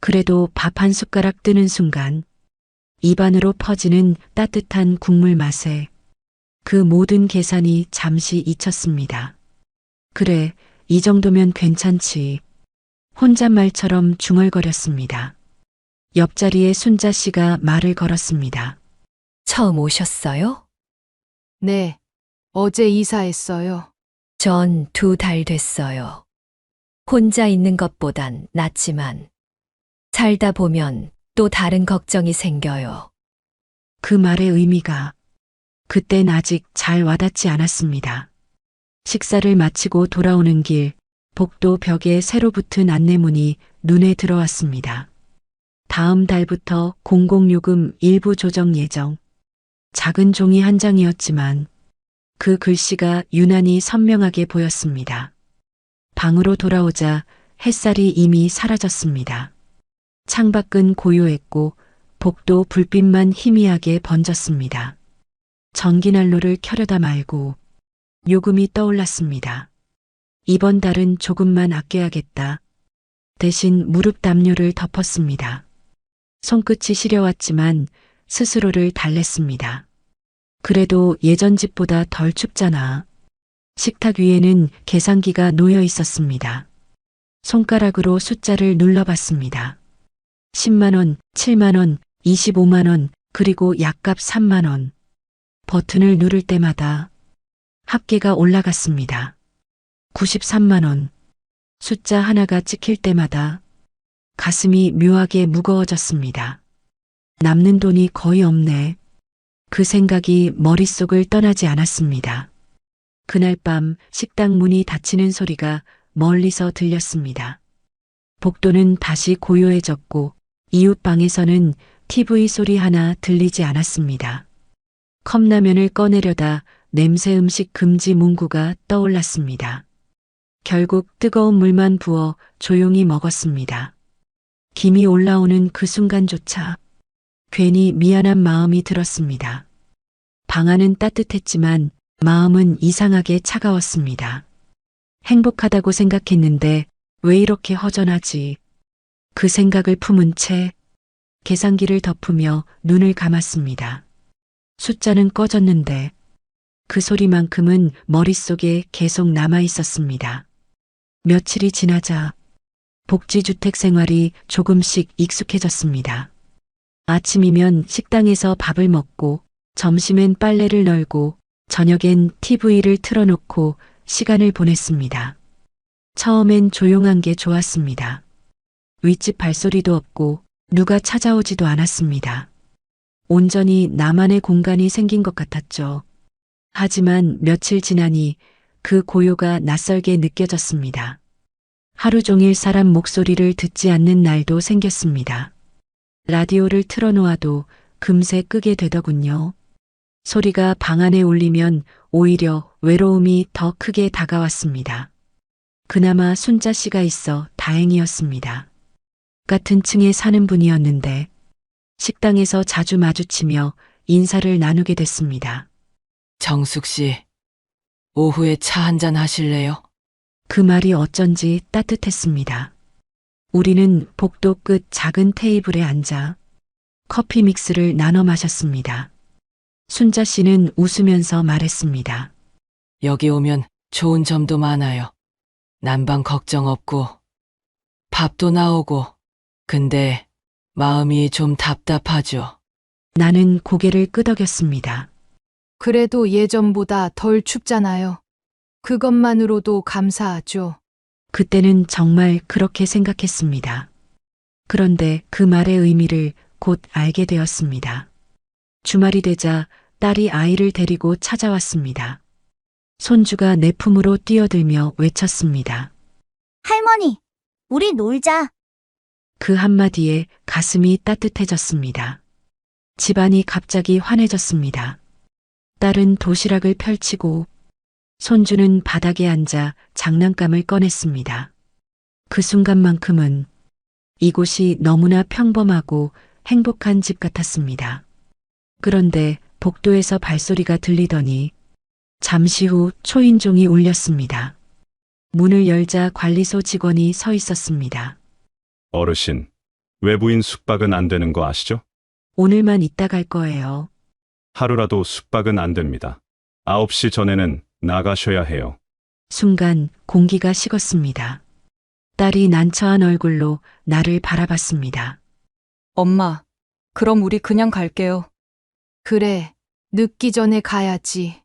그래도 밥 한 숟가락 뜨는 순간 입안으로 퍼지는 따뜻한 국물 맛에 그 모든 계산이 잠시 잊혔습니다. 그래, 이 정도면 괜찮지. 혼잣말처럼 중얼거렸습니다. 옆자리에 순자 씨가 말을 걸었습니다. 처음 오셨어요? 네, 어제 이사했어요. 전 2달 됐어요. 혼자 있는 것보단 낫지만 살다 보면 또 다른 걱정이 생겨요. 그 말의 의미가 그땐 아직 잘 와닿지 않았습니다. 식사를 마치고 돌아오는 길, 복도 벽에 새로 붙은 안내문이 눈에 들어왔습니다. 다음 달부터 공공요금 일부 조정 예정. 작은 종이 한 장이었지만 그 글씨가 유난히 선명하게 보였습니다. 방으로 돌아오자 햇살이 이미 사라졌습니다. 창밖은 고요했고 복도 불빛만 희미하게 번졌습니다. 전기난로를 켜려다 말고 요금이 떠올랐습니다. 이번 달은 조금만 아껴야겠다. 대신 무릎 담요를 덮었습니다. 손끝이 시려왔지만 스스로를 달랬습니다. 그래도 예전 집보다 덜 춥잖아. 식탁 위에는 계산기가 놓여 있었습니다. 손가락으로 숫자를 눌러봤습니다. 10만원, 7만원, 25만원, 그리고 약값 3만원. 버튼을 누를 때마다 합계가 올라갔습니다. 93만원. 숫자 하나가 찍힐 때마다 가슴이 묘하게 무거워졌습니다. 남는 돈이 거의 없네. 그 생각이 머릿속을 떠나지 않았습니다. 그날 밤 식당 문이 닫히는 소리가 멀리서 들렸습니다. 복도는 다시 고요해졌고 이웃 방에서는 TV 소리 하나 들리지 않았습니다. 컵라면을 꺼내려다 냄새 음식 금지 문구가 떠올랐습니다. 결국 뜨거운 물만 부어 조용히 먹었습니다. 김이 올라오는 그 순간조차 괜히 미안한 마음이 들었습니다. 방 안은 따뜻했지만 마음은 이상하게 차가웠습니다. 행복하다고 생각했는데 왜 이렇게 허전하지? 그 생각을 품은 채 계산기를 덮으며 눈을 감았습니다. 숫자는 꺼졌는데 그 소리만큼은 머릿속에 계속 남아 있었습니다. 며칠이 지나자 복지주택 생활이 조금씩 익숙해졌습니다. 아침이면 식당에서 밥을 먹고 점심엔 빨래를 널고 저녁엔 TV를 틀어놓고 시간을 보냈습니다. 처음엔 조용한 게 좋았습니다. 윗집 발소리도 없고 누가 찾아오지도 않았습니다. 온전히 나만의 공간이 생긴 것 같았죠. 하지만 며칠 지나니 그 고요가 낯설게 느껴졌습니다. 하루 종일 사람 목소리를 듣지 않는 날도 생겼습니다. 라디오를 틀어놓아도 금세 끄게 되더군요. 소리가 방 안에 울리면 오히려 외로움이 더 크게 다가왔습니다. 그나마 순자 씨가 있어 다행이었습니다. 같은 층에 사는 분이었는데 식당에서 자주 마주치며 인사를 나누게 됐습니다. 정숙 씨, 오후에 차 한잔 하실래요? 그 말이 어쩐지 따뜻했습니다. 우리는 복도 끝 작은 테이블에 앉아 커피 믹스를 나눠 마셨습니다. 순자 씨는 웃으면서 말했습니다. 여기 오면 좋은 점도 많아요. 난방 걱정 없고 밥도 나오고. 근데 마음이 좀 답답하죠. 나는 고개를 끄덕였습니다. 그래도 예전보다 덜 춥잖아요. 그것만으로도 감사하죠. 그때는 정말 그렇게 생각했습니다. 그런데 그 말의 의미를 곧 알게 되었습니다. 주말이 되자 딸이 아이를 데리고 찾아왔습니다. 손주가 내 품으로 뛰어들며 외쳤습니다. 할머니, 우리 놀자. 그 한마디에 가슴이 따뜻해졌습니다. 집안이 갑자기 환해졌습니다. 딸은 도시락을 펼치고 손주는 바닥에 앉아 장난감을 꺼냈습니다. 그 순간만큼은 이곳이 너무나 평범하고 행복한 집 같았습니다. 그런데 복도에서 발소리가 들리더니 잠시 후 초인종이 울렸습니다. 문을 열자 관리소 직원이 서 있었습니다. 어르신, 외부인 숙박은 안 되는 거 아시죠? 오늘만 있다 갈 거예요. 하루라도 숙박은 안 됩니다. 9시 전에는 나가셔야 해요. 순간 공기가 식었습니다. 딸이 난처한 얼굴로 나를 바라봤습니다. 엄마, 그럼 우리 그냥 갈게요. 그래, 늦기 전에 가야지.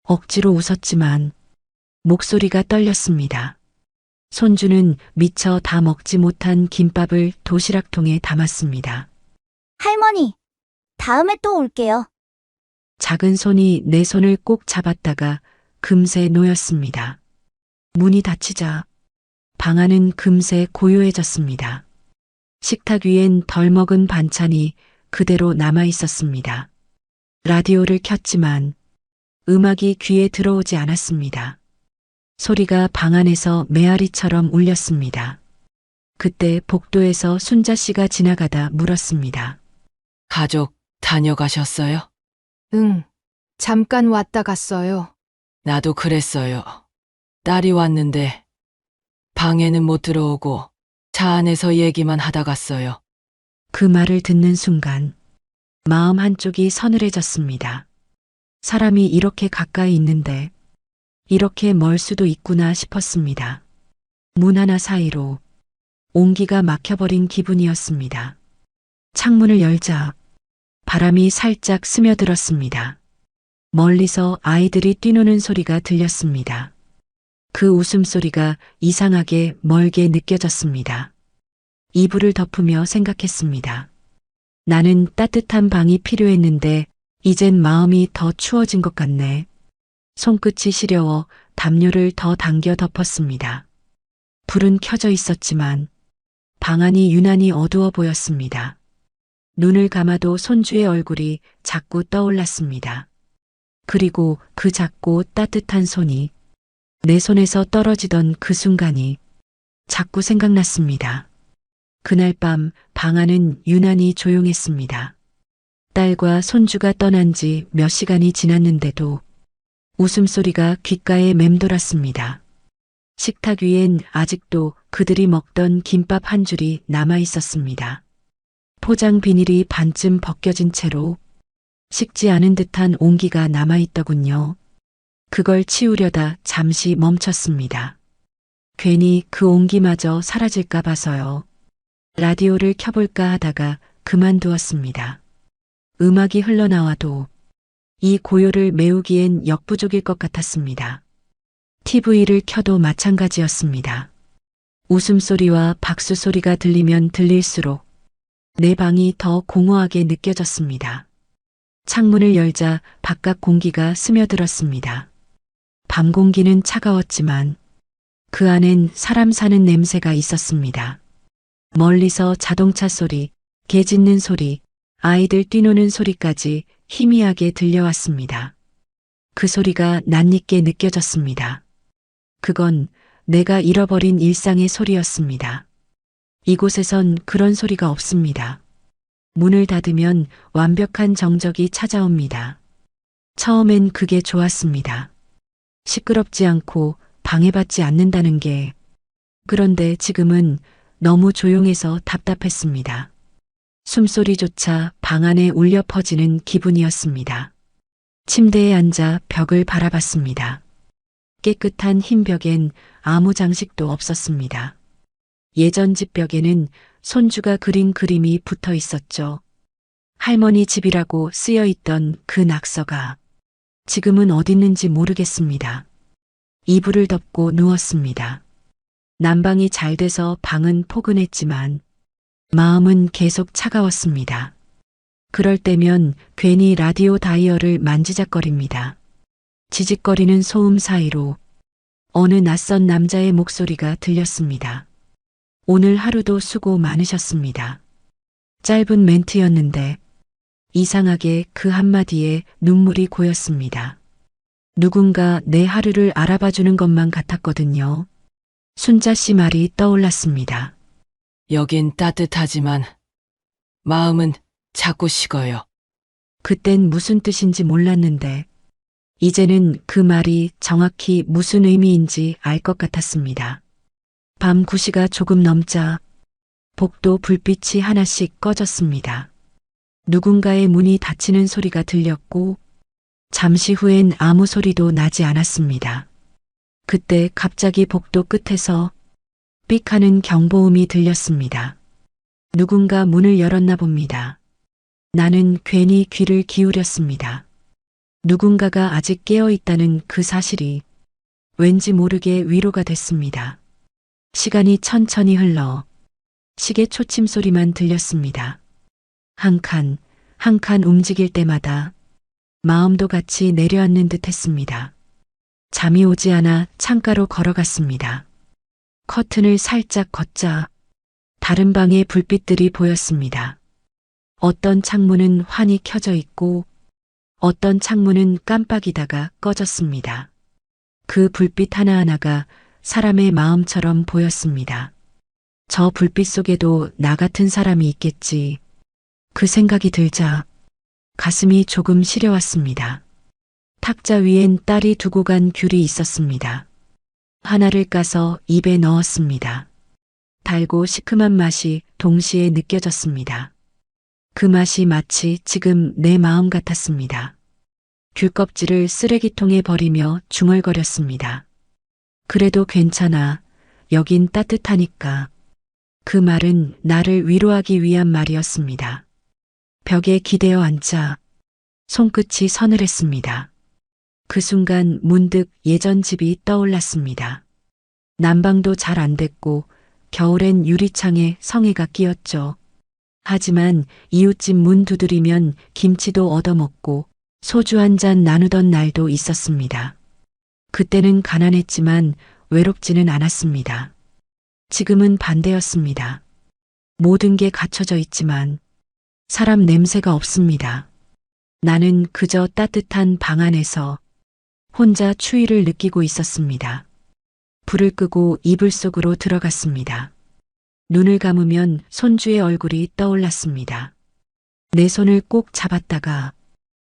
억지로 웃었지만 목소리가 떨렸습니다. 손주는 미처 다 먹지 못한 김밥을 도시락통에 담았습니다. 할머니, 다음에 또 올게요. 작은 손이 내 손을 꼭 잡았다가 금세 놓였습니다. 문이 닫히자 방 안은 금세 고요해졌습니다. 식탁 위엔 덜 먹은 반찬이 그대로 남아 있었습니다. 라디오를 켰지만 음악이 귀에 들어오지 않았습니다. 소리가 방 안에서 메아리처럼 울렸습니다. 그때 복도에서 순자 씨가 지나가다 물었습니다. 가족 다녀가셨어요? 응. 잠깐 왔다 갔어요. 나도 그랬어요. 딸이 왔는데 방에는 못 들어오고 차 안에서 얘기만 하다 갔어요. 그 말을 듣는 순간 마음 한쪽이 서늘해졌습니다. 사람이 이렇게 가까이 있는데 이렇게 멀 수도 있구나 싶었습니다. 문 하나 사이로 온기가 막혀버린 기분이었습니다. 창문을 열자 바람이 살짝 스며들었습니다. 멀리서 아이들이 뛰노는 소리가 들렸습니다. 그 웃음소리가 이상하게 멀게 느껴졌습니다. 이불을 덮으며 생각했습니다. 나는 따뜻한 방이 필요했는데 이젠 마음이 더 추워진 것 같네. 손끝이 시려워 담요를 더 당겨 덮었습니다. 불은 켜져 있었지만 방 안이 유난히 어두워 보였습니다. 눈을 감아도 손주의 얼굴이 자꾸 떠올랐습니다. 그리고 그 작고 따뜻한 손이 내 손에서 떨어지던 그 순간이 자꾸 생각났습니다. 그날 밤 방 안은 유난히 조용했습니다. 딸과 손주가 떠난 지 몇 시간이 지났는데도 웃음소리가 귓가에 맴돌았습니다. 식탁 위엔 아직도 그들이 먹던 김밥 한 줄이 남아 있었습니다. 포장 비닐이 반쯤 벗겨진 채로 식지 않은 듯한 온기가 남아 있더군요. 그걸 치우려다 잠시 멈췄습니다. 괜히 그 온기마저 사라질까 봐서요. 라디오를 켜볼까 하다가 그만두었습니다. 음악이 흘러나와도 이 고요를 메우기엔 역부족일 것 같았습니다. TV를 켜도 마찬가지였습니다. 웃음소리와 박수소리가 들리면 들릴수록 내 방이 더 공허하게 느껴졌습니다. 창문을 열자 바깥 공기가 스며들었습니다. 밤 공기는 차가웠지만 그 안엔 사람 사는 냄새가 있었습니다. 멀리서 자동차 소리, 개 짖는 소리, 아이들 뛰노는 소리까지 희미하게 들려왔습니다. 그 소리가 낯익게 느껴졌습니다. 그건 내가 잃어버린 일상의 소리였습니다. 이곳에선 그런 소리가 없습니다. 문을 닫으면 완벽한 정적이 찾아옵니다. 처음엔 그게 좋았습니다. 시끄럽지 않고 방해받지 않는다는 게. 그런데 지금은 너무 조용해서 답답했습니다. 숨소리조차 방 안에 울려 퍼지는 기분이었습니다. 침대에 앉아 벽을 바라봤습니다. 깨끗한 흰 벽엔 아무 장식도 없었습니다. 예전 집 벽에는 손주가 그린 그림이 붙어 있었죠. 할머니 집이라고 쓰여 있던 그 낙서가 지금은 어딨는지 모르겠습니다. 이불을 덮고 누웠습니다. 난방이 잘 돼서 방은 포근했지만 마음은 계속 차가웠습니다. 그럴 때면 괜히 라디오 다이얼을 만지작거립니다. 지직거리는 소음 사이로 어느 낯선 남자의 목소리가 들렸습니다. 오늘 하루도 수고 많으셨습니다. 짧은 멘트였는데 이상하게 그 한마디에 눈물이 고였습니다. 누군가 내 하루를 알아봐주는 것만 같았거든요. 순자 씨 말이 떠올랐습니다. 여긴 따뜻하지만 마음은 자꾸 식어요. 그땐 무슨 뜻인지 몰랐는데 이제는 그 말이 정확히 무슨 의미인지 알 것 같았습니다. 밤 9시가 조금 넘자 복도 불빛이 하나씩 꺼졌습니다. 누군가의 문이 닫히는 소리가 들렸고 잠시 후엔 아무 소리도 나지 않았습니다. 그때 갑자기 복도 끝에서 삑 하는 경보음이 들렸습니다. 누군가 문을 열었나 봅니다. 나는 괜히 귀를 기울였습니다. 누군가가 아직 깨어 있다는 그 사실이 왠지 모르게 위로가 됐습니다. 시간이 천천히 흘러 시계 초침 소리만 들렸습니다. 한 칸, 한 칸 움직일 때마다 마음도 같이 내려앉는 듯 했습니다. 잠이 오지 않아 창가로 걸어갔습니다. 커튼을 살짝 걷자 다른 방의 불빛들이 보였습니다. 어떤 창문은 환히 켜져 있고 어떤 창문은 깜빡이다가 꺼졌습니다. 그 불빛 하나하나가 사람의 마음처럼 보였습니다. 저 불빛 속에도 나 같은 사람이 있겠지. 그 생각이 들자 가슴이 조금 시려왔습니다. 탁자 위엔 딸이 두고 간 귤이 있었습니다. 하나를 까서 입에 넣었습니다. 달고 시큼한 맛이 동시에 느껴졌습니다. 그 맛이 마치 지금 내 마음 같았습니다. 귤 껍질을 쓰레기통에 버리며 중얼거렸습니다. 그래도 괜찮아. 여긴 따뜻하니까. 그 말은 나를 위로하기 위한 말이었습니다. 벽에 기대어 앉자 손끝이 서늘했습니다. 그 순간 문득 예전 집이 떠올랐습니다. 난방도 잘 안 됐고 겨울엔 유리창에 성에가 끼었죠. 하지만 이웃집 문 두드리면 김치도 얻어먹고 소주 한 잔 나누던 날도 있었습니다. 그때는 가난했지만 외롭지는 않았습니다. 지금은 반대였습니다. 모든 게 갖춰져 있지만 사람 냄새가 없습니다. 나는 그저 따뜻한 방 안에서 혼자 추위를 느끼고 있었습니다. 불을 끄고 이불 속으로 들어갔습니다. 눈을 감으면 손주의 얼굴이 떠올랐습니다. 내 손을 꼭 잡았다가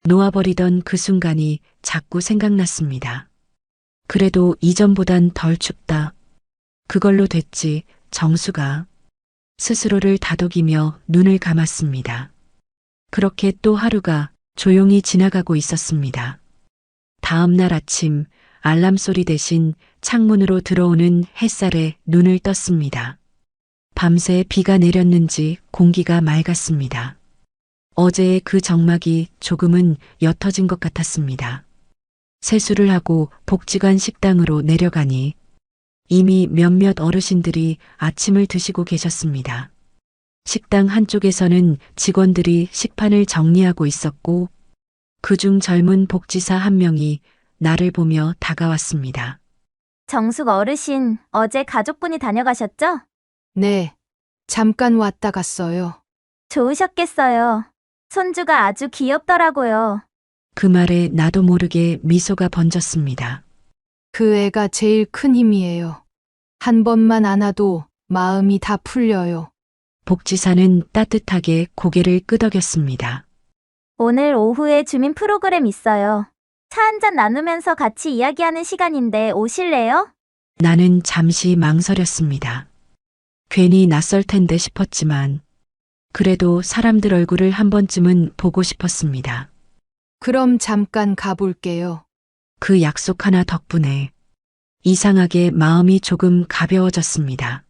놓아버리던 그 순간이 자꾸 생각났습니다. 그래도 이전보단 덜 춥다. 그걸로 됐지, 정수가. 스스로를 다독이며 눈을 감았습니다. 그렇게 또 하루가 조용히 지나가고 있었습니다. 다음 날 아침 알람 소리 대신 창문으로 들어오는 햇살에 눈을 떴습니다. 밤새 비가 내렸는지 공기가 맑았습니다. 어제의 그 정막이 조금은 옅어진 것 같았습니다. 세수를 하고 복지관 식당으로 내려가니 이미 몇몇 어르신들이 아침을 드시고 계셨습니다. 식당 한쪽에서는 직원들이 식판을 정리하고 있었고 그중 젊은 복지사 한 명이 나를 보며 다가왔습니다. 정숙 어르신, 어제 가족분이 다녀가셨죠? 네. 잠깐 왔다 갔어요. 좋으셨겠어요. 손주가 아주 귀엽더라고요. 그 말에 나도 모르게 미소가 번졌습니다. 그 애가 제일 큰 힘이에요. 한 번만 안아도 마음이 다 풀려요. 복지사는 따뜻하게 고개를 끄덕였습니다. 오늘 오후에 주민 프로그램 있어요. 차 한잔 나누면서 같이 이야기하는 시간인데 오실래요? 나는 잠시 망설였습니다. 괜히 낯설 텐데 싶었지만 그래도 사람들 얼굴을 한 번쯤은 보고 싶었습니다. 그럼 잠깐 가볼게요. 그 약속 하나 덕분에 이상하게 마음이 조금 가벼워졌습니다.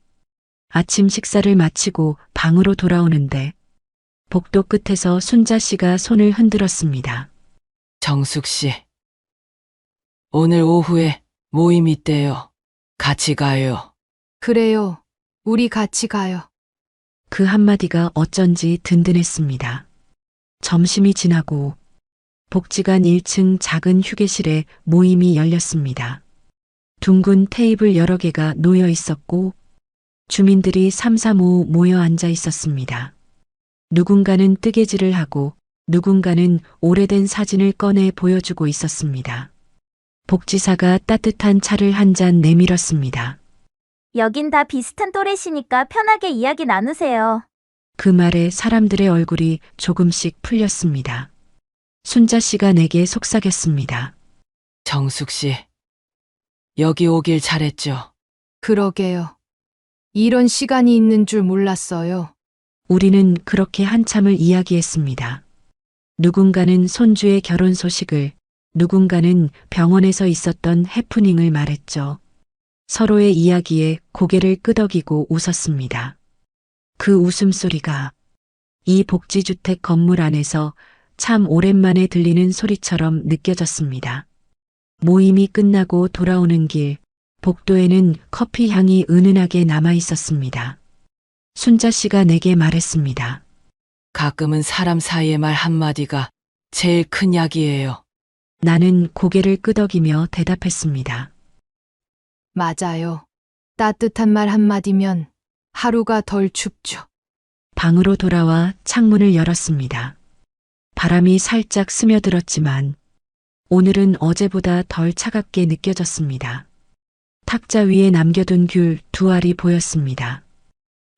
아침 식사를 마치고 방으로 돌아오는데 복도 끝에서 순자 씨가 손을 흔들었습니다. 정숙 씨, 오늘 오후에 모임 있대요. 같이 가요. 그래요. 우리 같이 가요. 그 한마디가 어쩐지 든든했습니다. 점심이 지나고 복지관 1층 작은 휴게실에 모임이 열렸습니다. 둥근 테이블 여러 개가 놓여 있었고 주민들이 삼삼오오 모여 앉아 있었습니다. 누군가는 뜨개질을 하고 누군가는 오래된 사진을 꺼내 보여주고 있었습니다. 복지사가 따뜻한 차를 한 잔 내밀었습니다. 여긴 다 비슷한 또래시니까 편하게 이야기 나누세요. 그 말에 사람들의 얼굴이 조금씩 풀렸습니다. 순자 씨가 내게 속삭였습니다. 정숙 씨, 여기 오길 잘했죠. 그러게요. 이런 시간이 있는 줄 몰랐어요. 우리는 그렇게 한참을 이야기했습니다. 누군가는 손주의 결혼 소식을, 누군가는 병원에서 있었던 해프닝을 말했죠. 서로의 이야기에 고개를 끄덕이고 웃었습니다. 그 웃음소리가 이 복지주택 건물 안에서 참 오랜만에 들리는 소리처럼 느껴졌습니다. 모임이 끝나고 돌아오는 길, 복도에는 커피 향이 은은하게 남아 있었습니다. 순자 씨가 내게 말했습니다. 가끔은 사람 사이의 말 한마디가 제일 큰 약이에요. 나는 고개를 끄덕이며 대답했습니다. 맞아요. 따뜻한 말 한마디면 하루가 덜 춥죠. 방으로 돌아와 창문을 열었습니다. 바람이 살짝 스며들었지만 오늘은 어제보다 덜 차갑게 느껴졌습니다. 탁자 위에 남겨둔 귤 2알이 보였습니다.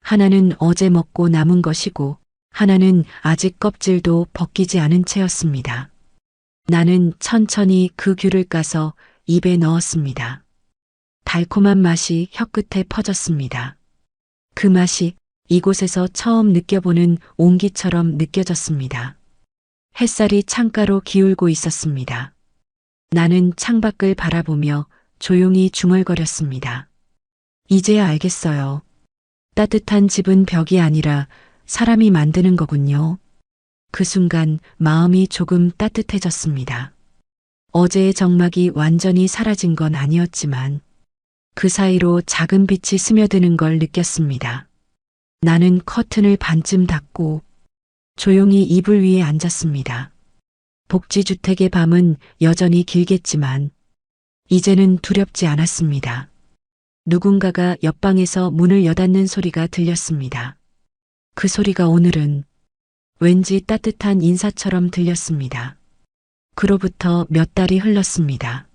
하나는 어제 먹고 남은 것이고 하나는 아직 껍질도 벗기지 않은 채였습니다. 나는 천천히 그 귤을 까서 입에 넣었습니다. 달콤한 맛이 혀끝에 퍼졌습니다. 그 맛이 이곳에서 처음 느껴보는 온기처럼 느껴졌습니다. 햇살이 창가로 기울고 있었습니다. 나는 창밖을 바라보며 조용히 중얼거렸습니다. 이제야 알겠어요. 따뜻한 집은 벽이 아니라 사람이 만드는 거군요. 그 순간 마음이 조금 따뜻해졌습니다. 어제의 적막이 완전히 사라진 건 아니었지만 그 사이로 작은 빛이 스며드는 걸 느꼈습니다. 나는 커튼을 반쯤 닫고 조용히 이불 위에 앉았습니다. 복지주택의 밤은 여전히 길겠지만 이제는 두렵지 않았습니다. 누군가가 옆방에서 문을 여닫는 소리가 들렸습니다. 그 소리가 오늘은 왠지 따뜻한 인사처럼 들렸습니다. 그로부터 몇 달이 흘렀습니다.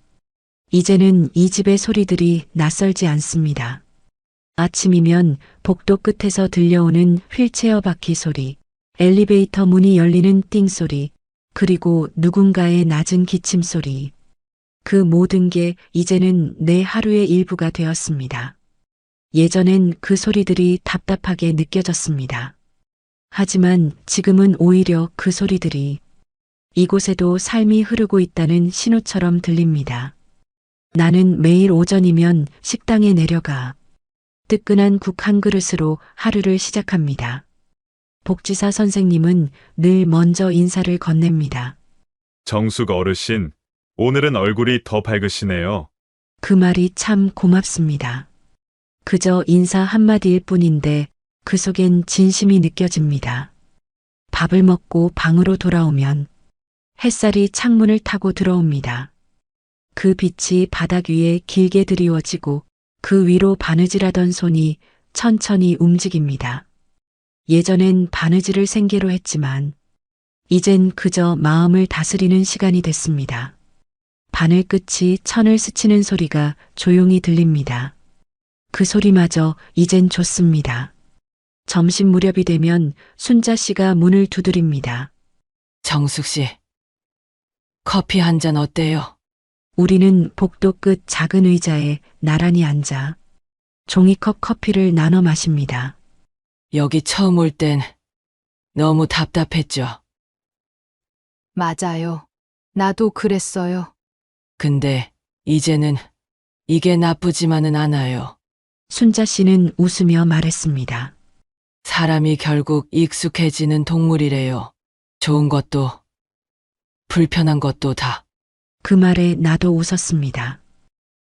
이제는 이 집의 소리들이 낯설지 않습니다. 아침이면 복도 끝에서 들려오는 휠체어 바퀴 소리, 엘리베이터 문이 열리는 띵 소리, 그리고 누군가의 낮은 기침 소리. 그 모든 게 이제는 내 하루의 일부가 되었습니다. 예전엔 그 소리들이 답답하게 느껴졌습니다. 하지만 지금은 오히려 그 소리들이 이곳에도 삶이 흐르고 있다는 신호처럼 들립니다. 나는 매일 오전이면 식당에 내려가 뜨끈한 국 한 그릇으로 하루를 시작합니다. 복지사 선생님은 늘 먼저 인사를 건넵니다. 정숙 어르신, 오늘은 얼굴이 더 밝으시네요. 그 말이 참 고맙습니다. 그저 인사 한마디일 뿐인데 그 속엔 진심이 느껴집니다. 밥을 먹고 방으로 돌아오면 햇살이 창문을 타고 들어옵니다. 그 빛이 바닥 위에 길게 드리워지고 그 위로 바느질하던 손이 천천히 움직입니다. 예전엔 바느질을 생계로 했지만 이젠 그저 마음을 다스리는 시간이 됐습니다. 바늘 끝이 천을 스치는 소리가 조용히 들립니다. 그 소리마저 이젠 좋습니다. 점심 무렵이 되면 순자 씨가 문을 두드립니다. 정숙 씨, 커피 한 잔 어때요? 우리는 복도 끝 작은 의자에 나란히 앉아 종이컵 커피를 나눠 마십니다. 여기 처음 올 땐 너무 답답했죠. 맞아요. 나도 그랬어요. 근데 이제는 이게 나쁘지만은 않아요. 순자 씨는 웃으며 말했습니다. 사람이 결국 익숙해지는 동물이래요. 좋은 것도 불편한 것도 다. 그 말에 나도 웃었습니다.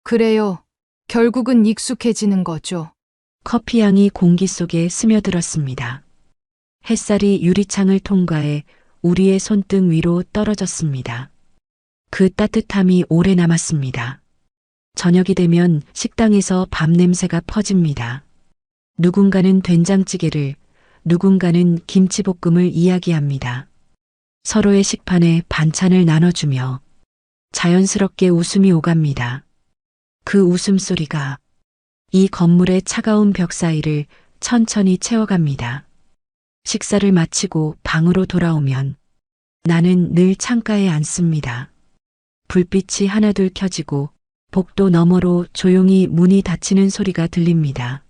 그래요. 결국은 익숙해지는 거죠. 커피향이 공기 속에 스며들었습니다. 햇살이 유리창을 통과해 우리의 손등 위로 떨어졌습니다. 그 따뜻함이 오래 남았습니다. 저녁이 되면 식당에서 밥 냄새가 퍼집니다. 누군가는 된장찌개를, 누군가는 김치볶음을 이야기합니다. 서로의 식판에 반찬을 나눠주며 자연스럽게 웃음이 오갑니다. 그 웃음소리가 이 건물의 차가운 벽 사이를 천천히 채워갑니다. 식사를 마치고 방으로 돌아오면 나는 늘 창가에 앉습니다. 불빛이 하나둘 켜지고 복도 너머로 조용히 문이 닫히는 소리가 들립니다.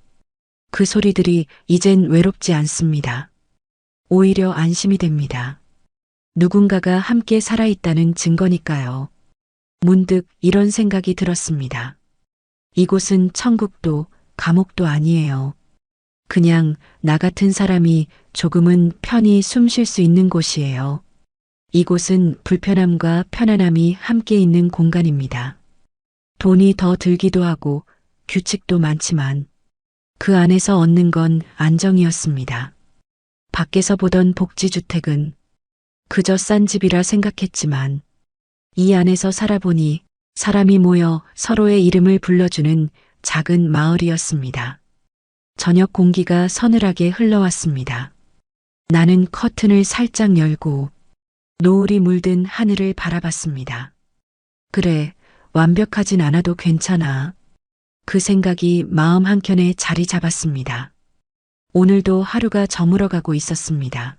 그 소리들이 이젠 외롭지 않습니다. 오히려 안심이 됩니다. 누군가가 함께 살아있다는 증거니까요. 문득 이런 생각이 들었습니다. 이곳은 천국도 감옥도 아니에요. 그냥 나 같은 사람이 조금은 편히 숨 쉴 수 있는 곳이에요. 이곳은 불편함과 편안함이 함께 있는 공간입니다. 돈이 더 들기도 하고 규칙도 많지만 그 안에서 얻는 건 안정이었습니다. 밖에서 보던 복지주택은 그저 싼 집이라 생각했지만 이 안에서 살아보니 사람이 모여 서로의 이름을 불러주는 작은 마을이었습니다. 저녁 공기가 서늘하게 흘러왔습니다. 나는 커튼을 살짝 열고 노을이 물든 하늘을 바라봤습니다. 그래, 완벽하진 않아도 괜찮아. 그 생각이 마음 한켠에 자리 잡았습니다. 오늘도 하루가 저물어가고 있었습니다.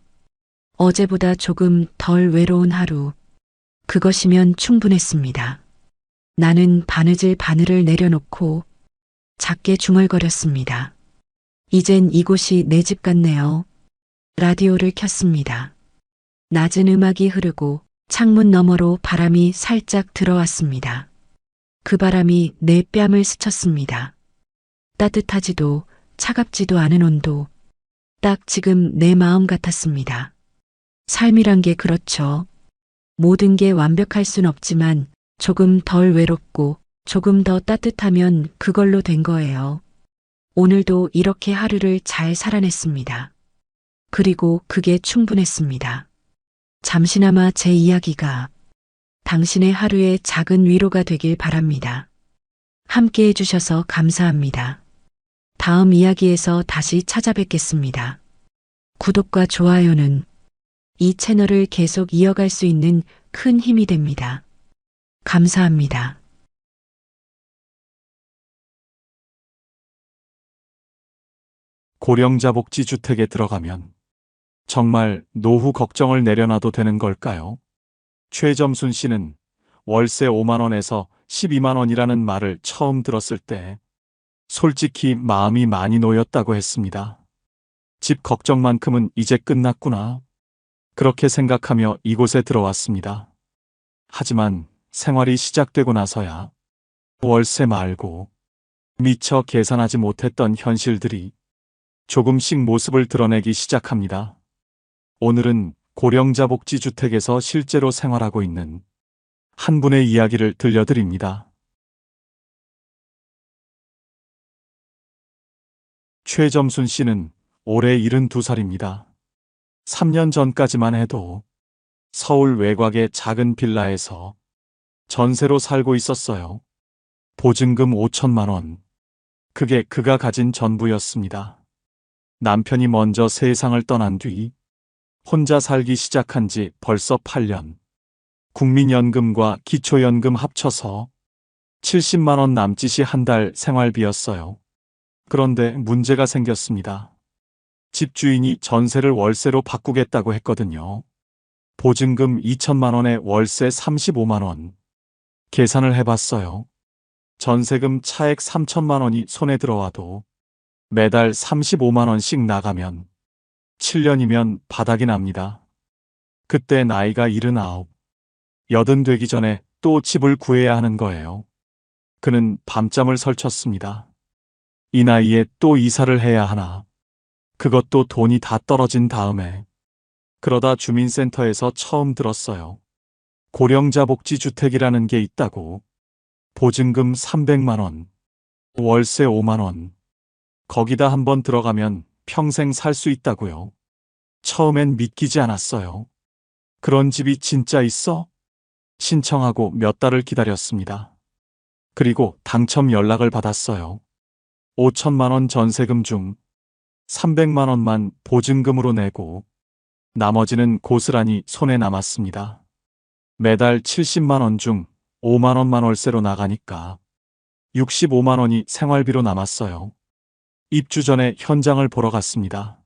어제보다 조금 덜 외로운 하루. 그것이면 충분했습니다. 나는 바느질 내려놓고 작게 중얼거렸습니다. 이젠 이곳이 내 집 같네요. 라디오를 켰습니다. 낮은 음악이 흐르고 창문 너머로 바람이 살짝 들어왔습니다. 그 바람이 내 뺨을 스쳤습니다. 따뜻하지도 차갑지도 않은 온도. 딱 지금 내 마음 같았습니다. 삶이란 게 그렇죠. 모든 게 완벽할 순 없지만 조금 덜 외롭고 조금 더 따뜻하면 그걸로 된 거예요. 오늘도 이렇게 하루를 잘 살아냈습니다. 그리고 그게 충분했습니다. 잠시나마 제 이야기가 당신의 하루에 작은 위로가 되길 바랍니다. 함께 해주셔서 감사합니다. 다음 이야기에서 다시 찾아뵙겠습니다. 구독과 좋아요는 이 채널을 계속 이어갈 수 있는 큰 힘이 됩니다. 감사합니다. 고령자 복지주택에 들어가면 정말 노후 걱정을 내려놔도 되는 걸까요? 최점순 씨는 월세 5만 원에서 12만 원이라는 말을 처음 들었을 때 솔직히 마음이 많이 놓였다고 했습니다. 집 걱정만큼은 이제 끝났구나. 그렇게 생각하며 이곳에 들어왔습니다. 하지만 생활이 시작되고 나서야 월세 말고 미처 계산하지 못했던 현실들이 조금씩 모습을 드러내기 시작합니다. 오늘은 고령자 복지주택에서 실제로 생활하고 있는 한 분의 이야기를 들려드립니다. 최점순 씨는 올해 72살입니다. 3년 전까지만 해도 서울 외곽의 작은 빌라에서 전세로 살고 있었어요. 보증금 5천만 원. 그게 그가 가진 전부였습니다. 남편이 먼저 세상을 떠난 뒤 혼자 살기 시작한 지 벌써 8년. 국민연금과 기초연금 합쳐서 70만 원 남짓이 한 달 생활비였어요. 그런데 문제가 생겼습니다. 집주인이 전세를 월세로 바꾸겠다고 했거든요. 보증금 2천만 원에 월세 35만 원. 계산을 해봤어요. 전세금 차액 3천만 원이 손에 들어와도 매달 35만 원씩 나가면 7년이면 바닥이 납니다. 그때 나이가 79. 80 되기 전에 또 집을 구해야 하는 거예요. 그는 밤잠을 설쳤습니다. 이 나이에 또 이사를 해야 하나. 그것도 돈이 다 떨어진 다음에. 그러다 주민센터에서 처음 들었어요. 고령자 복지주택이라는 게 있다고. 보증금 300만 원. 월세 5만 원. 거기다 한번 들어가면 평생 살 수 있다고요. 처음엔 믿기지 않았어요. 그런 집이 진짜 있어? 신청하고 몇 달을 기다렸습니다. 그리고 당첨 연락을 받았어요. 5천만 원 전세금 중 300만 원만 보증금으로 내고 나머지는 고스란히 손에 남았습니다. 매달 70만 원 중 5만 원만 월세로 나가니까 65만 원이 생활비로 남았어요. 입주 전에 현장을 보러 갔습니다.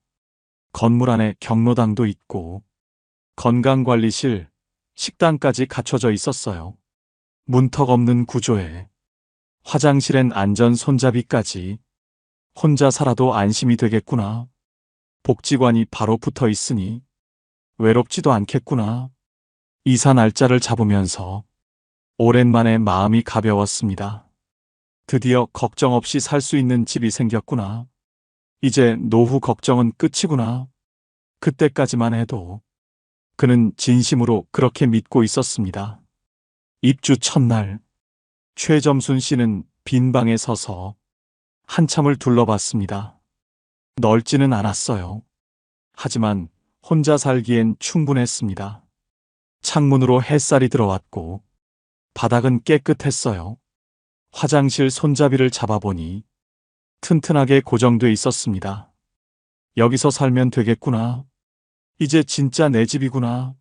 건물 안에 경로당도 있고 건강관리실, 식당까지 갖춰져 있었어요. 문턱 없는 구조에 화장실엔 안전 손잡이까지. 혼자 살아도 안심이 되겠구나. 복지관이 바로 붙어 있으니 외롭지도 않겠구나. 이사 날짜를 잡으면서 오랜만에 마음이 가벼웠습니다. 드디어 걱정 없이 살 수 있는 집이 생겼구나. 이제 노후 걱정은 끝이구나. 그때까지만 해도 그는 진심으로 그렇게 믿고 있었습니다. 입주 첫날, 최점순 씨는 빈 방에 서서 한참을 둘러봤습니다. 넓지는 않았어요. 하지만 혼자 살기엔 충분했습니다. 창문으로 햇살이 들어왔고 바닥은 깨끗했어요. 화장실 손잡이를 잡아보니 튼튼하게 고정돼 있었습니다. 여기서 살면 되겠구나. 이제 진짜 내 집이구나.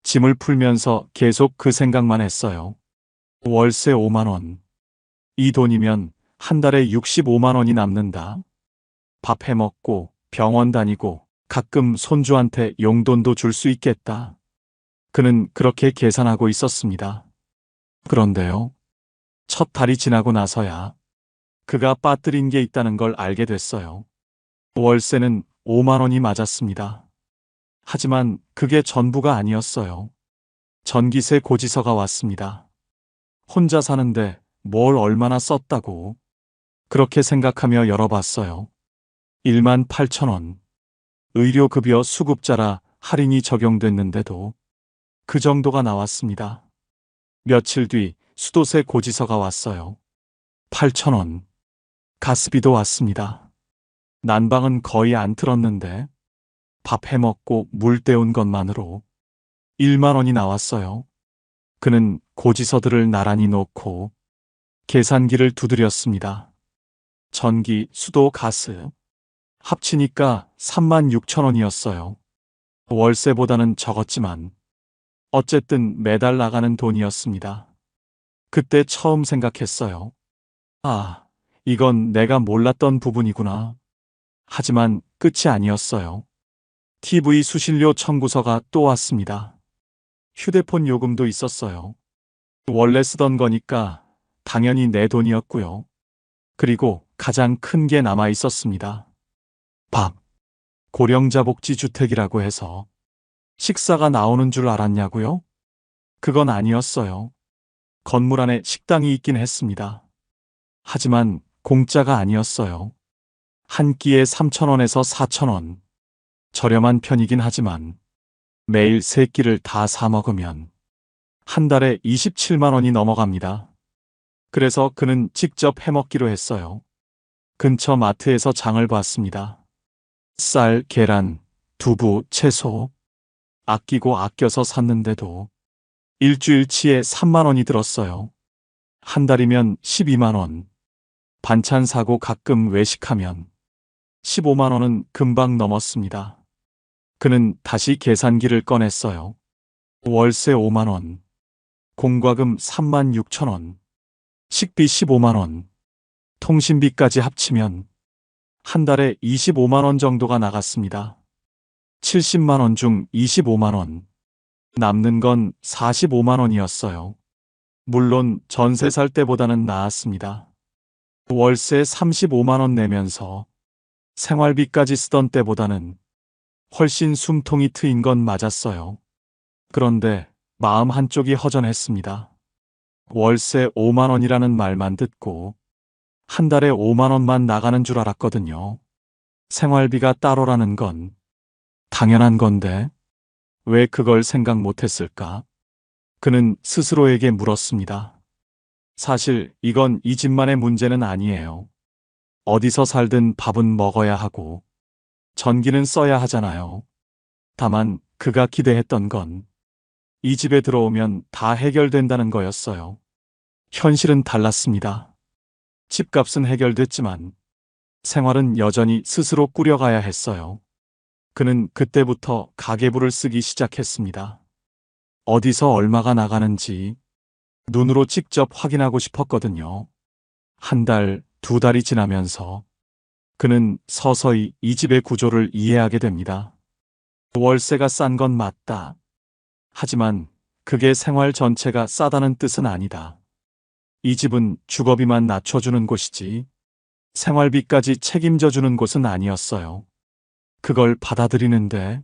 짐을 풀면서 계속 그 생각만 했어요. 월세 5만 원. 이 돈이면 한 달에 65만 원이 남는다. 밥 해먹고 병원 다니고 가끔 손주한테 용돈도 줄 수 있겠다. 그는 그렇게 계산하고 있었습니다. 그런데요. 첫 달이 지나고 나서야 그가 빠뜨린 게 있다는 걸 알게 됐어요. 월세는 5만 원이 맞았습니다. 하지만 그게 전부가 아니었어요. 전기세 고지서가 왔습니다. 혼자 사는데 뭘 얼마나 썼다고. 그렇게 생각하며 열어봤어요. 1만 8천 원. 의료급여 수급자라 할인이 적용됐는데도 그 정도가 나왔습니다. 며칠 뒤 수도세 고지서가 왔어요. 8천 원. 가스비도 왔습니다. 난방은 거의 안 틀었는데 밥 해먹고 물 때운 것만으로 1만 원이 나왔어요. 그는 고지서들을 나란히 놓고 계산기를 두드렸습니다. 전기, 수도, 가스 합치니까 3만 6천 원이었어요. 월세보다는 적었지만 어쨌든 매달 나가는 돈이었습니다. 그때 처음 생각했어요. 아, 이건 내가 몰랐던 부분이구나. 하지만 끝이 아니었어요. TV 수신료 청구서가 또 왔습니다. 휴대폰 요금도 있었어요. 원래 쓰던 거니까 당연히 내 돈이었고요. 그리고 가장 큰 게 남아 있었습니다. 밥. 고령자 복지주택이라고 해서 식사가 나오는 줄 알았냐고요? 그건 아니었어요. 건물 안에 식당이 있긴 했습니다. 하지만 공짜가 아니었어요. 한 끼에 3천 원에서 4천 원. 저렴한 편이긴 하지만 매일 3끼를 다 사 먹으면 한 달에 27만 원이 넘어갑니다. 그래서 그는 직접 해먹기로 했어요. 근처 마트에서 장을 봤습니다. 쌀, 계란, 두부, 채소. 아끼고 아껴서 샀는데도 일주일치에 3만 원이 들었어요. 한 달이면 12만 원. 반찬 사고 가끔 외식하면 15만 원은 금방 넘었습니다. 그는 다시 계산기를 꺼냈어요. 월세 5만 원. 공과금 3만 6천 원. 식비 15만 원. 통신비까지 합치면 한 달에 25만 원 정도가 나갔습니다. 70만 원 중 25만 원. 남는 건 45만 원이었어요. 물론 전세 살 때보다는 나았습니다. 월세 35만 원 내면서 생활비까지 쓰던 때보다는 훨씬 숨통이 트인 건 맞았어요. 그런데 마음 한쪽이 허전했습니다. 월세 5만 원이라는 말만 듣고 한 달에 5만 원만 나가는 줄 알았거든요. 생활비가 따로라는 건 당연한 건데 왜 그걸 생각 못했을까? 그는 스스로에게 물었습니다. 사실 이건 이 집만의 문제는 아니에요. 어디서 살든 밥은 먹어야 하고 전기는 써야 하잖아요. 다만 그가 기대했던 건 이 집에 들어오면 다 해결된다는 거였어요. 현실은 달랐습니다. 집값은 해결됐지만 생활은 여전히 스스로 꾸려가야 했어요. 그는 그때부터 가계부를 쓰기 시작했습니다. 어디서 얼마가 나가는지 눈으로 직접 확인하고 싶었거든요. 한 달, 2달이 지나면서 그는 서서히 이 집의 구조를 이해하게 됩니다. 월세가 싼 건 맞다. 하지만 그게 생활 전체가 싸다는 뜻은 아니다. 이 집은 주거비만 낮춰주는 곳이지 생활비까지 책임져주는 곳은 아니었어요. 그걸 받아들이는데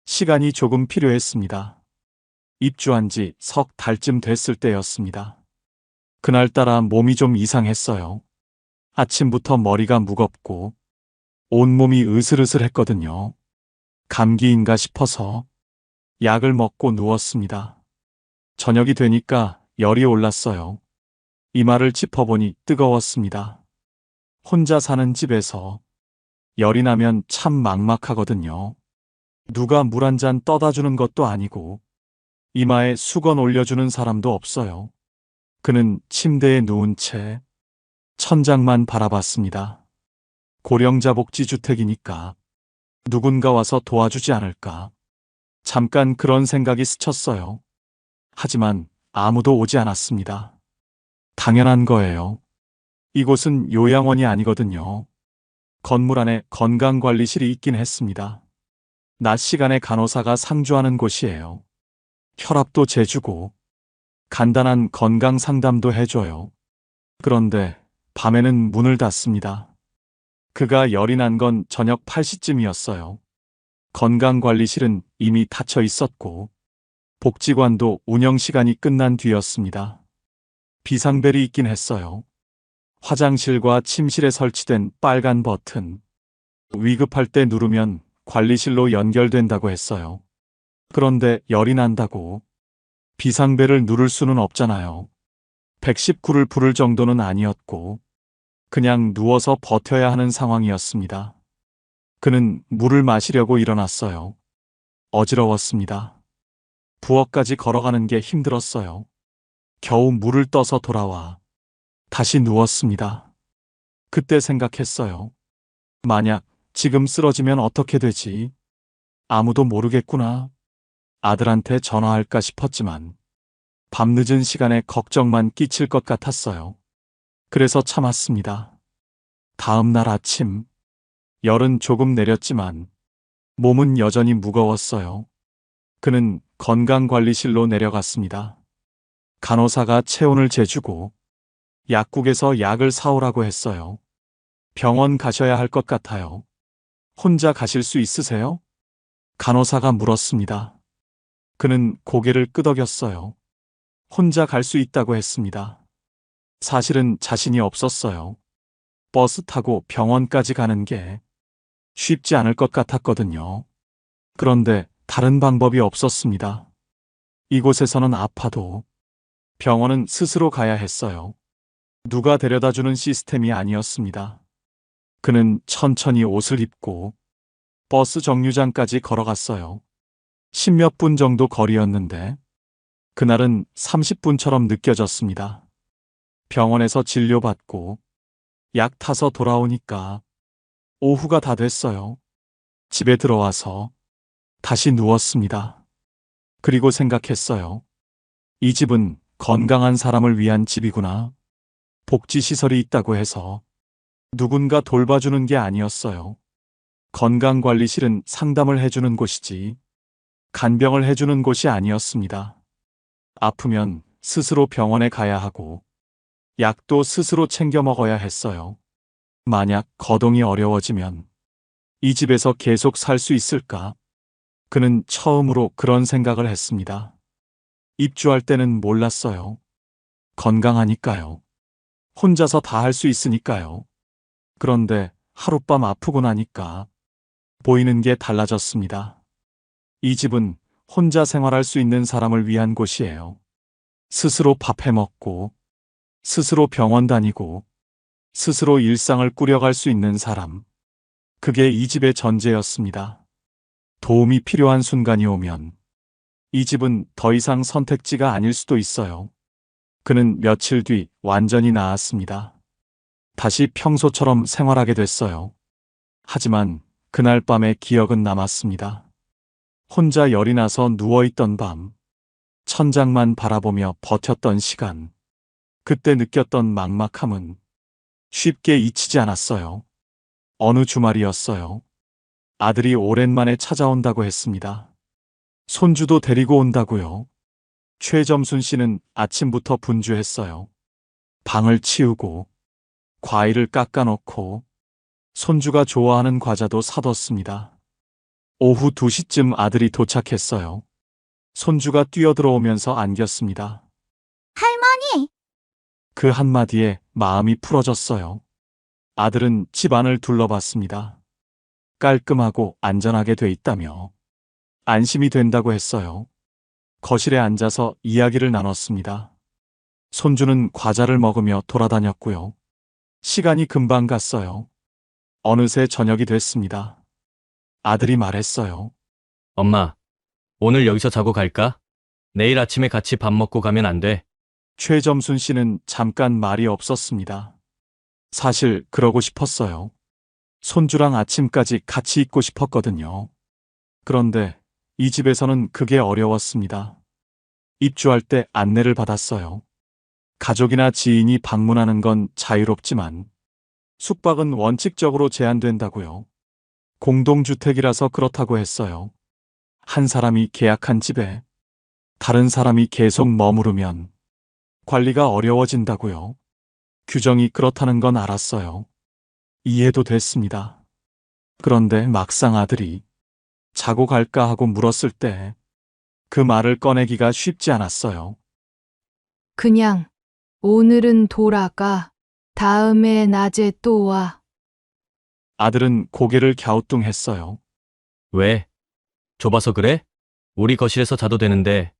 시간이 조금 필요했습니다. 입주한 지 석 달쯤 됐을 때였습니다. 그날따라 몸이 좀 이상했어요. 아침부터 머리가 무겁고 온몸이 으슬으슬했거든요. 감기인가 싶어서 약을 먹고 누웠습니다. 저녁이 되니까 열이 올랐어요. 이마를 짚어보니 뜨거웠습니다. 혼자 사는 집에서 열이 나면 참 막막하거든요. 누가 물 한 잔 떠다 주는 것도 아니고 이마에 수건 올려주는 사람도 없어요. 그는 침대에 누운 채 천장만 바라봤습니다. 고령자 복지주택이니까 누군가 와서 도와주지 않을까. 잠깐 그런 생각이 스쳤어요. 하지만 아무도 오지 않았습니다. 당연한 거예요. 이곳은 요양원이 아니거든요. 건물 안에 건강관리실이 있긴 했습니다. 낮 시간에 간호사가 상주하는 곳이에요. 혈압도 재주고 간단한 건강 상담도 해줘요. 그런데 밤에는 문을 닫습니다. 그가 열이 난 건 저녁 8시쯤이었어요. 건강관리실은 이미 닫혀 있었고 복지관도 운영 시간이 끝난 뒤였습니다. 비상벨이 있긴 했어요. 화장실과 침실에 설치된 빨간 버튼. 위급할 때 누르면 관리실로 연결된다고 했어요. 그런데 열이 난다고 비상벨을 누를 수는 없잖아요. 119를 부를 정도는 아니었고 그냥 누워서 버텨야 하는 상황이었습니다. 그는 물을 마시려고 일어났어요. 어지러웠습니다. 부엌까지 걸어가는 게 힘들었어요. 겨우 물을 떠서 돌아와 다시 누웠습니다. 그때 생각했어요. 만약 지금 쓰러지면 어떻게 되지? 아무도 모르겠구나. 아들한테 전화할까 싶었지만 밤늦은 시간에 걱정만 끼칠 것 같았어요. 그래서 참았습니다. 다음 날 아침, 열은 조금 내렸지만 몸은 여전히 무거웠어요. 그는 건강관리실로 내려갔습니다. 간호사가 체온을 재주고 약국에서 약을 사오라고 했어요. 병원 가셔야 할 것 같아요. 혼자 가실 수 있으세요? 간호사가 물었습니다. 그는 고개를 끄덕였어요. 혼자 갈 수 있다고 했습니다. 사실은 자신이 없었어요. 버스 타고 병원까지 가는 게 쉽지 않을 것 같았거든요. 그런데 다른 방법이 없었습니다. 이곳에서는 아파도 병원은 스스로 가야 했어요. 누가 데려다주는 시스템이 아니었습니다. 그는 천천히 옷을 입고 버스 정류장까지 걸어갔어요. 10몇 분 정도 거리였는데 그날은 30분처럼 느껴졌습니다. 병원에서 진료받고 약 타서 돌아오니까 오후가 다 됐어요. 집에 들어와서 다시 누웠습니다. 그리고 생각했어요. 이 집은 건강한 사람을 위한 집이구나. 복지시설이 있다고 해서 누군가 돌봐주는 게 아니었어요. 건강관리실은 상담을 해주는 곳이지 간병을 해주는 곳이 아니었습니다. 아프면 스스로 병원에 가야 하고 약도 스스로 챙겨 먹어야 했어요. 만약 거동이 어려워지면 이 집에서 계속 살 수 있을까? 그는 처음으로 그런 생각을 했습니다. 입주할 때는 몰랐어요. 건강하니까요. 혼자서 다 할 수 있으니까요. 그런데 하룻밤 아프고 나니까 보이는 게 달라졌습니다. 이 집은 혼자 생활할 수 있는 사람을 위한 곳이에요. 스스로 밥 해먹고, 스스로 병원 다니고, 스스로 일상을 꾸려갈 수 있는 사람. 그게 이 집의 전제였습니다. 도움이 필요한 순간이 오면 이 집은 더 이상 선택지가 아닐 수도 있어요. 그는 며칠 뒤 완전히 나았습니다. 다시 평소처럼 생활하게 됐어요. 하지만 그날 밤의 기억은 남았습니다. 혼자 열이 나서 누워있던 밤, 천장만 바라보며 버텼던 시간, 그때 느꼈던 막막함은 쉽게 잊히지 않았어요. 어느 주말이었어요. 아들이 오랜만에 찾아온다고 했습니다. 손주도 데리고 온다고요. 최점순 씨는 아침부터 분주했어요. 방을 치우고 과일을 깎아놓고 손주가 좋아하는 과자도 사뒀습니다. 오후 2시쯤 아들이 도착했어요. 손주가 뛰어들어오면서 안겼습니다. 할머니! 그 한마디에 마음이 풀어졌어요. 아들은 집안을 둘러봤습니다. 깔끔하고 안전하게 돼 있다며 안심이 된다고 했어요. 거실에 앉아서 이야기를 나눴습니다. 손주는 과자를 먹으며 돌아다녔고요. 시간이 금방 갔어요. 어느새 저녁이 됐습니다. 아들이 말했어요. 엄마, 오늘 여기서 자고 갈까? 내일 아침에 같이 밥 먹고 가면 안 돼? 최점순 씨는 잠깐 말이 없었습니다. 사실 그러고 싶었어요. 손주랑 아침까지 같이 있고 싶었거든요. 그런데 이 집에서는 그게 어려웠습니다. 입주할 때 안내를 받았어요. 가족이나 지인이 방문하는 건 자유롭지만 숙박은 원칙적으로 제한된다고요. 공동주택이라서 그렇다고 했어요. 한 사람이 계약한 집에 다른 사람이 계속 머무르면 관리가 어려워진다고요. 규정이 그렇다는 건 알았어요. 이해도 됐습니다. 그런데 막상 아들이 자고 갈까 하고 물었을 때 그 말을 꺼내기가 쉽지 않았어요. 그냥 오늘은 돌아가. 다음에 낮에 또 와. 아들은 고개를 갸우뚱했어요. 왜? 좁아서 그래? 우리 거실에서 자도 되는데.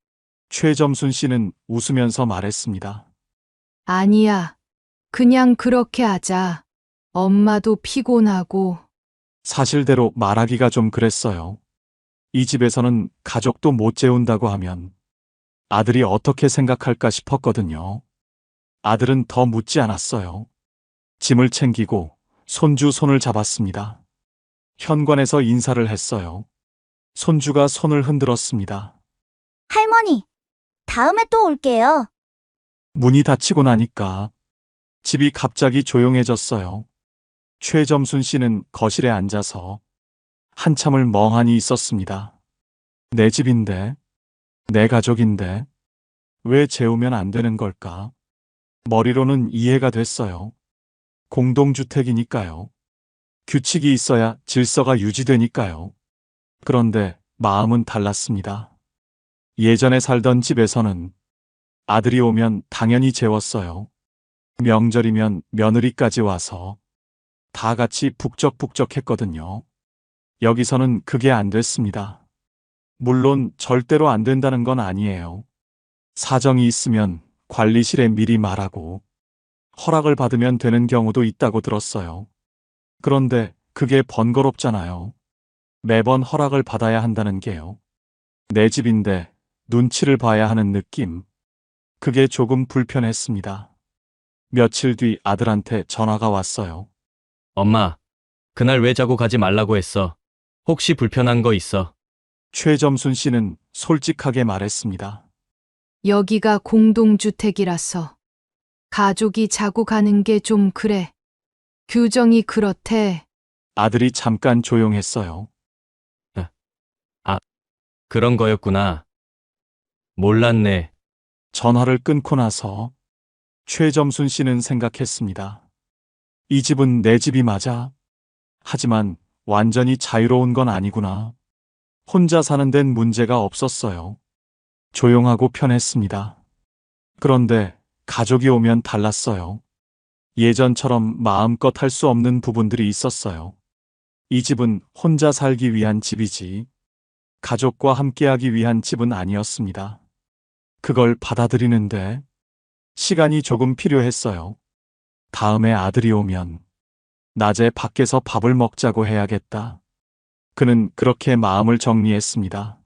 최점순 씨는 웃으면서 말했습니다. 아니야. 그냥 그렇게 하자. 엄마도 피곤하고. 사실대로 말하기가 좀 그랬어요. 이 집에서는 가족도 못 재운다고 하면 아들이 어떻게 생각할까 싶었거든요. 아들은 더 묻지 않았어요. 짐을 챙기고 손주 손을 잡았습니다. 현관에서 인사를 했어요. 손주가 손을 흔들었습니다. 할머니, 다음에 또 올게요. 문이 닫히고 나니까 집이 갑자기 조용해졌어요. 최점순 씨는 거실에 앉아서 한참을 멍하니 있었습니다. 내 집인데, 내 가족인데, 왜 재우면 안 되는 걸까? 머리로는 이해가 됐어요. 공동주택이니까요. 규칙이 있어야 질서가 유지되니까요. 그런데 마음은 달랐습니다. 예전에 살던 집에서는 아들이 오면 당연히 재웠어요. 명절이면 며느리까지 와서 다 같이 북적북적했거든요. 여기서는 그게 안 됐습니다. 물론 절대로 안 된다는 건 아니에요. 사정이 있으면 관리실에 미리 말하고 허락을 받으면 되는 경우도 있다고 들었어요. 그런데 그게 번거롭잖아요. 매번 허락을 받아야 한다는 게요. 내 집인데 눈치를 봐야 하는 느낌. 그게 조금 불편했습니다. 며칠 뒤 아들한테 전화가 왔어요. 엄마, 그날 왜 자고 가지 말라고 했어? 혹시 불편한 거 있어? 최점순 씨는 솔직하게 말했습니다. 여기가 공동주택이라서 가족이 자고 가는 게 좀 그래. 규정이 그렇대. 아들이 잠깐 조용했어요. 그런 거였구나. 몰랐네. 전화를 끊고 나서 최점순 씨는 생각했습니다. 이 집은 내 집이 맞아. 하지만 완전히 자유로운 건 아니구나. 혼자 사는 데는 문제가 없었어요. 조용하고 편했습니다. 그런데 가족이 오면 달랐어요. 예전처럼 마음껏 할 수 없는 부분들이 있었어요. 이 집은 혼자 살기 위한 집이지 가족과 함께하기 위한 집은 아니었습니다. 그걸 받아들이는데 시간이 조금 필요했어요. 다음에 아들이 오면 낮에 밖에서 밥을 먹자고 해야겠다. 그는 그렇게 마음을 정리했습니다.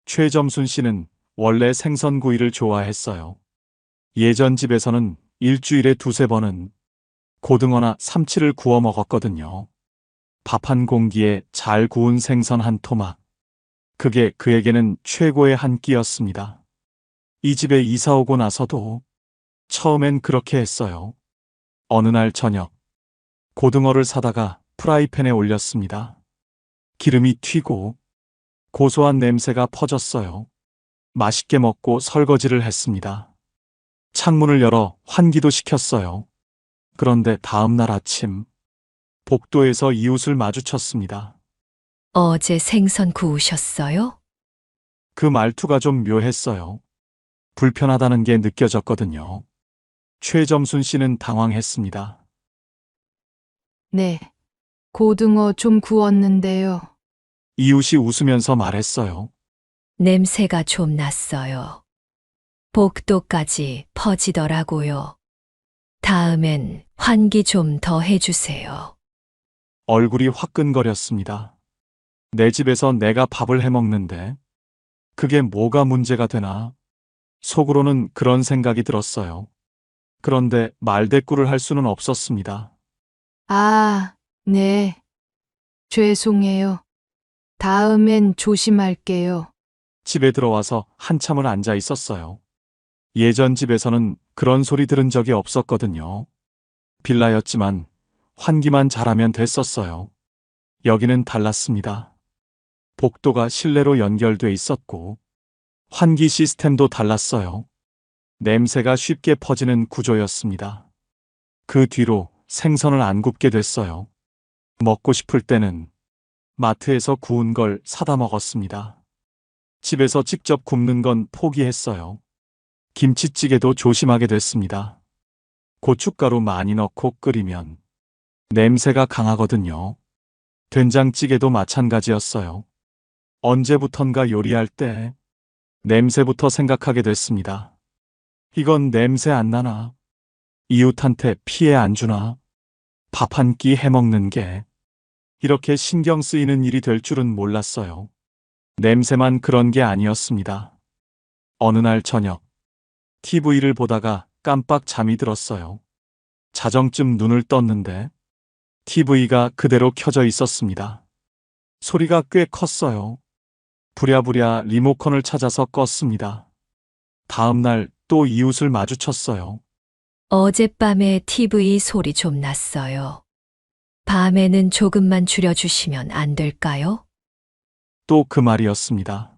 최점순 씨는 원래 생선구이를 좋아했어요. 예전 집에서는 일주일에 2~3번은 고등어나 삼치를 구워 먹었거든요. 밥 한 공기에 잘 구운 생선 한 토막. 그게 그에게는 최고의 한 끼였습니다. 이 집에 이사 오고 나서도 처음엔 그렇게 했어요. 어느 날 저녁, 고등어를 사다가 프라이팬에 올렸습니다. 기름이 튀고 고소한 냄새가 퍼졌어요. 맛있게 먹고 설거지를 했습니다. 창문을 열어 환기도 시켰어요. 그런데 다음 날 아침, 복도에서 이웃을 마주쳤습니다. 어제 생선 구우셨어요? 그 말투가 좀 묘했어요. 불편하다는 게 느껴졌거든요. 최점순 씨는 당황했습니다. 네. 고등어 좀 구웠는데요. 이웃이 웃으면서 말했어요. 냄새가 좀 났어요. 복도까지 퍼지더라고요. 다음엔 환기 좀 더 해주세요. 얼굴이 화끈거렸습니다. 내 집에서 내가 밥을 해 먹는데 그게 뭐가 문제가 되나? 속으로는 그런 생각이 들었어요. 그런데 말대꾸를 할 수는 없었습니다. 아, 네. 죄송해요. 다음엔 조심할게요. 집에 들어와서 한참을 앉아 있었어요. 예전 집에서는 그런 소리 들은 적이 없었거든요. 빌라였지만 환기만 잘하면 됐었어요. 여기는 달랐습니다. 복도가 실내로 연결돼 있었고 환기 시스템도 달랐어요. 냄새가 쉽게 퍼지는 구조였습니다. 그 뒤로 생선을 안 굽게 됐어요. 먹고 싶을 때는 마트에서 구운 걸 사다 먹었습니다. 집에서 직접 굽는 건 포기했어요. 김치찌개도 조심하게 됐습니다. 고춧가루 많이 넣고 끓이면 냄새가 강하거든요. 된장찌개도 마찬가지였어요. 언제부턴가 요리할 때 냄새부터 생각하게 됐습니다. 이건 냄새 안 나나? 이웃한테 피해 안 주나? 밥 한 끼 해먹는 게 이렇게 신경 쓰이는 일이 될 줄은 몰랐어요. 냄새만 그런 게 아니었습니다. 어느 날 저녁, TV를 보다가 깜빡 잠이 들었어요. 자정쯤 눈을 떴는데 TV가 그대로 켜져 있었습니다. 소리가 꽤 컸어요. 부랴부랴 리모컨을 찾아서 껐습니다. 다음 날 또 이웃을 마주쳤어요. 어젯밤에 TV 소리 좀 났어요. 밤에는 조금만 줄여주시면 안 될까요? 또 그 말이었습니다.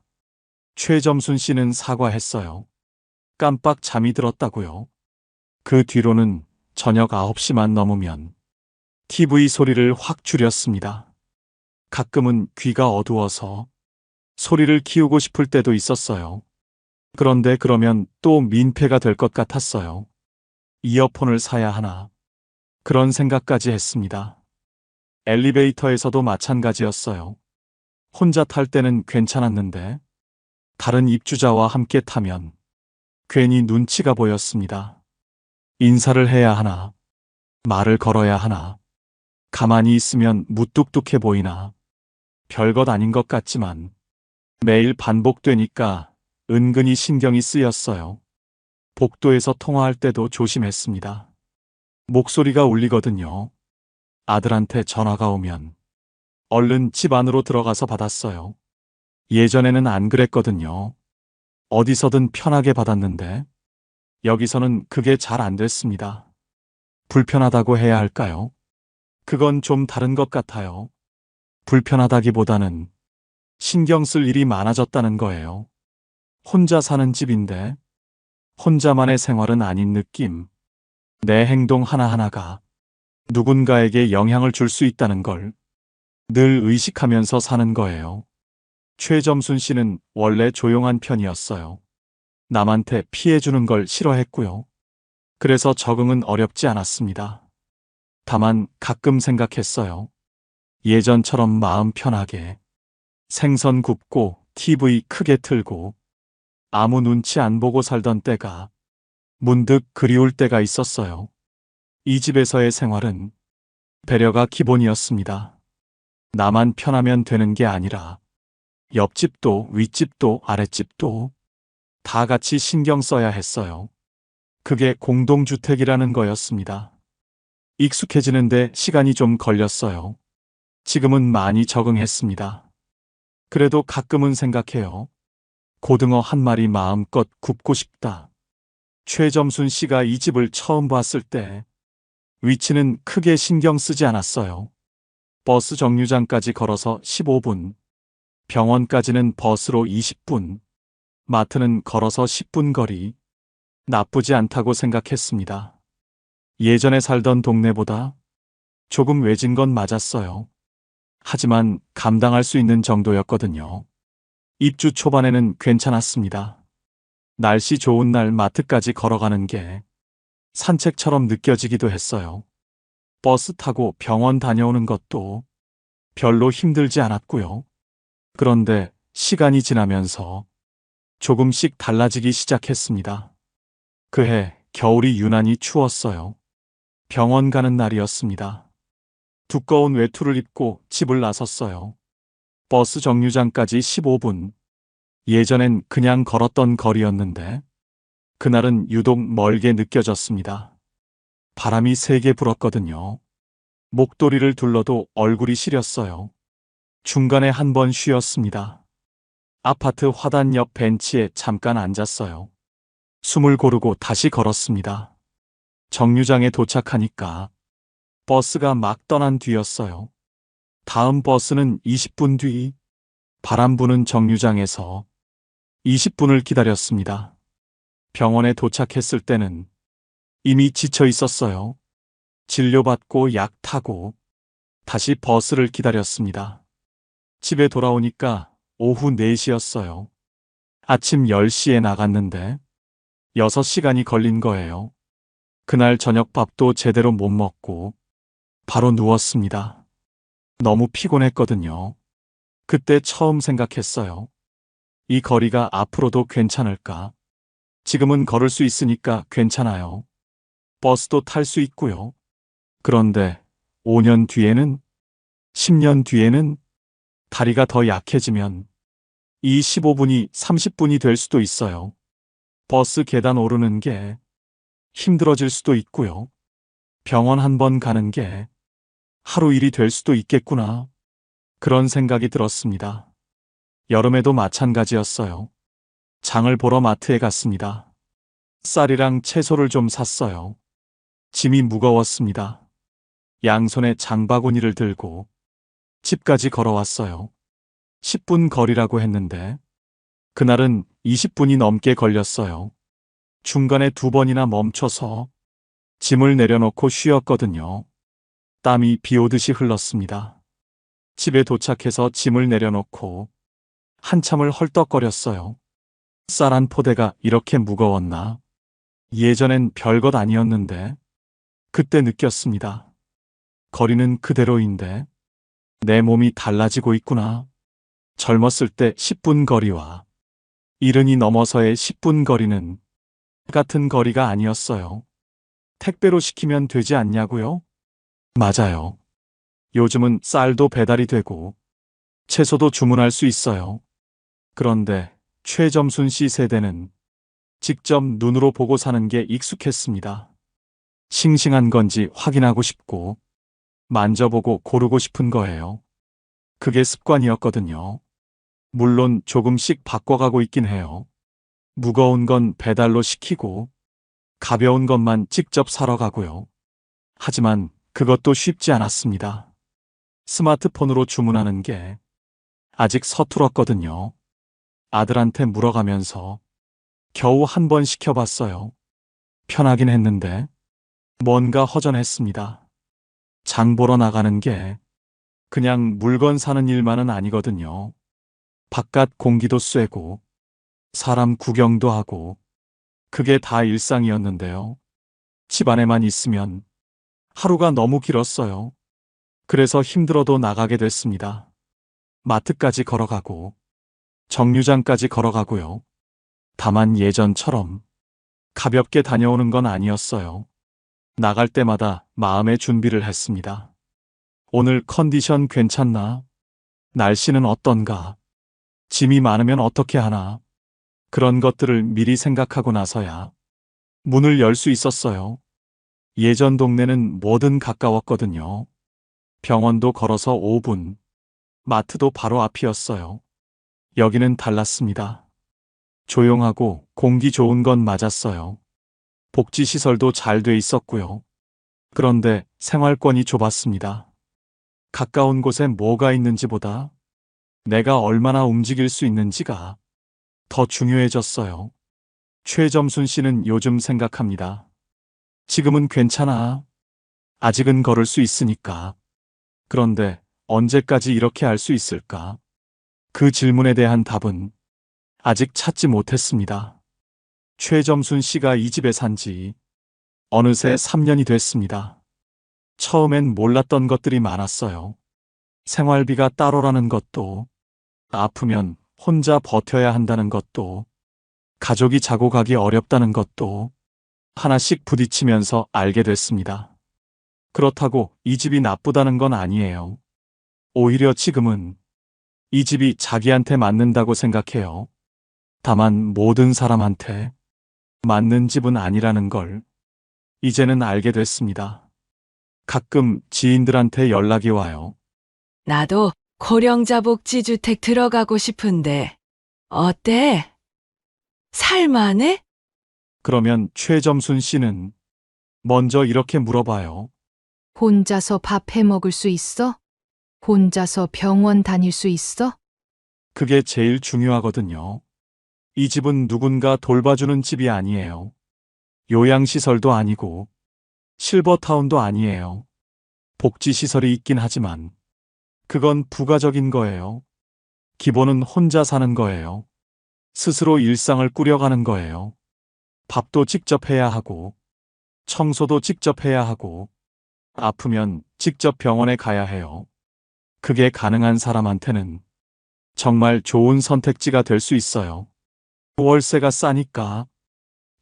최점순 씨는 사과했어요. 깜빡 잠이 들었다고요. 그 뒤로는 저녁 9시만 넘으면 TV 소리를 확 줄였습니다. 가끔은 귀가 어두워서 소리를 키우고 싶을 때도 있었어요. 그런데 그러면 또 민폐가 될 것 같았어요. 이어폰을 사야 하나? 그런 생각까지 했습니다. 엘리베이터에서도 마찬가지였어요. 혼자 탈 때는 괜찮았는데 다른 입주자와 함께 타면 괜히 눈치가 보였습니다. 인사를 해야 하나? 말을 걸어야 하나? 가만히 있으면 무뚝뚝해 보이나? 별것 아닌 것 같지만 매일 반복되니까 은근히 신경이 쓰였어요. 복도에서 통화할 때도 조심했습니다. 목소리가 울리거든요. 아들한테 전화가 오면 얼른 집 안으로 들어가서 받았어요. 예전에는 안 그랬거든요. 어디서든 편하게 받았는데 여기서는 그게 잘 안 됐습니다. 불편하다고 해야 할까요? 그건 좀 다른 것 같아요. 불편하다기보다는 신경 쓸 일이 많아졌다는 거예요. 혼자 사는 집인데 혼자만의 생활은 아닌 느낌. 내 행동 하나하나가 누군가에게 영향을 줄 수 있다는 걸 늘 의식하면서 사는 거예요. 최점순 씨는 원래 조용한 편이었어요. 남한테 피해 주는 걸 싫어했고요. 그래서 적응은 어렵지 않았습니다. 다만 가끔 생각했어요. 예전처럼 마음 편하게 생선 굽고 TV 크게 틀고 아무 눈치 안 보고 살던 때가 문득 그리울 때가 있었어요. 이 집에서의 생활은 배려가 기본이었습니다. 나만 편하면 되는 게 아니라 옆집도 윗집도 아랫집도 다 같이 신경 써야 했어요. 그게 공동주택이라는 거였습니다. 익숙해지는데 시간이 좀 걸렸어요. 지금은 많이 적응했습니다. 그래도 가끔은 생각해요. 고등어 한 마리 마음껏 굽고 싶다. 최점순 씨가 이 집을 처음 봤을 때 위치는 크게 신경 쓰지 않았어요. 버스 정류장까지 걸어서 15분, 병원까지는 버스로 20분, 마트는 걸어서 10분 거리. 나쁘지 않다고 생각했습니다. 예전에 살던 동네보다 조금 외진 건 맞았어요. 하지만 감당할 수 있는 정도였거든요. 입주 초반에는 괜찮았습니다. 날씨 좋은 날 마트까지 걸어가는 게 산책처럼 느껴지기도 했어요. 버스 타고 병원 다녀오는 것도 별로 힘들지 않았고요. 그런데 시간이 지나면서 조금씩 달라지기 시작했습니다. 그해 겨울이 유난히 추웠어요. 병원 가는 날이었습니다. 두꺼운 외투를 입고 집을 나섰어요. 버스 정류장까지 15분. 예전엔 그냥 걸었던 거리였는데 그날은 유독 멀게 느껴졌습니다. 바람이 세게 불었거든요. 목도리를 둘러도 얼굴이 시렸어요. 중간에 한 번 쉬었습니다. 아파트 화단 옆 벤치에 잠깐 앉았어요. 숨을 고르고 다시 걸었습니다. 정류장에 도착하니까 버스가 막 떠난 뒤였어요. 다음 버스는 20분 뒤 바람 부는 정류장에서 20분을 기다렸습니다. 병원에 도착했을 때는 이미 지쳐 있었어요. 진료받고 약 타고 다시 버스를 기다렸습니다. 집에 돌아오니까 오후 4시였어요. 아침 10시에 나갔는데 6시간이 걸린 거예요. 그날 저녁밥도 제대로 못 먹고 바로 누웠습니다. 너무 피곤했거든요. 그때 처음 생각했어요. 이 거리가 앞으로도 괜찮을까? 지금은 걸을 수 있으니까 괜찮아요. 버스도 탈 수 있고요. 그런데 5년 뒤에는, 10년 뒤에는 다리가 더 약해지면 이 15분이 30분이 될 수도 있어요. 버스 계단 오르는 게 힘들어질 수도 있고요. 병원 한 번 가는 게 하루 일이 될 수도 있겠구나. 그런 생각이 들었습니다. 여름에도 마찬가지였어요. 장을 보러 마트에 갔습니다. 쌀이랑 채소를 좀 샀어요. 짐이 무거웠습니다. 양손에 장바구니를 들고 집까지 걸어왔어요. 10분 거리라고 했는데 그날은 20분이 넘게 걸렸어요. 중간에 2번이나 멈춰서 짐을 내려놓고 쉬었거든요. 땀이 비 오듯이 흘렀습니다. 집에 도착해서 짐을 내려놓고 한참을 헐떡거렸어요. 쌀 한 포대가 이렇게 무거웠나? 예전엔 별것 아니었는데 그때 느꼈습니다. 거리는 그대로인데 내 몸이 달라지고 있구나. 젊었을 때 10분 거리와 70이 넘어서의 10분 거리는 같은 거리가 아니었어요. 택배로 시키면 되지 않냐고요? 맞아요. 요즘은 쌀도 배달이 되고 채소도 주문할 수 있어요. 그런데 최점순 씨 세대는 직접 눈으로 보고 사는 게 익숙했습니다. 싱싱한 건지 확인하고 싶고 만져보고 고르고 싶은 거예요. 그게 습관이었거든요. 물론 조금씩 바꿔가고 있긴 해요. 무거운 건 배달로 시키고 가벼운 것만 직접 사러 가고요. 하지만 그것도 쉽지 않았습니다. 스마트폰으로 주문하는 게 아직 서툴었거든요. 아들한테 물어가면서 겨우 한 번 시켜봤어요. 편하긴 했는데 뭔가 허전했습니다. 장 보러 나가는 게 그냥 물건 사는 일만은 아니거든요. 바깥 공기도 쐬고 사람 구경도 하고 그게 다 일상이었는데요. 집 안에만 있으면 하루가 너무 길었어요. 그래서 힘들어도 나가게 됐습니다. 마트까지 걸어가고 정류장까지 걸어가고요. 다만 예전처럼 가볍게 다녀오는 건 아니었어요. 나갈 때마다 마음의 준비를 했습니다. 오늘 컨디션 괜찮나? 날씨는 어떤가? 짐이 많으면 어떻게 하나? 그런 것들을 미리 생각하고 나서야 문을 열 수 있었어요. 예전 동네는 뭐든 가까웠거든요. 병원도 걸어서 5분, 마트도 바로 앞이었어요. 여기는 달랐습니다. 조용하고 공기 좋은 건 맞았어요. 복지시설도 잘 돼 있었고요. 그런데 생활권이 좁았습니다. 가까운 곳에 뭐가 있는지보다 내가 얼마나 움직일 수 있는지가 더 중요해졌어요. 최점순 씨는 요즘 생각합니다. 지금은 괜찮아. 아직은 걸을 수 있으니까. 그런데 언제까지 이렇게 할 수 있을까? 그 질문에 대한 답은 아직 찾지 못했습니다. 최점순 씨가 이 집에 산 지 어느새 3년이 됐습니다. 처음엔 몰랐던 것들이 많았어요. 생활비가 따로라는 것도, 아프면 혼자 버텨야 한다는 것도, 가족이 자고 가기 어렵다는 것도 하나씩 부딪히면서 알게 됐습니다. 그렇다고 이 집이 나쁘다는 건 아니에요. 오히려 지금은 이 집이 자기한테 맞는다고 생각해요. 다만 모든 사람한테 맞는 집은 아니라는 걸 이제는 알게 됐습니다. 가끔 지인들한테 연락이 와요. 나도 고령자 복지주택 들어가고 싶은데 어때? 살만해? 그러면 최점순 씨는 먼저 이렇게 물어봐요. 혼자서 밥 해 먹을 수 있어? 혼자서 병원 다닐 수 있어? 그게 제일 중요하거든요. 이 집은 누군가 돌봐주는 집이 아니에요. 요양시설도 아니고 실버타운도 아니에요. 복지시설이 있긴 하지만 그건 부가적인 거예요. 기본은 혼자 사는 거예요. 스스로 일상을 꾸려가는 거예요. 밥도 직접 해야 하고 청소도 직접 해야 하고 아프면 직접 병원에 가야 해요. 그게 가능한 사람한테는 정말 좋은 선택지가 될 수 있어요. 월세가 싸니까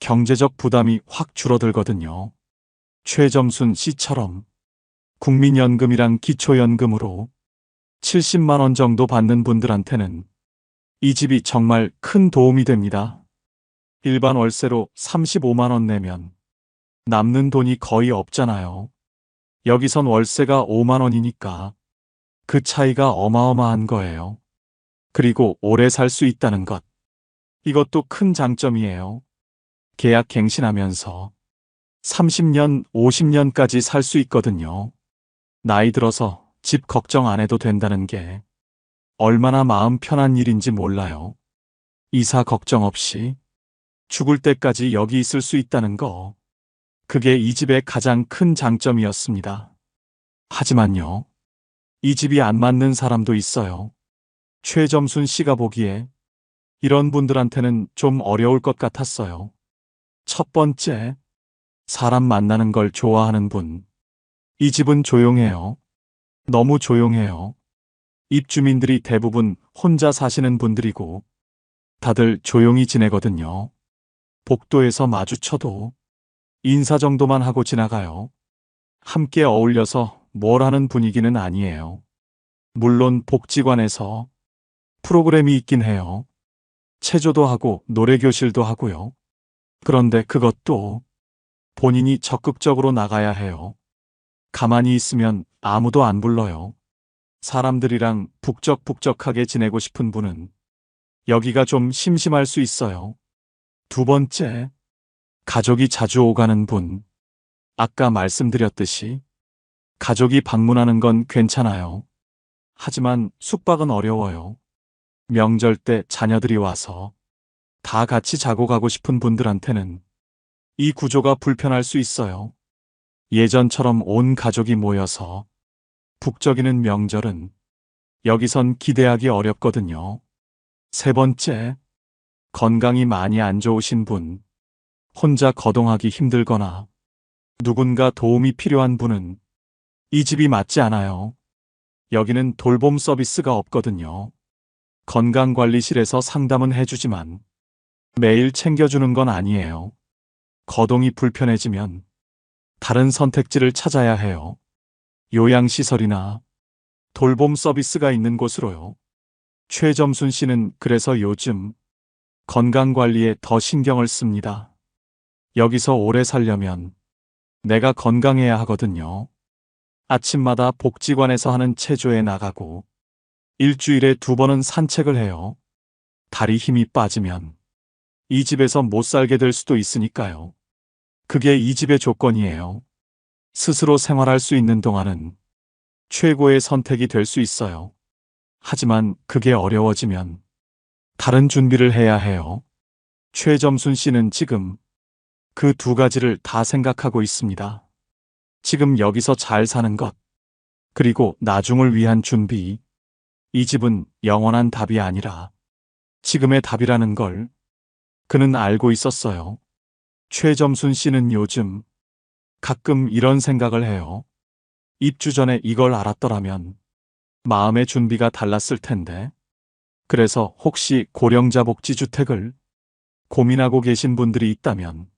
경제적 부담이 확 줄어들거든요. 최점순 씨처럼 국민연금이랑 기초연금으로 70만 원 정도 받는 분들한테는 이 집이 정말 큰 도움이 됩니다. 일반 월세로 35만 원 내면 남는 돈이 거의 없잖아요. 여기선 월세가 5만 원이니까 그 차이가 어마어마한 거예요. 그리고 오래 살 수 있다는 것. 이것도 큰 장점이에요. 계약 갱신하면서 30년, 50년까지 살 수 있거든요. 나이 들어서 집 걱정 안 해도 된다는 게 얼마나 마음 편한 일인지 몰라요. 이사 걱정 없이 죽을 때까지 여기 있을 수 있다는 거. 그게 이 집의 가장 큰 장점이었습니다. 하지만요, 이 집이 안 맞는 사람도 있어요. 최점순 씨가 보기에 이런 분들한테는 좀 어려울 것 같았어요. 첫 번째, 사람 만나는 걸 좋아하는 분. 이 집은 조용해요. 너무 조용해요. 입주민들이 대부분 혼자 사시는 분들이고 다들 조용히 지내거든요. 복도에서 마주쳐도 인사 정도만 하고 지나가요. 함께 어울려서 뭘 하는 분위기는 아니에요. 물론 복지관에서 프로그램이 있긴 해요. 체조도 하고 노래교실도 하고요. 그런데 그것도 본인이 적극적으로 나가야 해요. 가만히 있으면 아무도 안 불러요. 사람들이랑 북적북적하게 지내고 싶은 분은 여기가 좀 심심할 수 있어요. 두 번째, 가족이 자주 오가는 분. 아까 말씀드렸듯이 가족이 방문하는 건 괜찮아요. 하지만 숙박은 어려워요. 명절 때 자녀들이 와서 다 같이 자고 가고 싶은 분들한테는 이 구조가 불편할 수 있어요. 예전처럼 온 가족이 모여서 북적이는 명절은 여기선 기대하기 어렵거든요. 세 번째, 건강이 많이 안 좋으신 분, 혼자 거동하기 힘들거나 누군가 도움이 필요한 분은 이 집이 맞지 않아요. 여기는 돌봄 서비스가 없거든요. 건강관리실에서 상담은 해주지만 매일 챙겨주는 건 아니에요. 거동이 불편해지면 다른 선택지를 찾아야 해요. 요양시설이나 돌봄 서비스가 있는 곳으로요. 최점순 씨는 그래서 요즘 건강관리에 더 신경을 씁니다. 여기서 오래 살려면 내가 건강해야 하거든요. 아침마다 복지관에서 하는 체조에 나가고 일주일에 2번은 산책을 해요. 다리 힘이 빠지면 이 집에서 못 살게 될 수도 있으니까요. 그게 이 집의 조건이에요. 스스로 생활할 수 있는 동안은 최고의 선택이 될 수 있어요. 하지만 그게 어려워지면 다른 준비를 해야 해요. 최점순 씨는 지금 그 두 가지를 다 생각하고 있습니다. 지금 여기서 잘 사는 것, 그리고 나중을 위한 준비. 이 집은 영원한 답이 아니라 지금의 답이라는 걸 그는 알고 있었어요. 최점순 씨는 요즘 가끔 이런 생각을 해요. 입주 전에 이걸 알았더라면 마음의 준비가 달랐을 텐데. 그래서 혹시 고령자 복지주택을 고민하고 계신 분들이 있다면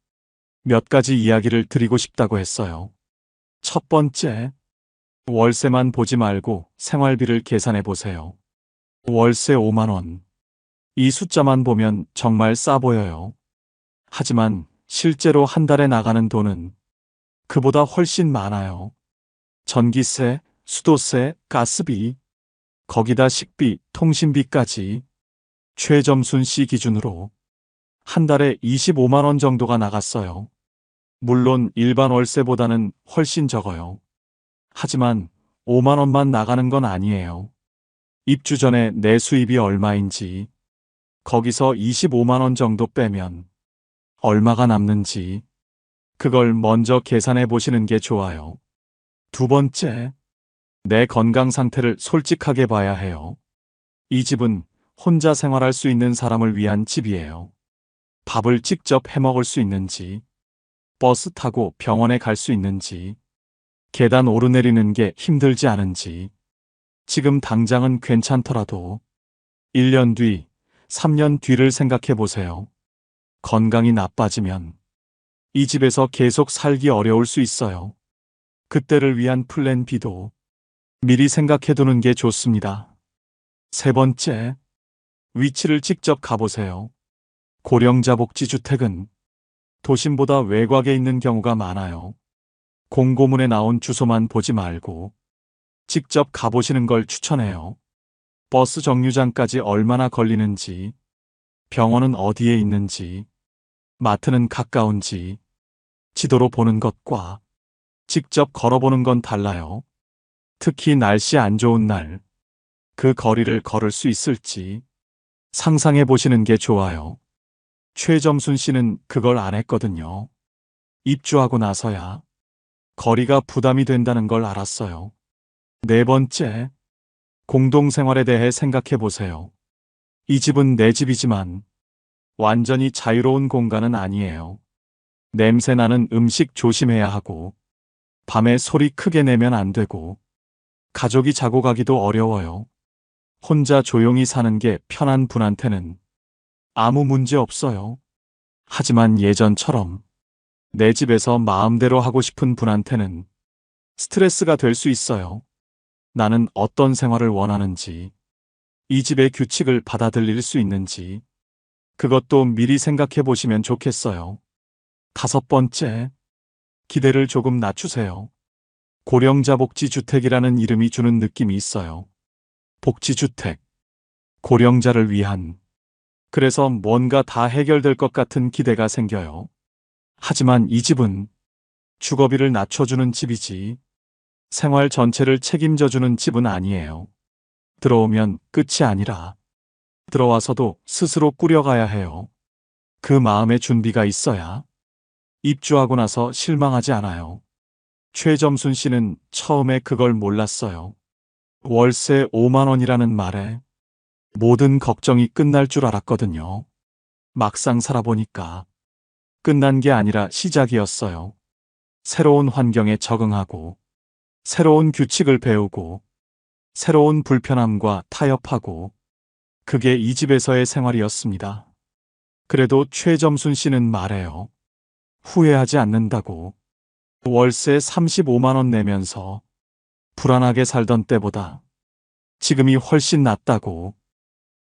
몇 가지 이야기를 드리고 싶다고 했어요. 첫 번째, 월세만 보지 말고 생활비를 계산해 보세요. 월세 5만 원. 이 숫자만 보면 정말 싸 보여요. 하지만 실제로 한 달에 나가는 돈은 그보다 훨씬 많아요. 전기세, 수도세, 가스비, 거기다 식비, 통신비까지 최점순 씨 기준으로 한 달에 25만 원 정도가 나갔어요. 물론 일반 월세보다는 훨씬 적어요. 하지만 5만 원만 나가는 건 아니에요. 입주 전에 내 수입이 얼마인지, 거기서 25만 원 정도 빼면 얼마가 남는지, 그걸 먼저 계산해 보시는 게 좋아요. 두 번째, 내 건강 상태를 솔직하게 봐야 해요. 이 집은 혼자 생활할 수 있는 사람을 위한 집이에요. 밥을 직접 해 먹을 수 있는지, 버스 타고 병원에 갈 수 있는지, 계단 오르내리는 게 힘들지 않은지, 지금 당장은 괜찮더라도 1년 뒤, 3년 뒤를 생각해 보세요. 건강이 나빠지면 이 집에서 계속 살기 어려울 수 있어요. 그때를 위한 플랜 B도 미리 생각해 두는 게 좋습니다. 세 번째, 위치를 직접 가보세요. 고령자 복지주택은 도심보다 외곽에 있는 경우가 많아요. 공고문에 나온 주소만 보지 말고 직접 가보시는 걸 추천해요. 버스 정류장까지 얼마나 걸리는지, 병원은 어디에 있는지, 마트는 가까운지, 지도로 보는 것과 직접 걸어보는 건 달라요. 특히 날씨 안 좋은 날, 그 거리를 걸을 수 있을지 상상해 보시는 게 좋아요. 최점순 씨는 그걸 안 했거든요. 입주하고 나서야 거리가 부담이 된다는 걸 알았어요. 네 번째, 공동생활에 대해 생각해 보세요. 이 집은 내 집이지만 완전히 자유로운 공간은 아니에요. 냄새 나는 음식 조심해야 하고, 밤에 소리 크게 내면 안 되고, 가족이 자고 가기도 어려워요. 혼자 조용히 사는 게 편한 분한테는 아무 문제 없어요. 하지만 예전처럼 내 집에서 마음대로 하고 싶은 분한테는 스트레스가 될 수 있어요. 나는 어떤 생활을 원하는지, 이 집의 규칙을 받아들일 수 있는지, 그것도 미리 생각해 보시면 좋겠어요. 다섯 번째, 기대를 조금 낮추세요. 고령자 복지주택이라는 이름이 주는 느낌이 있어요. 복지주택, 고령자를 위한, 그래서 뭔가 다 해결될 것 같은 기대가 생겨요. 하지만 이 집은 주거비를 낮춰주는 집이지 생활 전체를 책임져주는 집은 아니에요. 들어오면 끝이 아니라 들어와서도 스스로 꾸려가야 해요. 그 마음의 준비가 있어야 입주하고 나서 실망하지 않아요. 최점순 씨는 처음에 그걸 몰랐어요. 월세 5만 원이라는 말에 모든 걱정이 끝날 줄 알았거든요. 막상 살아보니까 끝난 게 아니라 시작이었어요. 새로운 환경에 적응하고, 새로운 규칙을 배우고, 새로운 불편함과 타협하고, 그게 이 집에서의 생활이었습니다. 그래도 최점순 씨는 말해요. 후회하지 않는다고. 월세 35만 원 내면서 불안하게 살던 때보다 지금이 훨씬 낫다고.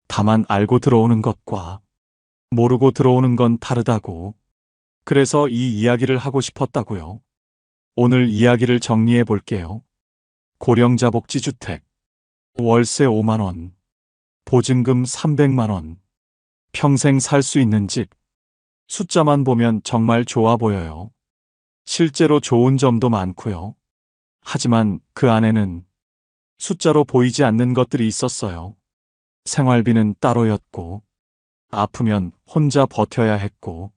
다만 알고 들어오는 것과 모르고 들어오는 건 다르다고. 그래서 이 이야기를 하고 싶었다고요. 오늘 이야기를 정리해 볼게요. 고령자 복지주택, 월세 5만 원, 보증금 300만 원, 평생 살 수 있는 집. 숫자만 보면 정말 좋아 보여요. 실제로 좋은 점도 많고요. 하지만 그 안에는 숫자로 보이지 않는 것들이 있었어요. 생활비는 따로였고, 아프면 혼자 버텨야 했고,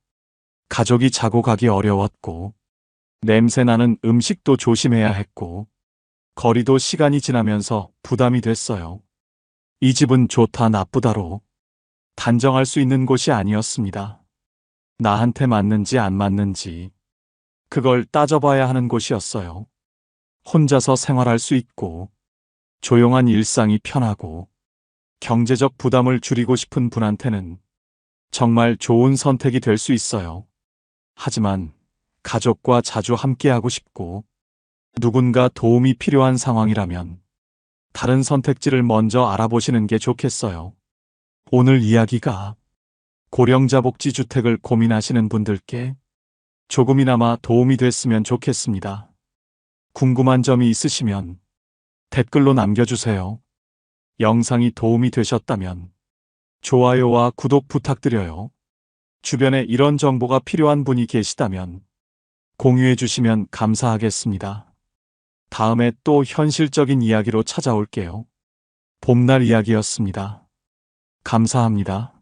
가족이 자고 가기 어려웠고, 냄새나는 음식도 조심해야 했고, 거리도 시간이 지나면서 부담이 됐어요. 이 집은 좋다 나쁘다로 단정할 수 있는 곳이 아니었습니다. 나한테 맞는지 안 맞는지 그걸 따져봐야 하는 곳이었어요. 혼자서 생활할 수 있고, 조용한 일상이 편하고, 경제적 부담을 줄이고 싶은 분한테는 정말 좋은 선택이 될 수 있어요. 하지만 가족과 자주 함께하고 싶고 누군가 도움이 필요한 상황이라면 다른 선택지를 먼저 알아보시는 게 좋겠어요. 오늘 이야기가 고령자 복지주택을 고민하시는 분들께 조금이나마 도움이 됐으면 좋겠습니다. 궁금한 점이 있으시면 댓글로 남겨주세요. 영상이 도움이 되셨다면 좋아요와 구독 부탁드려요. 주변에 이런 정보가 필요한 분이 계시다면 공유해 주시면 감사하겠습니다. 다음에 또 현실적인 이야기로 찾아올게요. 봄날 이야기였습니다. 감사합니다.